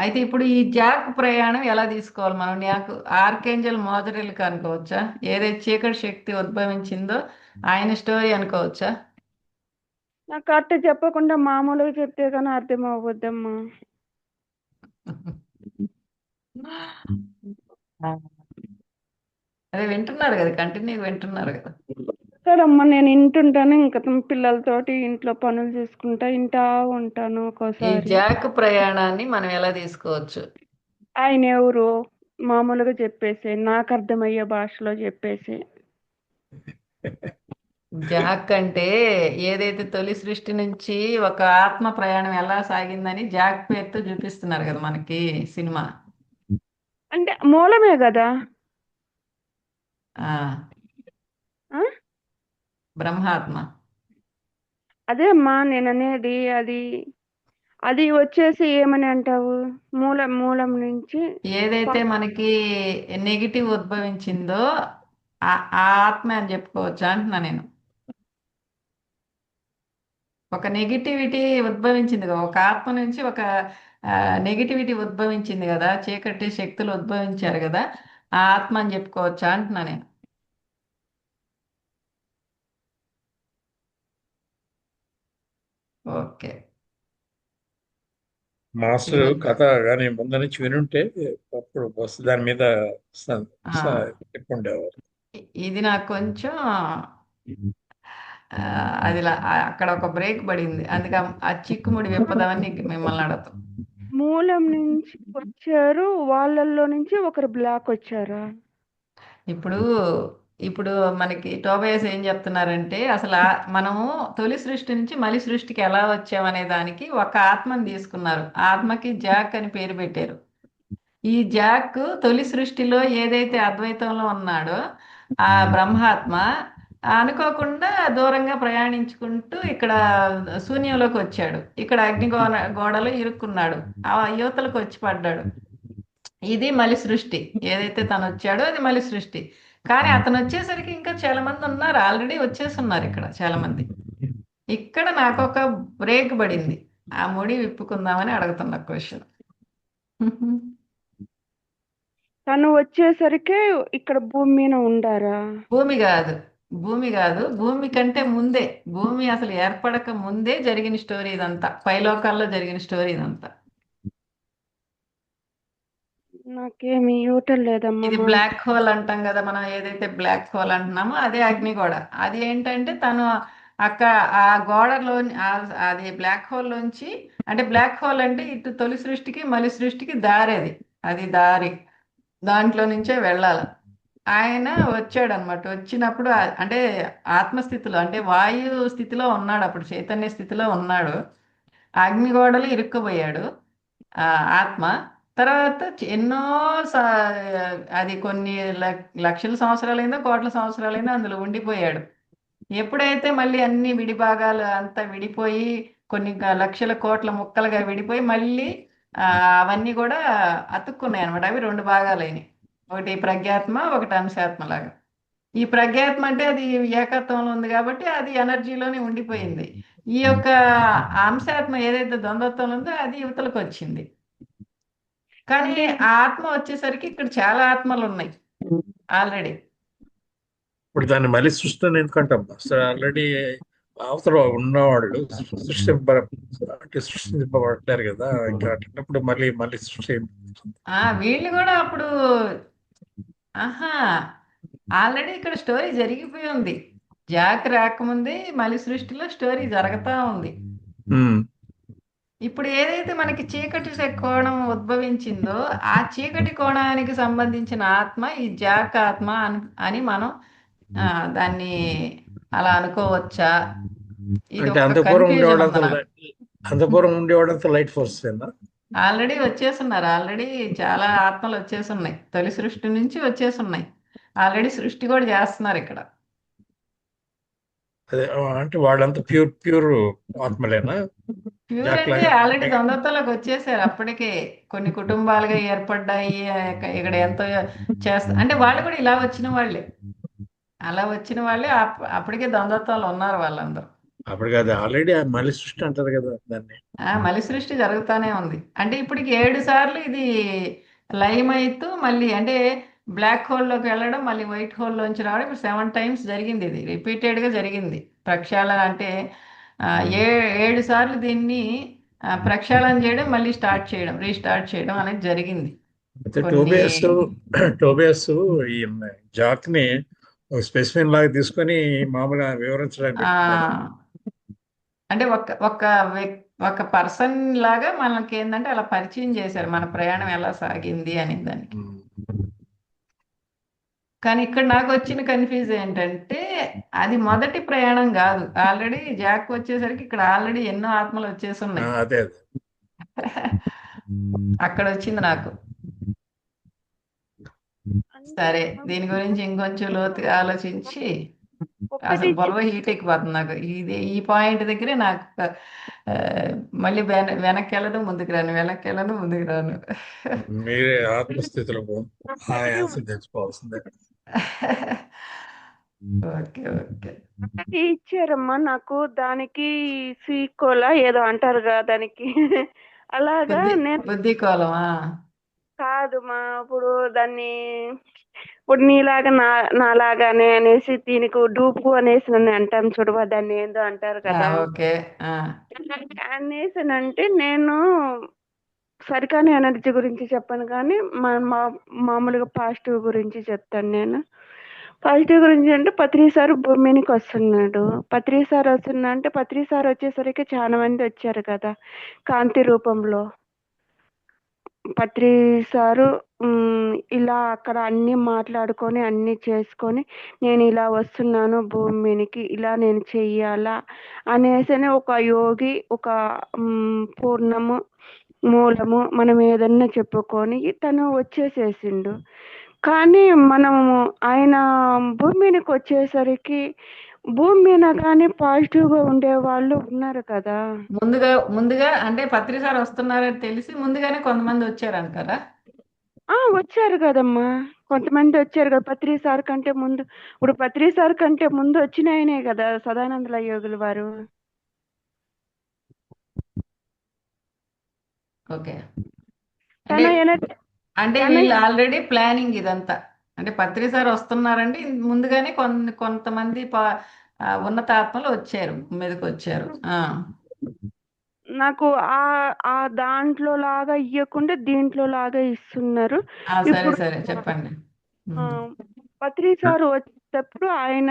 అయితే ఇప్పుడు ఈ జాక్ ప్రయాణం ఎలా తీసుకోవాలి మనం? నాకు ఆర్కేంజల్ మోజరెల్ అనుకోవచ్చా, ఏదైతే చీకటి శక్తి ఉద్భవించిందో ఆయన స్టోరీ అనుకోవచ్చా? నాకు అట్ట చెప్పకుండా మామూలుగా చెప్తే కానీ అర్థం అవ్వద్దమ్మా. అదే వింటున్నారు కదా, కంటిన్యూ వింటున్నారు కదా. సరేమ్మా, నేను వింటుంటాను, ఇంకా పిల్లలతోటి ఇంట్లో పనులు చేసుకుంటా వింటా ఉంటాను. ఈ ఒక్కోసారి జాక్ ప్రయాణాన్ని మనం ఎలా తీసుకోవచ్చు? ఆయన ఎవరు మామూలుగా చెప్పేసి, నాకు అర్థమయ్యే భాషలో చెప్పేసి. జాక్ అంటే ఏదైతే తొలి సృష్టి నుంచి ఒక ఆత్మ ప్రయాణం ఎలా సాగిందని జాక్ పేరుతో చూపిస్తున్నారు కదా మనకి సినిమా. అంటే మూలమే కదా. ఆ బ్రహ్మాత్మ. అదే అమ్మా నేను అనేది. అది అది వచ్చేసి ఏమని అంటావు, మూలం నుంచి ఏదైతే మనకి నెగిటివ్ ఉద్భవించిందో ఆ ఆ ఆత్మ అని చెప్పుకోవచ్చా అంటున్నా నేను. ఒక నెగిటివిటీ ఉద్భవించింది కదా, ఒక ఆత్మ నుంచి ఒక నెగిటివిటీ ఉద్భవించింది కదా, చీకటి శక్తులు ఉద్భవించారు కదా, ఆ ఆత్మ అని చెప్పుకోవచ్చా అంటున్నా నేను. ఓకే. మాస్టర్ కథ కానీ ముందు నుంచి వినుంటే అప్పుడు దాని మీద చెప్పుండేవారు. ఇది నాకు కొంచెం అక్కడ ఒక బ్రేక్ పడింది, అందుకే ఆ చిక్కుముడి విప్పదామని మిమ్మల్ని అడగతాం. మూలం నుంచి వచ్చారు, వాళ్ళల్లో నుంచి ఒకరు బ్లాక్ వచ్చారా? ఇప్పుడు ఇప్పుడు మనకి టోబయాస్ ఏం చెప్తున్నారంటే, అసలు మనము తొలి సృష్టి నుంచి మలి సృష్టికి ఎలా వచ్చామనే దానికి ఒక ఆత్మని తీసుకున్నారు, ఆత్మకి జాక్ అని పేరు పెట్టారు. ఈ జాక్ తొలి సృష్టిలో ఏదైతే అద్వైతంలో ఉన్నాడో ఆ బ్రహ్మాత్మ అనుకోకుండా దూరంగా ప్రయాణించుకుంటూ ఇక్కడ శూన్యంలోకి వచ్చాడు, ఇక్కడ గోడలో ఇరుక్కున్నాడు, ఆ యువతలకు వచ్చి పడ్డాడు. ఇది మలి సృష్టి, ఏదైతే తను వచ్చాడో అది మలి సృష్టి. కానీ అతను వచ్చేసరికి ఇంకా చాలా మంది ఉన్నారు, ఆల్రెడీ వచ్చేసి ఉన్నారు ఇక్కడ చాలా మంది. ఇక్కడ నాకు ఒక బ్రేక్ పడింది, ఆ ముడి విప్పుకుందామని అడుగుతున్నా క్వశ్చన్. తను వచ్చేసరికి ఇక్కడ భూమి మీద ఉండారా? భూమి కాదు, భూమి కాదు, భూమి కంటే ముందే, భూమి అసలు ఏర్పడక ముందే జరిగిన స్టోరీ ఇదంతా, పైలోకాల్లో జరిగిన స్టోరీ ఇదంతా. నాకేమి ఇవ్వటం లేదమ్మా. ఇది బ్లాక్ హోల్ అంటాం కదా మనం, ఏదైతే బ్లాక్ హోల్ అంటున్నామో అదే అగ్ని గోడ. అది ఏంటంటే తను ఆ గోడలో అది బ్లాక్ హోల్ నుంచి, అంటే బ్లాక్ హోల్ అంటే ఇటు తొలి సృష్టికి మలి సృష్టికి దారి, అది దారి, దాంట్లో నుంచే వెళ్ళాలి. ఆయన వచ్చాడనమాట. వచ్చినప్పుడు అంటే ఆత్మస్థితిలో, అంటే వాయు స్థితిలో ఉన్నాడు, అప్పుడు చైతన్య స్థితిలో ఉన్నాడు. అగ్నిగోడలు ఇరుక్కుపోయాడు ఆ ఆత్మ. తర్వాత ఎన్నో అది కొన్ని లక్షల సంవత్సరాలైందో కోట్ల సంవత్సరాలైందో అందులో ఉండిపోయాడు. ఎప్పుడైతే మళ్ళీ అన్ని విడిభాగాలు అంతా విడిపోయి కొన్ని లక్షల కోట్ల ముక్కలుగా విడిపోయి మళ్ళీ అవన్నీ కూడా అతుక్కున్నాయి అనమాట. అవి రెండు భాగాలైనవి, ఒకటి ప్రజ్ఞాత్మ, ఒకటి అంశాత్మ లాగా. ఈ ప్రజ్ఞాత్మ అంటే అది ఏకత్వంలో ఉంది కాబట్టి అది ఎనర్జీలోనే ఉండిపోయింది. ఈ యొక్క అంశాత్మ ఏదైతే ద్వంద్వత్వంలో ఉందో అది యువతలకు వచ్చింది. కానీ అంటే ఆ ఆత్మ వచ్చేసరికి ఇక్కడ చాలా ఆత్మలు ఉన్నాయి ఆల్రెడీ. ఇప్పుడు దాన్ని మళ్ళీ సృష్టి అని ఎందుకంటాం? అసలు ఆల్రెడీ అవతల ఉన్నవాళ్ళు అంటే సృష్టింపబడతారు కదా, ఇంకా అట్లప్పుడు మళ్ళీ మళ్ళీ సృష్టి వీళ్ళు కూడా అప్పుడు ఆహా ఆల్రెడీ ఇక్కడ స్టోరీ జరిగిపోయి ఉంది. జాక్ రాకముందే మళ్ళీ సృష్టిలో స్టోరీ జరుగుతూ ఉంది. ఇప్పుడు ఏదైతే మనకి చీకటి కోణం ఉద్భవించిందో ఆ చీకటి కోణానికి సంబంధించిన ఆత్మ ఈ జాక్ ఆత్మ అని మనం దాన్ని అలా అనుకోవచ్చా? ఇది అంటే ఒక అంతపూర్వం కన్ఫ్యూజన్ ఉంది ఉండేవాడంతా నాకు. అంతపూర్వం ఉండేవాడంతా లైట్ ఫోర్స్ ఆల్రెడీ వచ్చేస్తున్నారు, ఆల్రెడీ చాలా ఆత్మలు వచ్చేస్తున్నాయి, తొలి సృష్టి నుంచి వచ్చేస్తున్నాయి. ఆల్రెడీ సృష్టి కూడా చేస్తున్నారు ఇక్కడ. అదే అంటే వాళ్ళంతా ప్యూర్ ప్యూర్ ఆత్మలేనా? ప్యూర్ జాక్ అంటే లాగా ఆల్రెడీ ద్వంద్వత్వంలోకి వచ్చేసారు. అప్పటికే కొన్ని కుటుంబాలుగా ఏర్పడ్డాయి. ఇక్కడ ఎంతో చేస్తా అంటే వాళ్ళు కూడా ఇలా వచ్చిన వాళ్ళే, అలా వచ్చిన వాళ్ళే అప్పటికే ద్వంద్వత్వంలో ఉన్నారు వాళ్ళందరూ. అప్పుడు కాదు, ఆల్రెడీ మళ్ళీ సృష్టి అంటారు కదా దాన్ని. మళ్ళీ సృష్టి జరుగుతూనే ఉంది. అంటే ఇప్పటికి 7 సార్లు ఇది లైమ్ అవుతూ మళ్ళీ అంటే బ్లాక్ హోల్లోకి వెళ్ళడం, మళ్ళీ వైట్ హోల్లోంచి రావడం, ఇప్పుడు 7 టైమ్స్ జరిగింది. ఇది రిపీటెడ్గా జరిగింది ప్రక్షాళన. అంటే 7 సార్లు దీన్ని ప్రక్షాళన చేయడం, మళ్ళీ స్టార్ట్ చేయడం, రీస్టార్ట్ చేయడం అనేది జరిగింది. అయితే కొన్ని టోబియాస్ ఈ జాక్ ని స్పెసిఫిన్ లాగా తీసుకొని మామూలుగా వివరించడానికి పెట్టుకున్నాడు. అంటే ఒక పర్సన్ లాగా మనకి ఏంటంటే అలా పరిచయం చేశారు, మన ప్రయాణం ఎలా సాగింది అనే దానికి. కానీ ఇక్కడ నాకు వచ్చిన కన్ఫ్యూజ్ ఏంటంటే అది మొదటి ప్రయాణం కాదు. ఆల్రెడీ జాక్ వచ్చేసరికి ఇక్కడ ఆల్రెడీ ఎన్నో ఆత్మలు వచ్చేసి ఉన్నాయి. అదే అక్కడ వచ్చింది నాకు. సరే, దీని గురించి ఇంకొంచెం లోతుగా ఆలోచించి అసలు బొలవ హీట్ ఎక్కిపోతుంది నాకు. ఈ పాయింట్ దగ్గరే నాకు మళ్ళీ వెనక్కి వెళ్ళను ముందుకు రాను, వెనక్కి వెళ్ళను ముందుకు రాను. మీరే ఆత్మస్థితిలో తెచ్చుకోవాల్సిందే. Okay okay. ఇచ్చారమ్మా నాకు దానికి సీకోలా ఏదో అంటారు కదా దానికి. అలాగా నేను బుద్ధి కోలమా? కాదు మా ఇప్పుడు దాన్ని ఇప్పుడు నీలాగా నాలాగానే అనేసి దీనికి డూపు అనేసి నన్ను అంటాం చూడవా, దాన్ని ఏందో అంటారు కదా. ఓకే. అనేసి అంటే నేను సరికాని ఎనర్జీ గురించి చెప్పాను, కానీ మామూలుగా పాజిటివ్ గురించి చెప్తాను. నేను పాజిటివ్ గురించి అంటే పత్రిసారి భూమికి వస్తున్నాడు. పత్రిసారి వస్తున్నా అంటే పత్రిసారి వచ్చేసరికి చాలా మంది వచ్చారు కదా కాంతి రూపంలో. పత్రిసారు ఇలా అక్కడ అన్ని మాట్లాడుకొని అన్ని చేసుకొని నేను ఇలా వస్తున్నాను భూమికి, ఇలా నేను చెయ్యాలా అనేసి ఒక యోగి, ఒక పూర్ణము మూలము మనం ఏదన్నా చెప్పుకొని తను వచ్చేసేసిండు. కానీ మనము ఆయన భూమి మీదకి వచ్చేసరికి భూమి మీద కానీ పాజిటివ్ గా ఉండే వాళ్ళు ఉన్నారు కదా. ముందుగా అంటే పత్రిసారి వస్తున్నారని తెలిసి ముందుగానే కొంతమంది వచ్చారంటారా? వచ్చారు కదమ్మా, కొంతమంది వచ్చారు కదా. పత్రిసారి కంటే ముందు, ఇప్పుడు పత్రిసారి కంటే ముందు వచ్చిన ఆయనే కదా సదానందల యోగులు వారు. ఓకే. తన ఎనర్జీ అంటే వీళ్ళు ఆల్రెడీ ప్లానింగ్ ఇదంతా. అంటే పత్రిసారి వస్తున్నారంటే ముందుగానే కొంతమంది ఉన్నత ఆత్మలు వచ్చారు, మీదకి వచ్చారు. నాకు ఆ దాంట్లో లాగా ఇవ్వకుండా దీంట్లో లాగా ఇస్తున్నారు. సరే సరే చెప్పండి. పత్రిసారి వచ్చేటప్పుడు ఆయన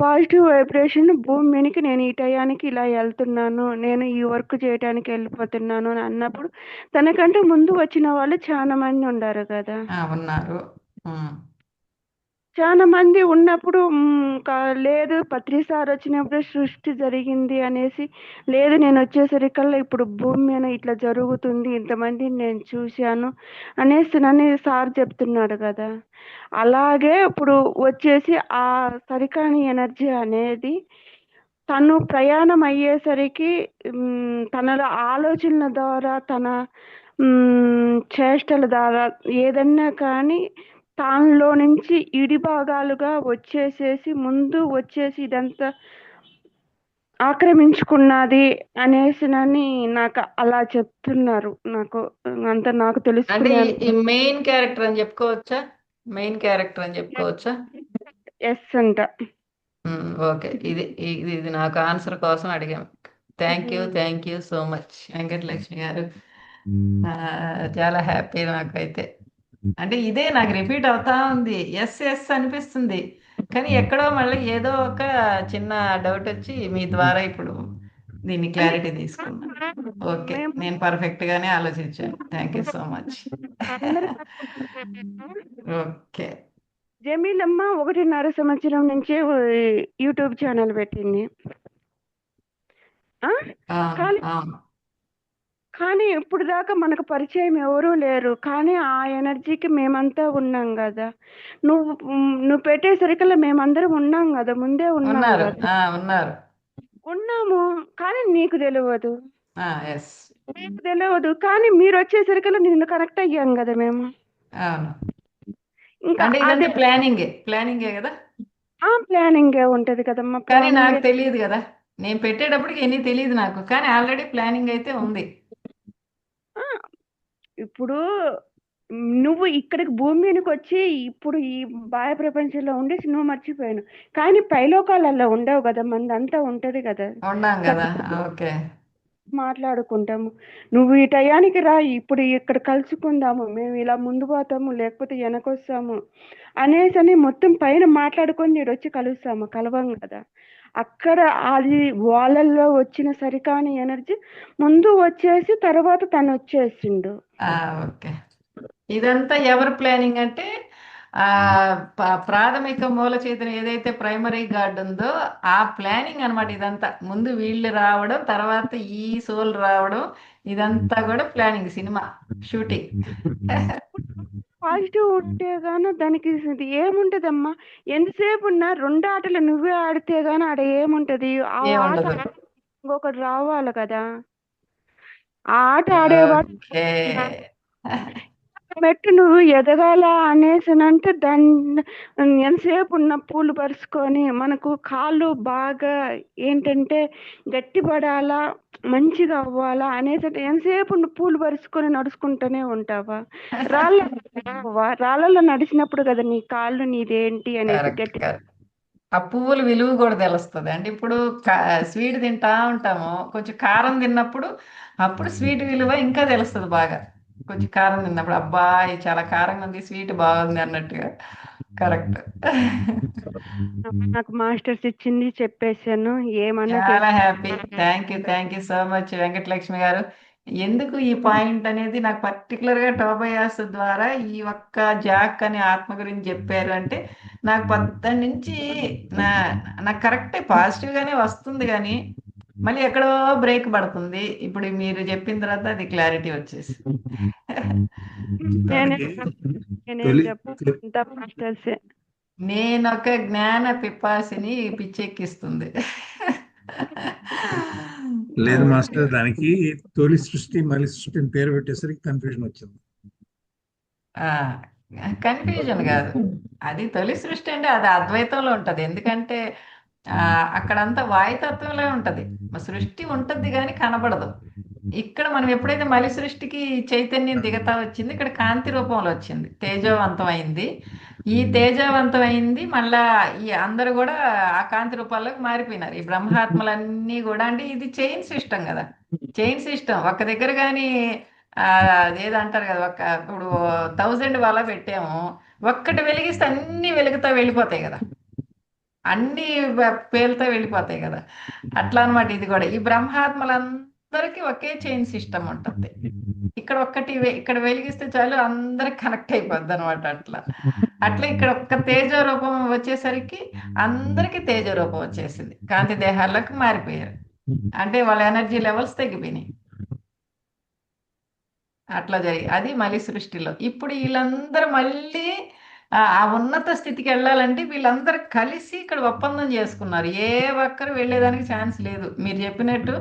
పాజిటివ్ వైబ్రేషన్ భూమి మీదకి నేను ఈ టయానికి ఇలా వెళ్తున్నాను, నేను ఈ వర్క్ చేయడానికి వెళ్ళిపోతున్నాను అని అన్నప్పుడు తనకంటే ముందు వచ్చిన వాళ్ళు చాలా మంది ఉన్నారు కదా. ఉన్నారు. ఉమ్, చాలా మంది ఉన్నప్పుడు లేదు పత్రి సార్ వచ్చినప్పుడు సృష్టి జరిగింది అనేసి, లేదు నేను వచ్చేసరికల్లా ఇప్పుడు భూమి మీద ఇట్లా జరుగుతుంది, ఇంతమందిని నేను చూశాను అనేసి నన్ను సార్ చెప్తున్నాడు కదా. అలాగే ఇప్పుడు వచ్చేసి ఆ సరికాని ఎనర్జీ అనేది తను ప్రయాణం అయ్యేసరికి తనలో ఆలోచనల ద్వారా, తన చేష్టల ద్వారా ఏదన్నా కానీ దానిలో నుంచి ఇడిభాగాలుగా వచ్చేసేసి ముందు వచ్చేసి ఇదంతా ఆక్రమించుకున్నది అనేసినని నాకు అలా చెప్తున్నారు. నాకు అంత నాకు అంటే తెలుసుకునే ఈ మెయిన్ క్యారెక్టర్ అని చెప్పుకోవచ్చా? మెయిన్ క్యారెక్టర్ అని చెప్పుకోవచ్చా? ఎస్ అంట. ఓకే, ఇది నాకు ఆన్సర్ కోసం అడిగాం. Thank you so much Venkatalakshmi గారు. చాలా హ్యాపీ నాకైతే. అంటే ఇదే నాకు రిపీట్ అవుతా ఉంది, ఎస్ ఎస్ అనిపిస్తుంది, కానీ ఎక్కడో మళ్ళీ ఏదో ఒక చిన్న డౌట్ వచ్చి మీ ద్వారా ఇప్పుడు దీన్ని క్లారిటీ తీసుకున్నాను. ఓకే, మేము నేను పర్ఫెక్ట్ గానే ఆలోచించాను. Thank you so much. అందరూ ఓకే. జమీలమ్మ 1.5 సంవత్సరం నుంచే యూట్యూబ్ ఛానల్ పెట్టింది. ఆ? అవును కానీ అవును కానీ ఇప్పుడు దాకా మనకు పరిచయం ఎవరూ లేరు, కానీ ఆ ఎనర్జీకి మేమంతా ఉన్నాం కదా. నువ్వు పెట్టేసరికల్లా మేమందరం ఉన్నాం కదా, ముందే ఉన్నాం ఉన్నారు, కదా. ఉన్నారు. ఉన్నాము, కానీ నీకు తెలియదు, ఎస్, నీకు తెలియదు, కానీ మీరు వచ్చేసరికల్లా నిన్ను కనెక్ట్ అయ్యాం కదా మేము. అవును. ఇంకా అంటే అదే ఇదంతా ప్లానింగే కదా, ప్లానింగే ఉంటది కదమ్మా. కానీ నాకు ప్లానింగ్ తెలియదు కదా. నేను పెట్టేటప్పటికి ఎన్ని తెలియదు నాకు, కానీ ఆల్రెడీ ప్లానింగ్ అయితే ఉంది. ఇప్పుడు నువ్వు ఇక్కడికి భూమి మీదకి వచ్చి ఇప్పుడు ఈ బాహ్య ప్రపంచంలో ఉండేసి నువ్వు మర్చిపోయాను, కానీ పైలోకాలలో ఉండవు కదా, మందంతా ఉంటది కదా, ఉన్నాం కదా. ఓకే. మాట్లాడుకుంటాము. నువ్వు ఈ టయానికి రా, ఇప్పుడు ఇక్కడ కలుసుకుందాము, మేము ఇలా ముందు పోతాము లేకపోతే వెనకొస్తాము అనేసి మొత్తం పైన మాట్లాడుకొని నేను వచ్చి కలవం కదా. అక్కడ అది వాళ్ళల్లో వచ్చిన సరికాని ఎనర్జీ ముందు వచ్చేసి తర్వాత తను వచ్చేసిండు. ఓకే, ఇదంతా ఎవరి ప్లానింగ్ అంటే ప్రాథమిక మూల చైతన్యం ఏదైతే ప్రైమరీ గార్డ్ ఉందో ఆ ప్లానింగ్ అన్నమాట. ఇదంతా ముందు వీళ్ళు రావడం, తర్వాత ఈ సోల్ రావడం, ఇదంతా కూడా ప్లానింగ్, సినిమా షూటింగ్. పాజిటివ్ ఉంటే గాను దానికి ఇది ఏముంటదమ్మా, ఎంతసేపు ఉన్నా 2 ఆటలు నువ్వే ఆడితే గాని ఆడ ఏముంటది, ఆ ఆట ఏముండదు. ఇంకొకటి రావాలి కదా. ఆ ఆట ఆడేవాడు ఓకే. మెట్టు నువ్వు ఎదగాల అనేసినంటే దాన్ని ఎంతసేపు ఉన్న పూలు పరుచుకొని మనకు కాళ్ళు బాగా ఏంటంటే గట్టిపడాలా, మంచిగా అవ్వాలా అనేసి ఎంతసేపు నువ్వు పూలు పరుచుకొని నడుచుకుంటూనే ఉంటావా? రాళ్ళలో నడిచినప్పుడు కదా నీ కాళ్ళు నీదేంటి అనేసి కరెక్ట్ గట్టి. కరెక్ట్. ఆ పువ్వుల విలువ కూడా తెలుస్తుంది. అంటే ఇప్పుడు స్వీట్ తింటా ఉంటాము, కొంచెం కారం తిన్నప్పుడు అప్పుడు స్వీట్ విలువ ఇంకా తెలుస్తుంది బాగా. కొంచెం కారం తిన్నప్పుడు అబ్బా ఇది చాలా కారంగా ఉంది, స్వీట్ బాగుంది అన్నట్టుగా. కరెక్ట్. నాకు మాస్టర్స్ ఇచ్చింది చెప్పేశాను, ఏమన్నా చాలా happy. Thank you so much Venkatalakshmi గారు. ఎందుకు ఈ పాయింట్ అనేది నాకు పర్టికులర్గా టోబయాస్ ద్వారా ఈ ఒక్క జాక్ అనే ఆత్మ గురించి చెప్పారు అంటే నాకు పొద్దున్న నుంచి నా నాకు కరెక్టే పాజిటివ్గానే వస్తుంది, కానీ మళ్ళీ ఎక్కడో బ్రేక్ పడుతుంది. ఇప్పుడు మీరు చెప్పిన తర్వాత అది క్లారిటీ వచ్చేసి నేనే తొలి చెప్పుకుంటా మాస్టర్సే. నేను ఒక జ్ఞాన పిపాసిని పిచ్చెక్కిస్తుంది. లేదు మాస్టర్, దానికి తొలి సృష్టి మళ్ళీ సృష్టి అని పేరు పెట్టేసరికి కన్ఫ్యూజన్ వచ్చింది. కన్ఫ్యూజన్ కాదు, అది తొలి సృష్టి అంటే అది అద్వైతంలో ఉంటది. ఎందుకంటే అక్కడంతా వాయుతత్వంలో ఉంటది, సృష్టి ఉంటది కానీ కనబడదు. ఇక్కడ మనం ఎప్పుడైతే మలి సృష్టికి చైతన్యం దిగతా వచ్చింది, ఇక్కడ కాంతి రూపంలో వచ్చింది, తేజోవంతమైంది. ఈ తేజోవంతమైంది మళ్ళా ఈ అందరూ కూడా ఆ కాంతి రూపాల్లోకి మారిపోయినారు. ఈ బ్రహ్మాత్మలన్నీ కూడా, అంటే ఇది చైన్ సిస్టమ్ కదా, చైన్ సిస్టమ్. ఒక్క దగ్గర కానీ అదేదంటారు కదా, ఇప్పుడు 1000 వల పెట్టాము, ఒక్కటి వెలిగిస్తే అన్ని వెలుగుతా వెళ్ళిపోతాయి కదా, అన్ని పేలుతో వెళ్ళిపోతాయి కదా. అట్లా అనమాట. ఇది కూడా ఈ బ్రహ్మాత్మలందరూ అందరికీ ఒకే చైన్ సిస్టమ్ ఉంటుంది. ఇక్కడ ఒక్కటి ఇక్కడ వెలిగిస్తే చాలు అందరికి కనెక్ట్ అయిపోద్ది అనమాట. అట్లా ఇక్కడ ఒక్క తేజ రూపం వచ్చేసరికి అందరికీ తేజ రూపం వచ్చేసింది, కాంతి దేహాల్లోకి మారిపోయారు. అంటే వాళ్ళ ఎనర్జీ లెవెల్స్ తగ్గిపోయినాయి. అట్లా జరిగి అది మళ్ళీ సృష్టిలో. ఇప్పుడు వీళ్ళందరూ మళ్ళీ ఆ ఉన్నత స్థితికి వెళ్ళాలంటే వీళ్ళందరూ కలిసి ఇక్కడ ఒప్పందం చేసుకున్నారు. ఏ ఒక్కరు వెళ్ళేదానికి ఛాన్స్ లేదు. మీరు చెప్పినట్టు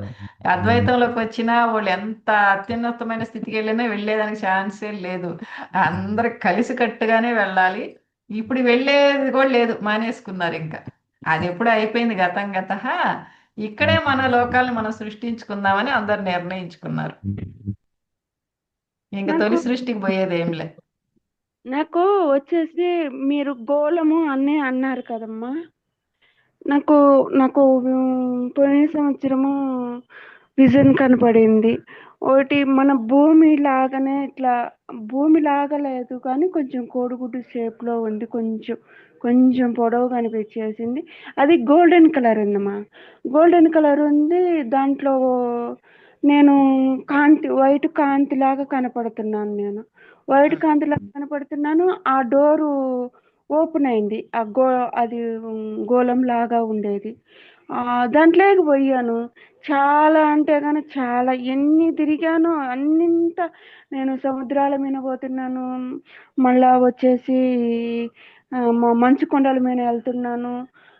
అద్వైతంలోకి వచ్చినా వాళ్ళు ఎంత అత్యున్నతమైన స్థితికి వెళ్ళినా వెళ్ళేదానికి ఛాన్సే లేదు. అందరు కలిసి కట్టుగానే వెళ్ళాలి. ఇప్పుడు వెళ్ళేది కూడా లేదు, మానేసుకున్నారు. ఇంకా అది ఎప్పుడు అయిపోయింది, గతం గత. ఇక్కడే మన లోకాలను మనం సృష్టించుకుందామని అందరు నిర్ణయించుకున్నారు. ఇంకా తొలి సృష్టికి పోయేది ఏం లే. నాకు వచ్చేసి మీరు గోళము అన్నీ అన్నారు కదమ్మా. నాకు నాకు పోయిన సంవత్సరము విజన్ కనపడింది. ఒకటి మన భూమి లాగానే, ఇట్లా భూమి లాగా లేదు కానీ కొంచెం కోడిగుడ్డు షేప్లో ఉంది, కొంచెం కొంచెం పొడవు కనిపించేసింది. అది గోల్డెన్ కలర్ ఉందమ్మా. గోల్డెన్ కలర్ ఉంది. దాంట్లో నేను కాంతి, వైట్ కాంతి లాగా కనపడుతున్నాను. నేను వైట్ కాంతి లాగా కనపడుతున్నాను. ఆ డోరు ఓపెన్ అయింది. అది గోళం లాగా ఉండేది. దాంట్లోకి పోయాను. చాలా అంటే కానీ చాలా, ఎన్ని తిరిగాను అన్నింత. నేను సముద్రాల మీద పోతున్నాను, మళ్ళా వచ్చేసి మంచు కొండల మీద వెళ్తున్నాను,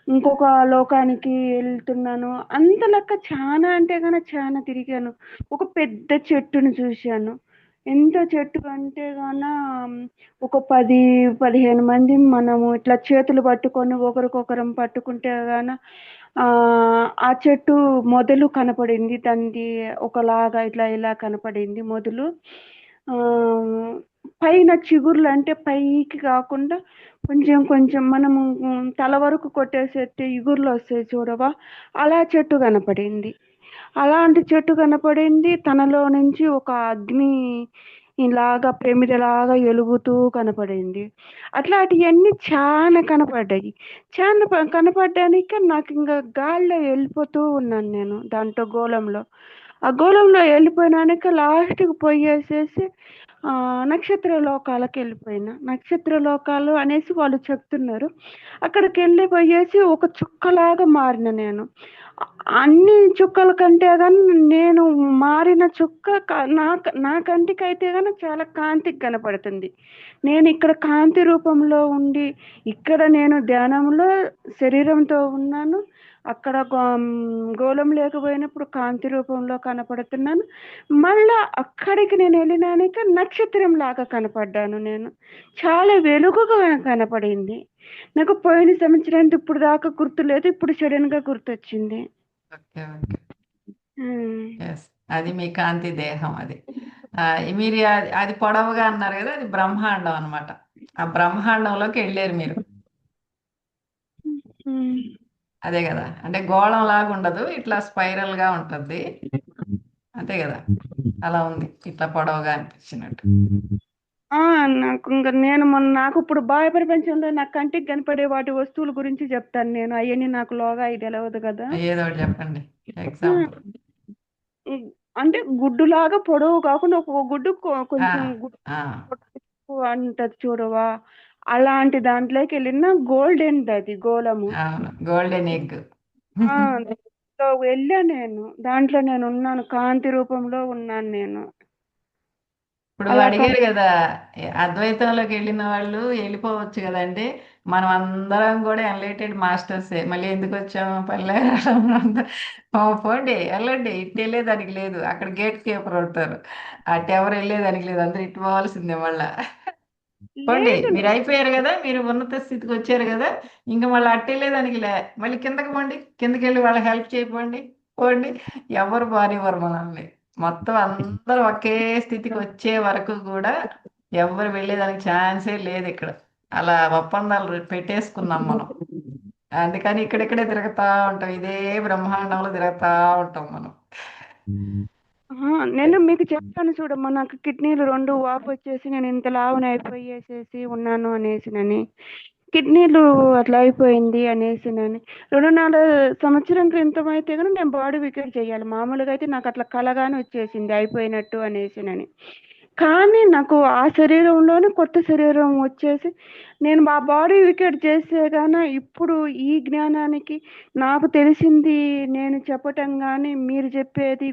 ఇంకొక లోకానికి వెళ్తున్నాను. అంత లెక్క చాలా అంటే కానీ చాలా తిరిగాను. ఒక పెద్ద చెట్టును చూశాను. ఎంత చెట్టు అంటే గాన ఒక 10-15 మంది మనము ఇట్లా చేతులు పట్టుకొని ఒకరికొకరం పట్టుకుంటే గాన ఆ చెట్టు మొదలు కనపడింది. దానికి ఒకలాగా ఇట్లా ఇలా కనపడింది మొదలు. పైన చిగుర్లు అంటే పైకి కాకుండా కొంచెం కొంచెం మనము తల వరకు కొట్టేసేస్తే ఇగుర్లు వస్తాయి చూడవా, అలా చెట్టు కనపడింది. అలాంటి చెట్టు కనపడింది. తనలో నుంచి ఒక అగ్ని ఇలాగా ప్రమిదలాగా ఎలుగుతూ కనపడింది. అట్లాంటివన్నీ చాలా కనపడ్డాయి. చాలా కనపడ్డానికి నాకు ఇంకా గాల్లో వెళ్ళిపోతూ ఉన్నాను నేను దాంట్లో గోళంలో. ఆ గోళంలో వెళ్ళిపోయినాక లాస్ట్కి పోయేసేసి నక్షత్ర లోకాలకు వెళ్ళిపోయినా. నక్షత్ర లోకాలు అనేసి వాళ్ళు చెప్తున్నారు. అక్కడికి వెళ్ళిపోయేసి ఒక చుక్కలాగా మారిన నేను. అన్ని చుక్కల కంటే కానీ నేను మారిన చుక్క నా కంటికి అయితే కానీ చాలా కాంతికి కనపడుతుంది. నేను ఇక్కడ కాంతి రూపంలో ఉండి, ఇక్కడ నేను ధ్యానంలో శరీరంతో ఉన్నాను. అక్కడ గోళం లేకపోయినప్పుడు కాంతి రూపంలో కనపడుతున్నాను. మళ్ళా అక్కడికి నేను వెళ్ళినాక నక్షత్రం లాగా కనపడ్డాను. నేను చాలా వెలుగుగా కనపడింది. నాకు పోయిన సంవత్సరం ఇప్పుడు దాకా గుర్తులేదు, ఇప్పుడు సడన్ గా గుర్తొచ్చింది. Okay okay. అది మీ కాంతి దేహం. అది మీరు అది పొడవుగా అన్నారు కదా, అది బ్రహ్మాండం అన్నమాట. ఆ బ్రహ్మాండంలోకి వెళ్ళారు మీరు. అదే కదా, అంటే గోళం లాగా ఉండదు, ఇట్లా స్పైరల్ గా ఉంటుంది. అంతే కదా, అలా ఉంది, ఇట్లా పొడవుగా అనిపించినట్టు. నాకు ఇంకా నాకు ఇప్పుడు బాహ్య ప్రపంచంలో నాకు కంటికి కనపడే వాటి వస్తువుల గురించి చెప్తాను నేను. అవన్నీ నాకు లోగా ఇది తెలియదు కదా. ఏదో ఒకటి చెప్పండి ఎగ్జాంపుల్. అంటే గుడ్డులాగా పొడవు కాకుండా ఒక గుడ్డు కొంచెం గుడ్డు అంటది చూడవా, అలాంటి దాంట్లోకి వెళ్ళిన గోల్డెన్ అది గోళము, గోల్డెన్ ఎగ్. వెళ్ళా నేను. దాంట్లో నేను ఉన్నాను, కాంతి రూపంలో ఉన్నాను నేను. ఇప్పుడు అడిగారు కదా, అద్వైతంలోకి వెళ్ళిన వాళ్ళు వెళ్ళిపోవచ్చు కదండి. మనం అందరం కూడా ఎన్లైటెడ్ మాస్టర్సే. మళ్ళీ ఎందుకు వచ్చాము పల్లె? పోండి వెళ్ళండి, ఇటు వెళ్ళేదానికి లేదు. అక్కడ గేట్ కీపర్ ఉంటారు, అటు ఎవరు వెళ్ళేదానికి లేదు, అందరు ఇటు పోవాల్సిందే. మళ్ళా పోండి, మీరు అయిపోయారు కదా, మీరు ఉన్నత స్థితికి వచ్చారు కదా, ఇంకా మళ్ళీ అటు వెళ్ళేదానికి లే. మళ్ళీ కిందకి పోండి, కిందకి వెళ్ళి వాళ్ళకి హెల్ప్ చేయపోండి. పోండి, ఎవరు బానివ్వరు మనల్ని. మొత్తం అందరూ ఒకే స్థితికి వచ్చే వరకు కూడా ఎవరు వెళ్ళేదానికి ఛాన్సే లేదు ఇక్కడ. అలా ఒప్పందాలు పెట్టేసుకున్నాం మనం. అందుకని ఇక్కడిక్కడే తిరుగుతా ఉంటాం, ఇదే బ్రహ్మాండంలో తిరుగుతా ఉంటాం మనం. నేను మీకు చెప్పాను చూడమ్మా, నాకు కిడ్నీలు 2 వాపు వచ్చేసి నేను ఇంత లావున అయిపోయేసేసి ఉన్నాను అనేసినని. కిడ్నీలు అట్లా అయిపోయింది అనేసినని 2-4 సంవత్సరం క్రితం అయితే కనుక నేను బాడీ వికెట్ చేయాలి. మామూలుగా అయితే నాకు అట్లా కలగానే వచ్చేసింది అయిపోయినట్టు అనేసినని. కానీ నాకు ఆ శరీరంలోనే కొత్త శరీరం వచ్చేసి నేను మా బాడీ వికెట్ చేసే గాన ఇప్పుడు ఈ జ్ఞానానికి నాకు తెలిసింది నేను చెప్పటం కానీ మీరు చెప్పేది